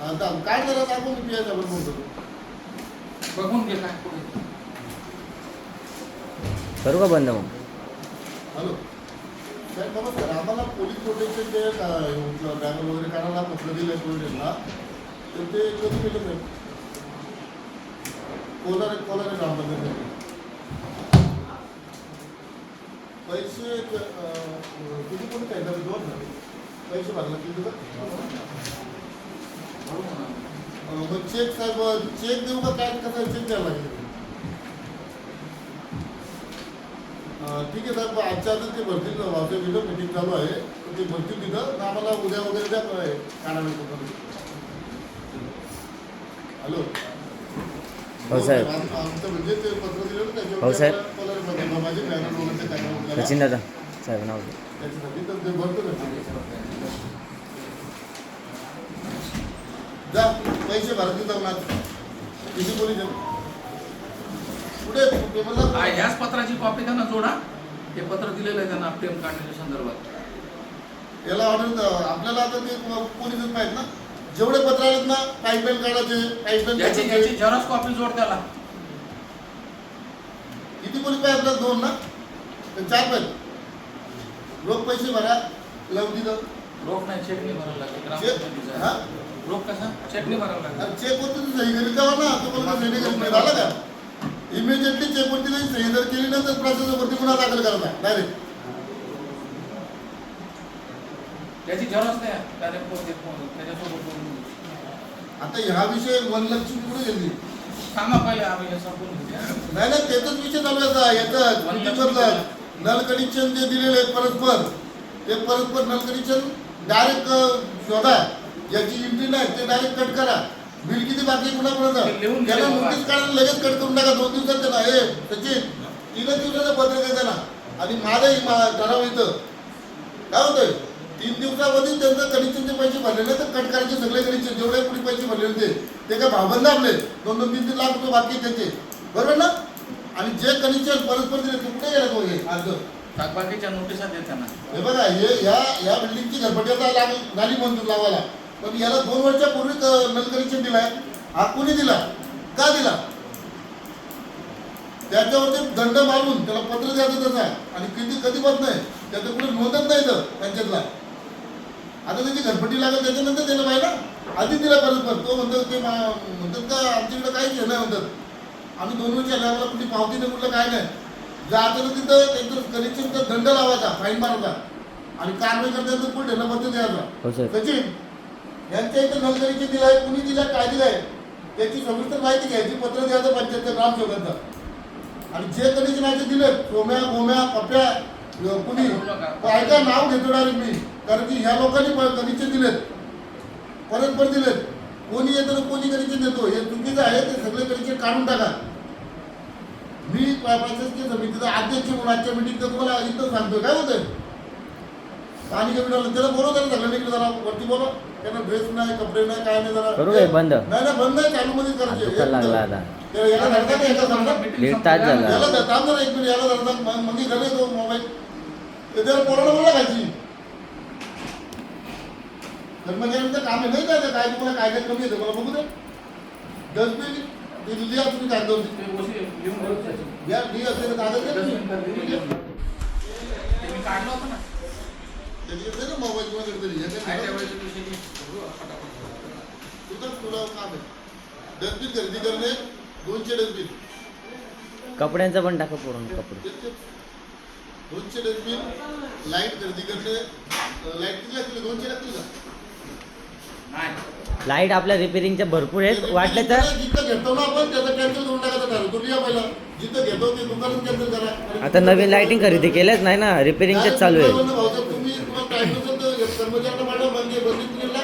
आता काय जरा दाखवा मी पियाच्या बरोबर बोलतो. बघून घे काय पुढे. करू का बंद मग? हॅलो साहेब नमस्कार. आम्हाला पोलीस प्रोटेक्शनचे ड्रायव्हर वगैरे काढायला पत्र दिलं आहे पोलिसांना तर ते कधी केलं साहेब? कोलारे ग्रामपंचायत पैसे किती कोणी काय दोन पैसे भरला किती मग चेक साहेब चेक देऊ का काय कसं चेक द्यायला लागेल? ठीक आहे साहेब आजच्या आता ते भरतील वावच्या तिथं मीटिंग चालू आहे तर ते भरतील तिथं तर आम्हाला उद्या वगैरे द्या काढायला. हॅलो हो साहेब. आमचं म्हणजे ते पत्र दिलं हो साहेब. त्याच्यावर माझे बॅनर वगैरे काय सचिन दादा साहेब नाव दे. त्याच्यासाठी तर ते भरतो ना. जा पैसे भरतील जाऊन आज किती पोलीस कुठे पेपरला ह्याच पत्राची कॉपी त्यांना जोडा. हे पत्र दिलेलं आहे त्यांना प्रेम काढण्याच्या संदर्भात. याला ऑर्डर आपल्याला आता ते पोलीसच पाहिजे ना. जेवढे पत्र आलेत ना पाईपलाईन काढायचे याची पाईपलाईन झेरॉक्स कॉपी जोड त्याला. किती पोलीस पाहिजे आपल्याला? दोन ना तर 4 पाहिजे. रोख पैसे भरा लावून दिलं. रोख नाही चेक नाही भरायला लागेल. चेक ग्रामपंचायतीचा. हा रोख कसा चेक नाही भरायला लागेल. अरे चेक होतं तू सही करीत जावा ना. तुम्हाला सही करीत झालं का? इमिजिएटली चेकवरती नाही सही जर केली ना तर प्रोसेसवरती गुन्हा दाखल करायचा डायरेक्ट. त्याची झेरॉक्स नाही डायरेक्ट त्याच्यासोबत बोलून. आता ह्या विषय 1 लक्ष्मी कुठे गेली? सांगा पहिले आम्ही हे संपून घेऊया. नाही नाही त्याचाच विषय चालू आहे याचा नल कनेक्शन जे दिलेले आहेत परस्पर ते परस्पर नल कनेक्शन डायरेक्ट शोधा. याची एंट्री नाही ते डायरेक्ट कट करा. बिल किती बाकी ते लिहून कुणापर्यंत घे त्याला बाबा. नोटीस काढून लगेच कट करून टाका. 2 दिवसात त्याला हे सचिन 3 दिवसाचं पत्रक आहे त्यांना. आणि माझं ठराव इथं काय होतंय 3 दिवसामध्ये त्यांचं कनेक्शनचे पैसे भरलेले तर कट करायचे सगळे कनेक्शन जेवढे कुणी पैसे भरलेले ते काय भावबंद आपले 2-2, 3-3 लाख रुपये बाकी आहेत त्यांचे बरोबर ना. आणि जे कनेक्शन परस्पर दिले ते कुठे गेले तो हे आज थकबाकीच्या नोटिसा देत त्यांना. हे बघा हे या बिल्डिंगची घरपट्टी झाली मंजूर लावायला पण याला 2 वर्षापूर्वी नल कनेक्शन दिलाय. हा कुणी दिला का दिला? त्याच्यावरती दंड मारून त्याला पत्र द्यायचं त्याचा आणि कधी बस नाही त्याचं कुठे नोंदत नाही तर पंचायतला. आता त्याची घरपट्टी लागेल त्याच्यानंतर त्याला पाहिजे ना. आधी दिला परस्पर तो म्हणतो ते म्हणतात का आमच्याकडे काहीच हे नाही म्हणतात. आम्ही 2 वर्ष आले आम्हाला कुठली पावती नाही कुठलं काय नाही. जातं तिथं त्यांचं कनेक्शनचा दंड लावायचा फाईन मारायचा आणि कारवाई करता पुढे ढेला पत्र हो द्यायचा. सर. सचिन यांच्या इथं नल कनेक्शन दिलाय कुणी दिला काय दिलाय त्याची सविस्तर माहिती घ्यायची. पत्र द्यायचं पंचायतच्या ग्रामसेवकांचं आणि जे कनेक्शन आहे ते दिले सोम्या गोम्या पप्या कुणी ऐका नाव घेतो डायरेक्ट मी कारण की ह्या लोकांनी कनेक्शन दिलेत परस्पर दिलेत. कोणी येतं ना कोणी कनेक्शन देतो हे चुकीचं आहे. ते सगळे कनेक्शन काढून टाका. मी प्रशासकीय समितीचा अध्यक्ष म्हणून आजच्या मिटिंगचं तुम्हाला इथं सांगतोय काय होतंय. पाणी कमी झालं त्याला बोलव त्याला सगळ्यांनी इकडे जरा वरती बोलव. त्यांना ड्रेस नाही कपडे नाही काय नाही जरा करू काय बंद? नाही बंद नाही चालू मध्ये दुकान करायचे. लागला आता. याला धरता का एका समजा 1.5 तास झाला. याला थांब जरा 1 मिनिट याला धरता मग घरी तो मोबाईल ते त्याला पोराला बोला खायची कर्मचाऱ्यांचं काम आहे नाही काय तुम्हाला काय कमी येतं मला बघू दे. डस्टबिन दिल्ली तुम्ही काय दोन या डी असेल कागद मी काढलं होतं ना त्याच्याकडे ना मोबाईल किंवा तरी तुला काम आहे. डस्टबिन खरेदी करणे 200 डस्टबिन. कपड्यांचं पण टाका पूर्ण कपडे. 200 डस्टबिन लाईट खरेदी करणे. लाईट किती लागतील 200 लागतील का? नाही लाईट आपल्या रिपेरिंगच्या भरपूर आहेत वाटलं तर. जिथं घेतो ना आपण त्याचा कॅन्सल करून टाकायचं ठरवतो. लिहा पहिला जिथं घेतो ते दुकानात कॅन्सल करा. आता नवीन लाईटिंग खरेदी केलंच नाही ना रिपेरिंगचेच चालू आहे. तुम्ही तुम्हाला काय नसेल तर कर्मचाऱ्यांना पाठवा म्हणजे बसला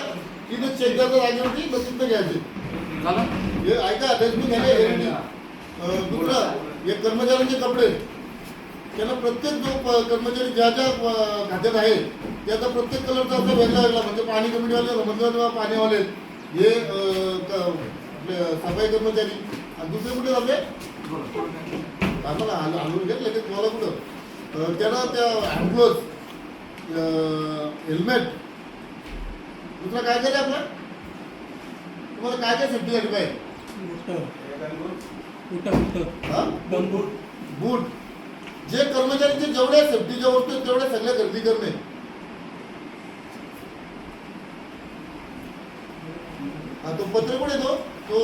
तिथं चेक करता जागेवरती बस तिथं घ्यायचे. झालं. हे ऐका डस्टबिन घ्यायला दुसरं हे कर्मचाऱ्यांचे कपडे त्यांना प्रत्येक जो कर्मचारी ज्या ज्या खात्यात आहे त्याचा प्रत्येक कलरचा असा वेगळा वेगळा, म्हणजे पाणी कमिटीवाले, रमतगाव पाणीवाले, हे आपले सफाई कर्मचारी, आणि दुसरे कुठे जाते आम्हाला हलवून घेतलं की तुम्हाला कुठं त्यांना त्या हँडग्लोव्ज, हेल्मेट, दुसरा काय काय आपला तुम्हाला काय काय सेफ्टीसाठी पाहिजे? हा? बूट. जे कर्मचाऱ्यांचे जेवढ्या सेफ्टीच्या वस्तू आहेत तेवढ्या सगळ्या खरेदी करणे. हा, तो पत्र कुठे येतो? तो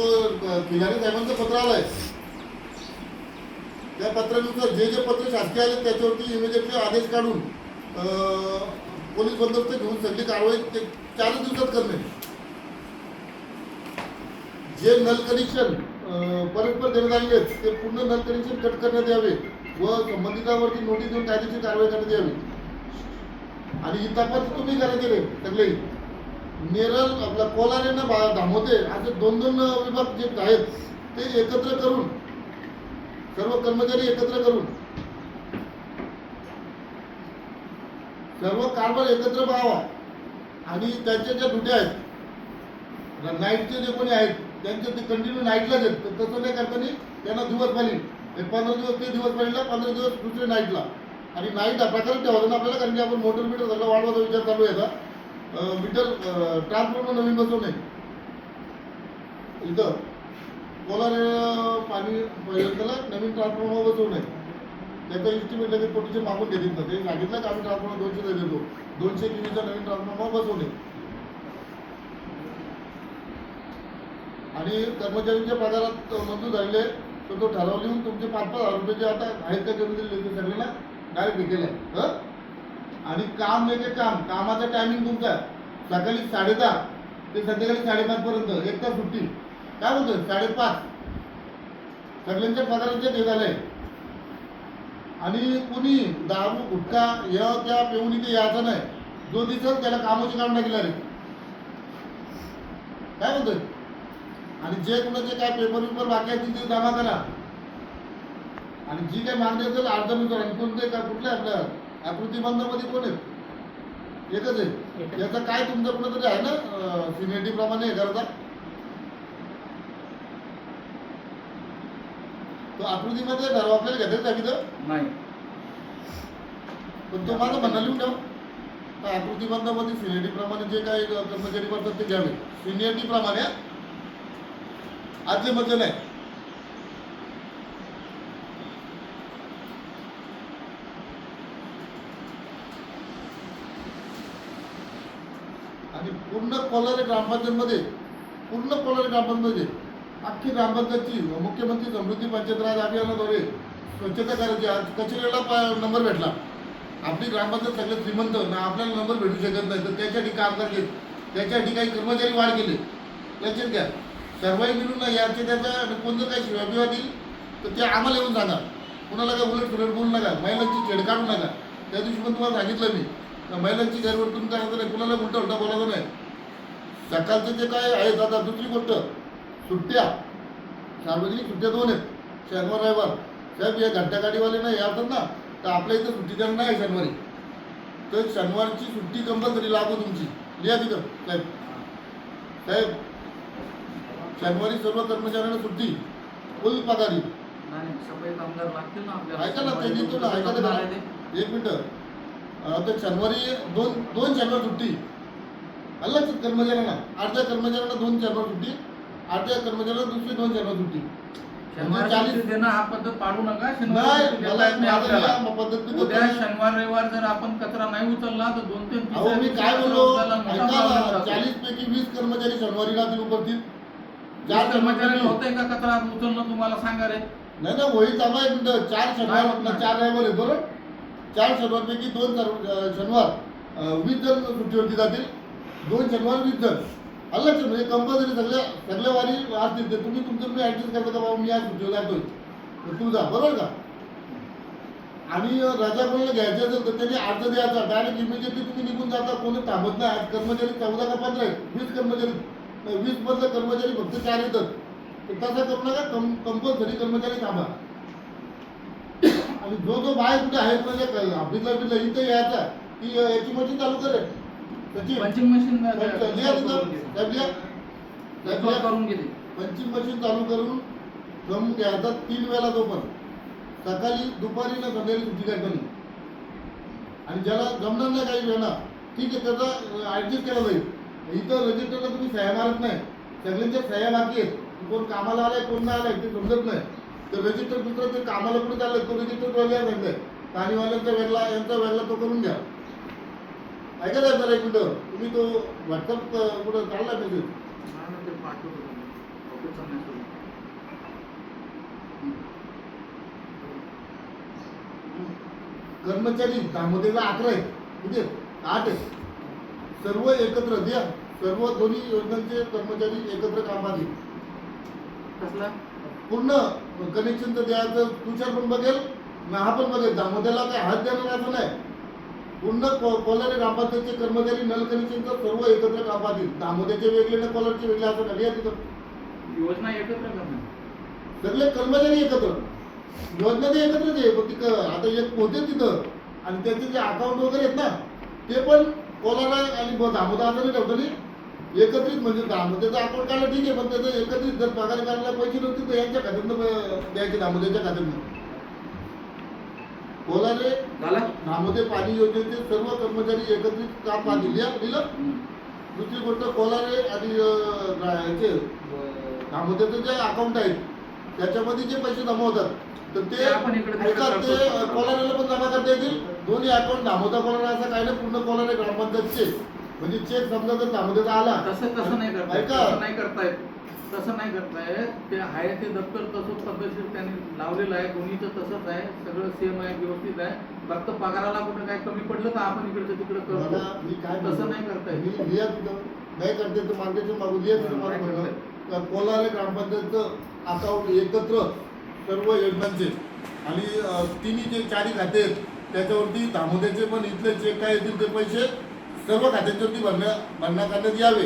खिलारी साहेबांचं पत्र आलंय. त्या पत्रानुसार जे जे पत्र शासकीय आले त्याच्यावरती इमिजिएटली आदेश काढून पोलीस बंदोबस्त घेऊन सगळी कारवाई 4 दिवसात करणे. जे नल कनेक्शन परस्पर देण्यात आलेले आहेत ते पूर्ण नल कनेक्शन कट करण्यात यावे व संबंधितांवरती नोटीस देऊन कायदेशीर कारवाई करण्यात यावी. आणि ही तपास तुम्ही करायचे रे सगळे. नेरळ आपला कोलारेंना धामोते असे 2-2 विभाग जे आहेत ते एकत्र करून, सर्व कर्मचारी एकत्र करून सर्व कारभार एकत्र पाहावा. आणि त्यांच्या ज्या ड्युट्या आहेत नाईटचे जे कोणी आहेत त्यांचे ते कंटिन्यू नाईटलाच आहेत. तर तसं नाही करताना त्यांना दिवस पाली 15 दिवस ते दिवस पालीला, 15 दिवस दुसरे नाईटला. आणि नाईट हा प्रकारच ठेवायचा ना आपल्याला, कारण की आपण मोटर मीटर सगळं वाढवायचा विचार चालू आहे आता. मीटर ट्रान्सफॉर्मर नवीन बसवणे इथं कोलार पाणी त्याला नवीन ट्रान्सफॉर्मर बसवणे. त्याचं इस्टिमेट लगेच कोटीचे मागून घेतील. तर ते सांगितलं की आम्ही ट्रान्सफॉर्मर 200 देतो, 200 किलोचा नवीन ट्रान्सफॉर्मर बसवणे. आणि कर्मचाऱ्यांच्या पगारात मंजूर झालेले तर तो ठराव लिहून तुमचे 5-5 हजार रुपये जे आता आहेत का कर्मचारी ते सगळ्यांना डायरेक्ट भेटेल आहे. आणि काम एक काम, कामाचा टायमिंग तुमचा सकाळी 10:30 ते संध्याकाळी 5:30 पर्यंत, 1 तास सुट्टी. काय बोलतोय 5:30 सगळ्यांच्या पगारांचे ते झालंय. आणि कुणी दारू गुटखा या त्या पिऊन इथे यायचं नाही. जो दिसत त्याला कामाची काढून टाकला रे. काय बोलतोय? आणि जे कुणाचे काय पेपर बाकी असतील ते जमा करा. आणि जी काही मागणी असेल अर्जानुसार. आणि कोणते का कुठल्या आपल्या आकृतीबंधामध्ये कोण आहेत? एकच आहे. याचा काय तुमचं कुठं तरी आहे ना सिनियरिटी प्रमाणे हे करता. तो आकृतीमध्ये ठराव आपल्याला घेता सांगितलं नाही. पण तो माझं म्हणणं लिहून ठेव. त्या आकृतीबंधामध्ये सिनियरिटी प्रमाणे जे काही कर्मचारी करतात ते घ्यावे. सिनियरिटी प्रमाणे आजचे मध्ये नाही. आणि पूर्ण कोलारे ग्रामपंचायतमध्ये अख्खी ग्रामपंचायतची मुख्यमंत्री समृद्धी पंचायतराज अभियानाद्वारे स्वच्छता करायची. आज कचऱ्याला नंबर भेटला. आपली ग्रामपंचायत सगळे श्रीमंत ना, आपल्याला नंबर भेटू शकत नाही. तर त्याच्यासाठी काम करते, त्याच्यासाठी काही कर्मचारी वाढ केले. लक्षात घ्या. सर्वही मिळून ना याचे त्याचा कोण जर काही शिवाय बिवा दिली तर ते आम्हाला येऊन सांगा. कुणाला काय उलट बोलू नका. महिलांची छेड काढू नका. त्या दिवशी पण तुम्हाला सांगितलं मी, महिलांची गैरवर्तणूक करायचं नाही, कुणाला उलटा बोलायचं नाही. सकाळचं जे काय आहे आता. दुसरी गोष्ट, सुट्ट्या सार्वजनिक सुट्ट्या 2 आहेत, शनिवार रविवार. साहेब या घंटागाडीवाले नाही येतात ना, तर आपल्या इथं सुट्टी द्यायला नाही शनिवारी. तर शनिवारची सुट्टी कंपल्सरी लागू तुमची. लिहा तिथं साहेब शनिवारी सर्व कर्मचाऱ्यांना सुट्टी, फुल पगारी. सफाई कामगार लागतील ना आपल्याला. ऐका ना, ते देतो ना, ऐका ना 1 मिनिट. तर शनिवारी दोन शनिवार सुट्टी अलग कर्मचाऱ्यांना. अर्ध्या कर्मचाऱ्यांना 2 शनिवार सुट्टी, अर्ध्या कर्मचाऱ्यांना दुसरी 2 शनिवार सुट्टी. शनिवार म्हणजे 40 देणं हा पद्धत पाडू नका. नाही, शनिवार मला आपल्याला पद्धत उद्या शनिवार रविवार जर आपण कचरा नाही उचलला तर 2 ते 3 अहो मी काय बोललो, ऐका ना, 40 पैकी 20 कर्मचारी शनिवारी राहतील उपस्थित. 4 कर्मचारी कर्मचारी होतंय का कचरा उचलणं तुम्हाला सांगा रे. नाही ना, होईल थांबा 1 मिनिट. 4 शनिवार 4 रविवार आहेत बरोबर. 4 शनिवारपैकी 2 शनिवार 20 जण सुट्टीवरती जातील. 2 शनिवार 20 जण अलग म्हणजे कंपल्सरी सगळ्या वारी असतील. ते तुम्ही ऍडजस्ट करता का बाबा मी आज सुट्टीवर जातोय तर तू जा, बरोबर का. आणि रजा कोणाला घ्यायची असेल तर त्यांनी अर्ज द्यायचा. डायरेक्ट इमिजिएटली तुम्ही निघून जाता. कोणी थांबत नाही. आज कर्मचारी 14 का 15 आहेत. 20 कर्मचारी, 20 मधले कर्मचारी फक्त 4 येतात. तर तसं करू नका. कंपल्सरी कर्मचारी थांबा. आणि जो जो बाहेर कुठे आहे म्हणजे ऑफिसला बिल इथं यायचा की याची मशीन चालू करेल त्याची पंचिंग मशीन लिहा तिथं साहेब लिहा. साहेब लिहा. करून गेली. पंचिंग मशीन चालू करून जम घ्यायचा 3 वेळा तो पण सकाळी दुपारी ना संध्याकाळी सुट्टी काय पण आणि ज्याला जमणार नाही काही वेळा ठीक आहे त्याचा ॲडजस्ट केला जाईल. इथं रजिस्टरला तुम्ही सह्या मारत नाही सगळ्यांच्या सह्या बाकी आहेत कोण कामाला आलाय कोण नाही आलाय ते समजत नाही तर रजिस्टर दुसरं ते कामाला कुठे चाललंय तो रजिस्टर वेगळ्या सांगताय पाणीवाल्यांचा वेगळा यांचा वेगळा तो करून घ्या. ऐका साहेब जरा एक मिनिटं तुम्ही तो व्हॉट्सअप कुठं चालला मेसेज कर्मचारी त्यामध्ये 11 आहेत म्हणजे 8 आहेत सर्व एकत्र द्या सर्व दोन्ही योजनांचे कर्मचारी एकत्र कामात येईल कसला पूर्ण कनेक्शनचं द्यायचं तुषार पण बघेल हा पण बघेल दामोदरला काय हात देणार असं नाही पूर्ण कोलारे ग्रामपंचायतचे कर्मचारी नल कनेक्शनचं सर्व एकत्र कामात येईल दामोदरचे वेगळे ना कोलारचे वेगळे असं नाही या तिथं योजना एकत्र करणार सगळे कर्मचारी एकत्र योजना ते एकत्रच आहे पण ती आता एक होते तिथं आणि त्याचे जे अकाउंट वगैरे आहेत ना ते पण कोलारा आणि दामोदर असं नाही ठेवतं नाही एकत्रित म्हणजे दामोदरचं अकाउंट काढलं ठीक आहे पण त्याचं एकत्रित जर पगार काढायला पैसे नसतील तर यांच्या खात्यातनं द्यायचे दामोदरच्या खात्यातनं कोलारे झाला दामोदर पाणी योजनेचे सर्व कर्मचारी एकत्रित काम दिलं दुसरी गोष्ट कोलारे आणि याचे दामोदरचे जे अकाउंट आहेत त्याच्यामध्ये जे पैसे जमा होतात तर ते आपण इकडे ऐका ते कोलारेला पण जमा करता येतील दोन्ही अकाउंट दामोदर कोलारा असं काही नाही पूर्ण कोलारे ग्रामपंचायतचे म्हणजे चेक समजा जर दामोदरचा आला तसं नाही करता येत. ऐका तसं नाही करतायत तसं नाही करतायत ते आहे ते दप्तर तसंच पद्धतशीर त्यांनी लावलेलं आहे दोन्हीचं तसंच आहे सगळं सेम आहे व्यवस्थित आहे फक्त पगाराला कुठं काय कमी पडलं तर आपण इकडचं तिकडं करतो मला मी काय तसं नाही करता येत. मी लिहा तिथं नाही करते तर मार्केटच्या मागून लिहा तिथं मला म्हणलं तर कोलारे ग्रामपंचायतचं अकाउंट एकत्र सर्व योजनांचे आणि तिन्ही जे 4 खाते आहेत त्याच्यावरती दामोदरचे पण इथले जे काय येतील ते पैसे सर्व खात्यांच्यावरती भरण्या करण्यात यावे.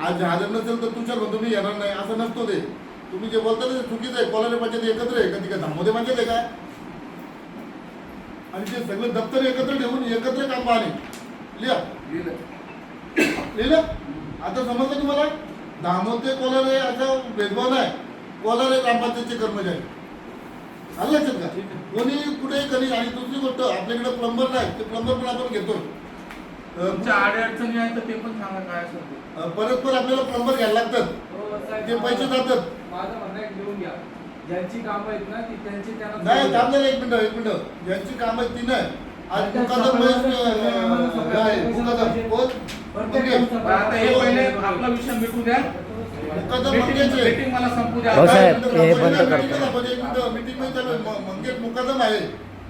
आज झालं नसेल तर तुमच्या म्हणतो मी येणार नाही असं नसतो ते तुम्ही जे बोलता ना ते चुकीचं आहे कोलारे पंचायत एकत्र आहे का ती का दामोदर पंचायत आहे का आणि ते सगळं दप्तर एकत्र ठेवून एकत्र काम पाहणे लिहा लिहिलं आता समजलं तुम्हाला दामोदर कोलारे असा भेदभाव नाही कोलारे ग्रामपंचायतचे कर्मचारी आलं लक्षात का कोणी कुठेही कधी आणि दुसरी गोष्ट आपल्याकडे प्लंबर नाही ते प्लंबर पण आपण घेतोय तुमच्या अडचणी आहेत तर ते पण सांगा काय असेल ते. परस्पर आपल्याला प्लंबर घ्यायला लागतात ते पैसे जातात माझं म्हणणं आहे घेऊन घ्या ज्यांची कामं आहेत ना ती त्यांची त्यांना नाही थांबणार एक मिनिट ज्यांची काम आहेत ती नाही आज मुकादम आता हे पहिले आपला विषय मिटू द्या मीटिंग मला संपू द्या. हो साहेब, हे बंद करतो. मीटिंग मध्ये चालू मंगेश मुकादम आहे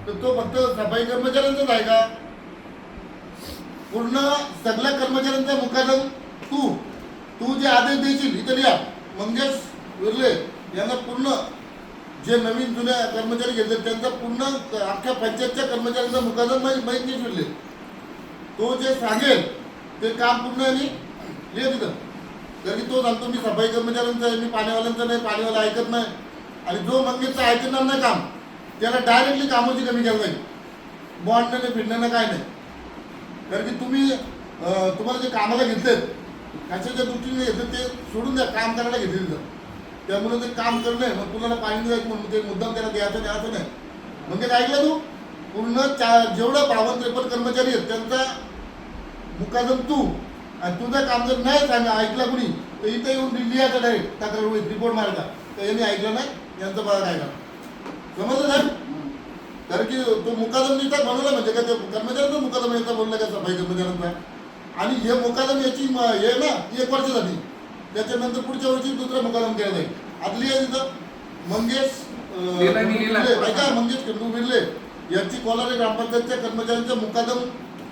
तर तो फक्त सफाई कर्मचाऱ्यांचाच आहे का पूर्ण सगळ्या कर्मचाऱ्यांचा मुकादम तू जे आदेश देशील इथं लिहा मंगेश विर्ले यांना पूर्ण जे नवीन जुन्या कर्मचारी घेतले त्यांचा पूर्ण अख्ख्या पंचायतच्या कर्मचाऱ्यांचा मुकादम मंगेश विर्ले तो जे सांगेल ते काम पूर्ण आणि लिहा तिथं कारण की तो सांगतो मी सफाई कर्मचाऱ्यांचा आहे मी पाण्यावाल्यांचा नाही पाणीवाला ऐकत नाही आणि जो मंगेशचा ऐकणार नाही काम त्याला डायरेक्टली कामाची कमी केलं जाईल बॉन्डने फिरण्यानं काय नाही कारण की तुम्हाला जे कामाला घेतलेत कशाच्या दृष्टीने घेतलं ते सोडून द्या काम करायला घेतले त्यामुळे ते काम करणं आहे मग तुला पाणी द्यायचं म्हणून ते मुद्दाम त्याला द्यायचं नाही असं नाही म्हणजे काय ऐकलं तू पूर्ण जेवढं 52-53 कर्मचारी आहेत त्यांचा मुकादम तू आणि तुझं काम जर नाही सांगा ऐकला कुणी तर इथं येऊन लिहायचं डायरेक्ट तक्रार रिपोर्ट मारायचा तर यांनी ऐकलं नाही यांचं बघा काय करा समजलं साहेब कारण की तो मुकादम निघता बनवला म्हणजे का ते कर्मचाऱ्यांचा मुकादम याचा बनवला का सफाई कर्मचाऱ्यांचा आणि हे मुकादम याची हे ना 1 वर्षासाठी त्याच्यानंतर पुढच्या वर्षी दुसरा मुकादम केला जाईल आतली आहे तिथं मंगेश ऐका मंगेश खंडू बिर्ले यांची कोलारे ग्रामपंचायतच्या कर्मचाऱ्यांचा मुकादम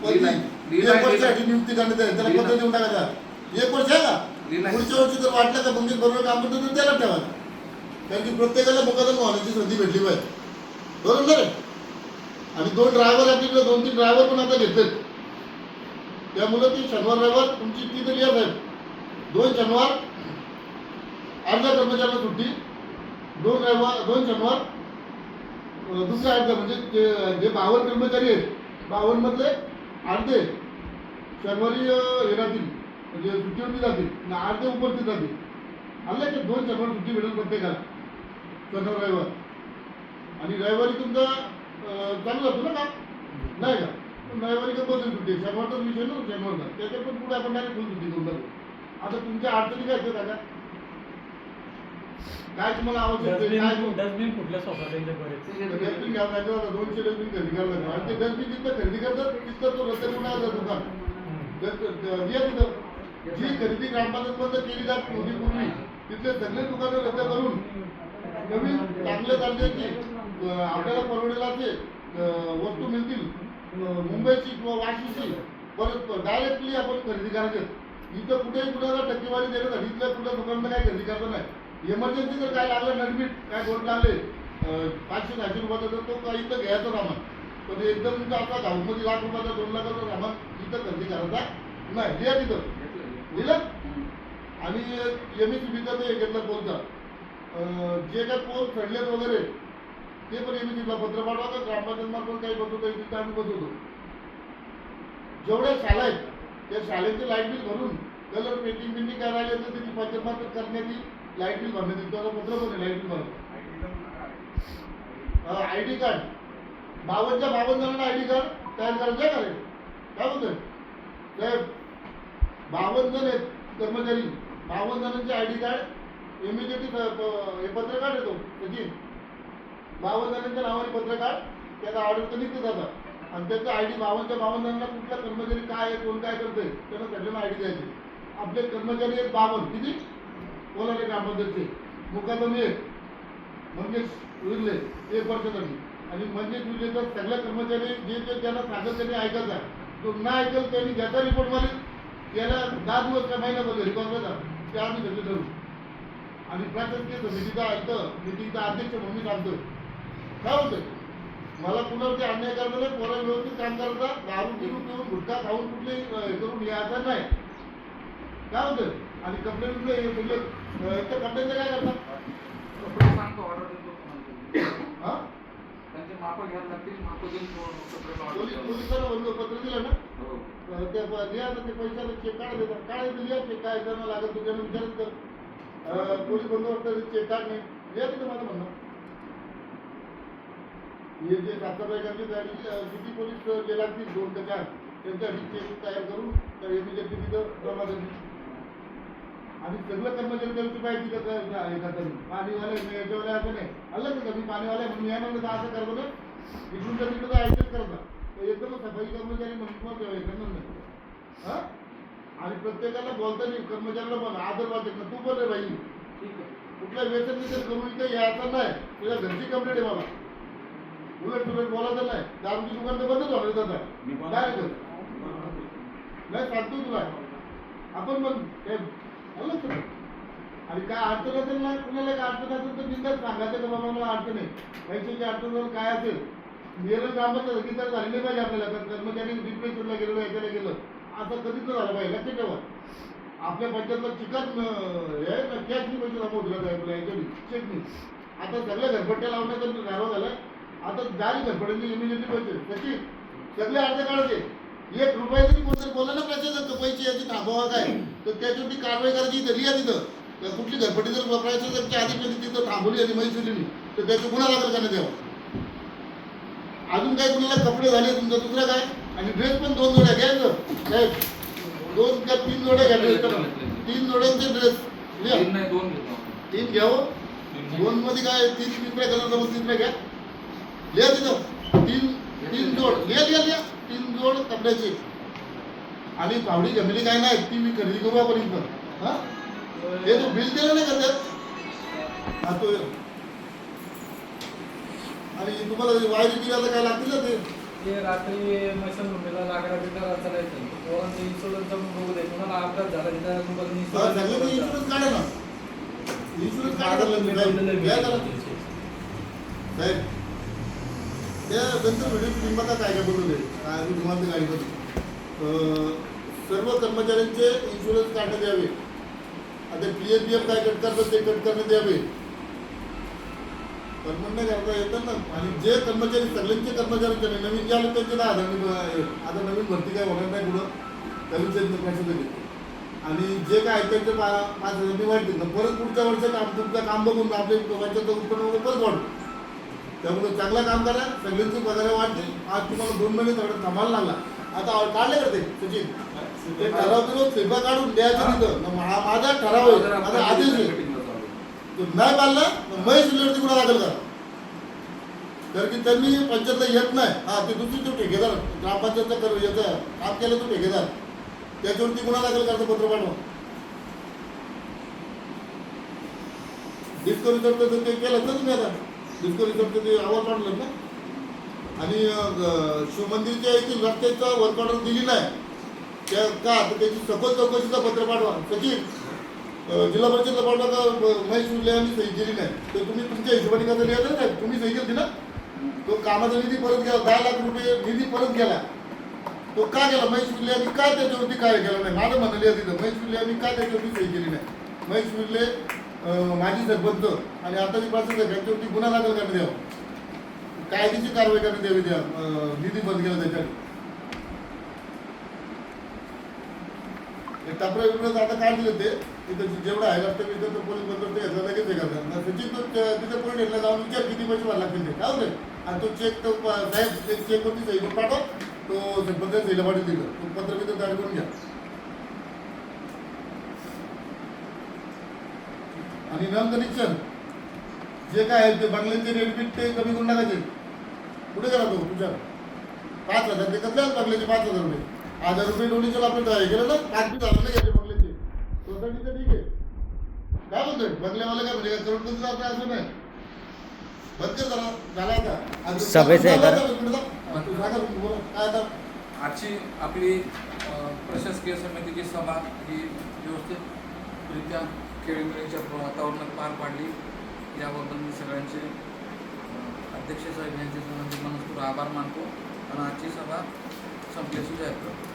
1 वर्षासाठी नियुक्ती करण्यात आहे त्याला पत्र देऊन टाकायचा 1 वर्ष आहे का पुढच्या वर्षी जर वाटलं का मंगेश बरोबर काम करतो तर त्याला ठेवा कारण की प्रत्येकाला मुकादम होण्याची संधी भेटली पाहिजे बरोबर आहे आणि 2 ड्रायव्हर आपल्याकडे 2-3 ड्रायव्हर पण आता घेतलेत त्यामुळे ती शनिवार रविवार तुमची तिथे लिहा साहेब 2 शनिवार अर्ध्या कर्मचाऱ्यांना सुट्टी 2 शनिवार दुसरे अर्ध म्हणजे जे 52 कर्मचारी आहेत 52 मधले अर्धे शनिवारी हे राहतील म्हणजे सुट्टीवरती जातील आणि अर्धे उपस्थित राहतील. आले की 2 शनिवार सुट्टी मिळेल प्रत्येकाला शनिवार रविवार. आणि रविवारी तुमचा चालू जातो ना का नाही का रविवारी का बदल सुट्टी शनिवारचाच विषय ना शनिवारचा त्याच्या पण पुढे आपण डायरेक्ट फुल सुट्टी करून टाकू. आता तुमच्या अडचणी काय आहेत दादा काय तुम्हाला आवश्यक आहे काय डस्टबिन कुठल्या सोसायटीचे बरेच डस्टबिन घ्यावं लागेल आता 200 डस्टबिन खरेदी करावं लागेल आणि ते डस्टबिन जिथं खरेदी करतात तिथं तो रस्त्यात उडाला दुकान तिथं जी खरेदी ग्रामपंचायत केली जात होती पूर्वी तिथले सगळे दुकानं रद्द करून नवीन चांगल्या दर्जाची आपल्याला परवडेल असे वस्तू मिळतील मुंबईची किंवा वाशीची परत डायरेक्टली आपण खरेदी करायचे. इथं कुठेही कुणाला टक्केवारी देण्यासाठी इथल्या कुठल्या दुकानाला काय खरेदी करता नाही. इमर्जन्सी जर काय लागलं नडबीट काय गोट लागले 500-600 रुपयाचा तर तो काही इथं घ्यायचं सामान पण एकदम तुमचा आपला घाऊमध्ये लाख रुपयाचा 2 लाखाचं सामान इथं खरेदी करायचा नाही. लिहा तिथं लिहिलं. आणि MSCBचा ते घेतला पोलचा जे काय पोल चढलेत वगैरे ते पण MSCBला पत्र पाठवा का ग्रामपंचायत मार्फत काही बसवतो तिथं आम्ही बसवतो. जेवढ्या शाळा आहेत त्या शाळेचे लाईट बिल भरून कलर पेंटिंग बिंटिंग काय राहिले तर त्याची पंचायत मार्फत करण्याची लाईट बिल भरण्यात येईल. त्याला पत्र पण आहे लाईट बिल भरत. ID कार्ड 52 जणांना ID कार्ड तयार करायचं आहे का रे काय बोलतोय साहेब 52 जण आहेत कर्मचारी 52 जणांचे ID कार्ड इमिजिएटली हे पत्र कार्ड येतो त्याची 52 जणांच्या नावाने पत्र कार्ड त्याचा ऑर्डर तर निघते जातात आणि त्याचं ID 52 जणांना कुठला कर्मचारी काय आहे कोण काय करतोय त्यांना सगळ्यांना ID द्यायची. आपले कर्मचारी आहेत 52 किती कोणाला ग्रामपंचायतचे मुकादमी एक मंगेश उरले 1 वर्षासाठी आणि मंगेश उरलेचा सगळ्या कर्मचारी जे जे त्यांना सांगत त्यांनी ऐकायचा तो ना ऐकल त्यांनी ज्याचा रिपोर्ट मारेल त्याला 10 दिवस का महिन्यामध्ये रिकॉर्ड करायचा ते आम्ही सगळे ठरवू. आणि प्रशासकीय समितीचा इथं मिटिंगचा अध्यक्ष म्हणून मी सांगतोय काय होतंय मला पुन्हा अन्याय करता नाही पोरा व्यवस्थित काम करता दारू पिरून पिऊन गुटखा खाऊन कुठले हे करून यायचं नाही काय होतं. आणि कपडे बिपडे म्हणजे एक तर कपड्यांचं काय करतात कपडे सांगतो ऑर्डर देतो तुम्हाला. हां त्यांचे मापं घ्यायला लागतील मापं देऊन कपडे order पोलिसांना द्यावं. पत्र दिलं ना हो. ते लिहा तर ते पैशाला चेक काढ देतात काय लिहा चेक काय करणं लागत तुझ्यानं विचारत तर पोलीस बंदोबस्त चेक काढ नाही लिहा तिथं माझं म्हणणं. हे जे सातारबाईकांची किती पोलीस जे लागतील 2 ते 4 त्यांच्यासाठी चेक तयार करून तर इमिजिएटली तिथं जमा करतील. आणि सगळं कर्मचारी त्यांची पाहिजे तिथं हे करतात पाणीवाले याच्यावाले असं नाही आलं का मी पाणीवाले म्हणून येणार तर असं करतो ना इकडून तर तिकडं ॲडजस्ट करतात एकदम सफाई कर्मचारी म्हणून करणार नाही हां. आणि प्रत्येकाला बोलताना कर्मचाऱ्याला पण आदर वाटत ना तू पण रे बाई ठीक आहे. कुठल्या व्यसन विसन करून इथं यायचं नाही तुझ्या घरची कंप्लेंट आहे बाबा उलट तुलट बोलायचं नाही दारूची दुकान तर बंदच होणार जातात डायरेक्ट नाही सांगतो तुला आपण पण हे आलं. आणि काय अडचण असेल ना कुणाला काय अडचण असेल तर बिंदास सांगायचं का बाबा मला अडचण आहे पैशाची अडचण काय असेल मेरं कामाचं तर झाली नाही पाहिजे आपल्याला कर्मचारी डिप्रेशनला गेलं याच्याला गेलं असं कधीच नाही झालं पाहिजे. लक्षात ठेवा आपल्या पंचायतला चिकन हे ना कॅशनी पैसे जमा होतील आपल्या याच्यानी चेकनी. आता सगळ्या घरपट्ट्या लावण्याचा गारवा झाला आता जाईल घरपट्ट्यांनी इमिजिएटली पैसे त्याची सगळे अर्ज काढायचे 1 रुपया जरी कोणतरी बोलला ना प्रशासक पैसे याची थांबवा काय तर त्याच्यावरती कारवाई करायची तरी या तिथं कुठली घरपट्टी जर वापरायचं जर त्या आधी तिथं थांबवली आणि मैसुलीनी तर त्याचं गुन्हा दाखल करण्यात यावं. अजून काय कुणाला कपडे झाले तुमचं दुसरं काय आणि ड्रेस पण 2 जोड्या घ्यायचं साहेब 2 का 3 जोड्या घ्या ड्रेस 3 जोड्यांचे ड्रेस लिहा 3 नाही 2 घेतो. 3 घ्यावं 2 मध्ये काय 3 पिंपऱ्या कलर मग 3 घ्या लिहा तिथं 3 जोड लिहा 3 जोड कपड्याचे. आणि पावडी जमिनी काय नाही ती मी खरेदी करू आपण इथं हां हे तो बिल दिलं नाही करतात हा तो. आणि तुम्हाला वायरी बिलाला काय लागतील ना ते रात्री मैसनभूमीला लागला बिटाला चालायचं पोरांचं इन्शुरन्स जाऊन बघू दे कुणाला अपघात झाला तिथं सगळ्यांनी इन्शुरन्स काढा ना इन्शुरन्स काढा साहेब त्या नंतर व्हिडिओ लिंबाचा काय काय बोलू दे आम्ही तुम्हाला गाडीमध्ये सर्व कर्मचाऱ्यांचे इन्शुरन्स काढण्यात यावे. आता PF काय कट करतात ते कट करण्यात यावे. परमनंट नाही करता येतं ना. आणि जे कर्मचारी सगळ्यांचे कर्मचारी नवीन जे आले त्यांचे 10,000 आता नवीन भरती काय होणार नाही पुढं कर्मचारी पैसे देते. आणि जे काय आहे त्यांचे 5,000 वाढतील ना परत पुढच्या वर्षात तुमचं काम बघून आपले पंचायत उत्पन्न वगैरे परत वाढतो. त्यामुळे चांगलं काम करा, सगळ्यांची पगार वाढतील. आज तुम्हाला 2 महिने थोडं थांबायला लागला. आता काढले करते सचिन ते ठराव बिराव फेबा काढून द्यायचं तिथं माझा ठराव आहे, माझा आदेश आहे. तो नाही पाळला महेश विल्हेवाडीवरती गुन्हा दाखल करा. कारण की त्यांनी पंचायतला येत नाही. ते दुसरी तो ठेकेदार ग्रामपंचायतचा याचा काम केलं तो ठेकेदार त्याच्यावरती गुन्हा दाखल करायचं पत्र पाठवा. डिस्कवरीचं ते केलं ना तुम्ही आता डिस्कवरीचं ते अहवाल पाठवलं ना. आणि शिवमंदिरच्या येथील रस्त्याचा वर्क ऑर्डर दिली नाही त्या का तर त्याची सखोल चौकशीचं पत्र पाठवा. सचिन जिल्हा परिषदला पाठवा का महेश विल्हे यांनी सही केली नाही तर तुम्ही तुमच्या हिशोबाने कसं लिहायचं नाही. तुम्ही सही केली ना. तो कामाचा निधी परत गेला 10 लाख रुपये निधी परत गेला. तो का गेला महेश विल्हे यांनी का त्याच्यावरती काय केलं नाही. माझं म्हणलं आहे तिथं महेश विल्हे यांनी का त्याच्यावरती सही केली नाही. महेश विल्हे माजी सरपंच आणि आताची प्रासंग त्यांच्यावरती गुन्हा दाखल करण्यात यावा. कायदेशीर कारवाई करण्यात यावी. त्या निधी बंद केला त्याच्यात टपरा विरोध आता काढ दिले ते तिथं जेवढं आहे रस्ते तिथं पोलीस बंदोबस्त घेतला लगेच हे करतात. सचिन तो तिथे पोलीस घेतला जाऊन विचार किती पैसे भरायला लागतील ते काय होते. आणि तो चेक तो साहेब चेकवरती सही करून पाठव. तो सरपंच सहीला पाठवून दिलं तो पत्र बित्र तयार करून घ्या. आणि नॉन कनेक्शन जे काय आहे ते बंगल्याचे रेटबीट ते कमी करून टाकायचे. कुठे करा तो तुझ्या 5,000 ते कसले बंगल्याचे 5,000 रुपये 1,000 रुपये डोनेशन आपण हे केलं ना 5,000 नाही घ्यायचे बंगल्याचे सोसायटीचं ठीक आहे. काय म्हणतोय बंगल्यावाले काय म्हणजे करोडपती आपलं असं नाही. बंद कर जरा झाला आता सभेचं आहे का? काय आता आजची आपली प्रशासकीय समितीची सभा ही व्यवस्थितरित्या खेळीमेळीच्या वातावरणात पार पाडली. याबद्दल मी सगळ्यांचे अध्यक्ष साहेब यांचे संबंधित मनस्पूर्वक आभार मानतो आणि आजची सभा संपल्याची जाहीर करतो.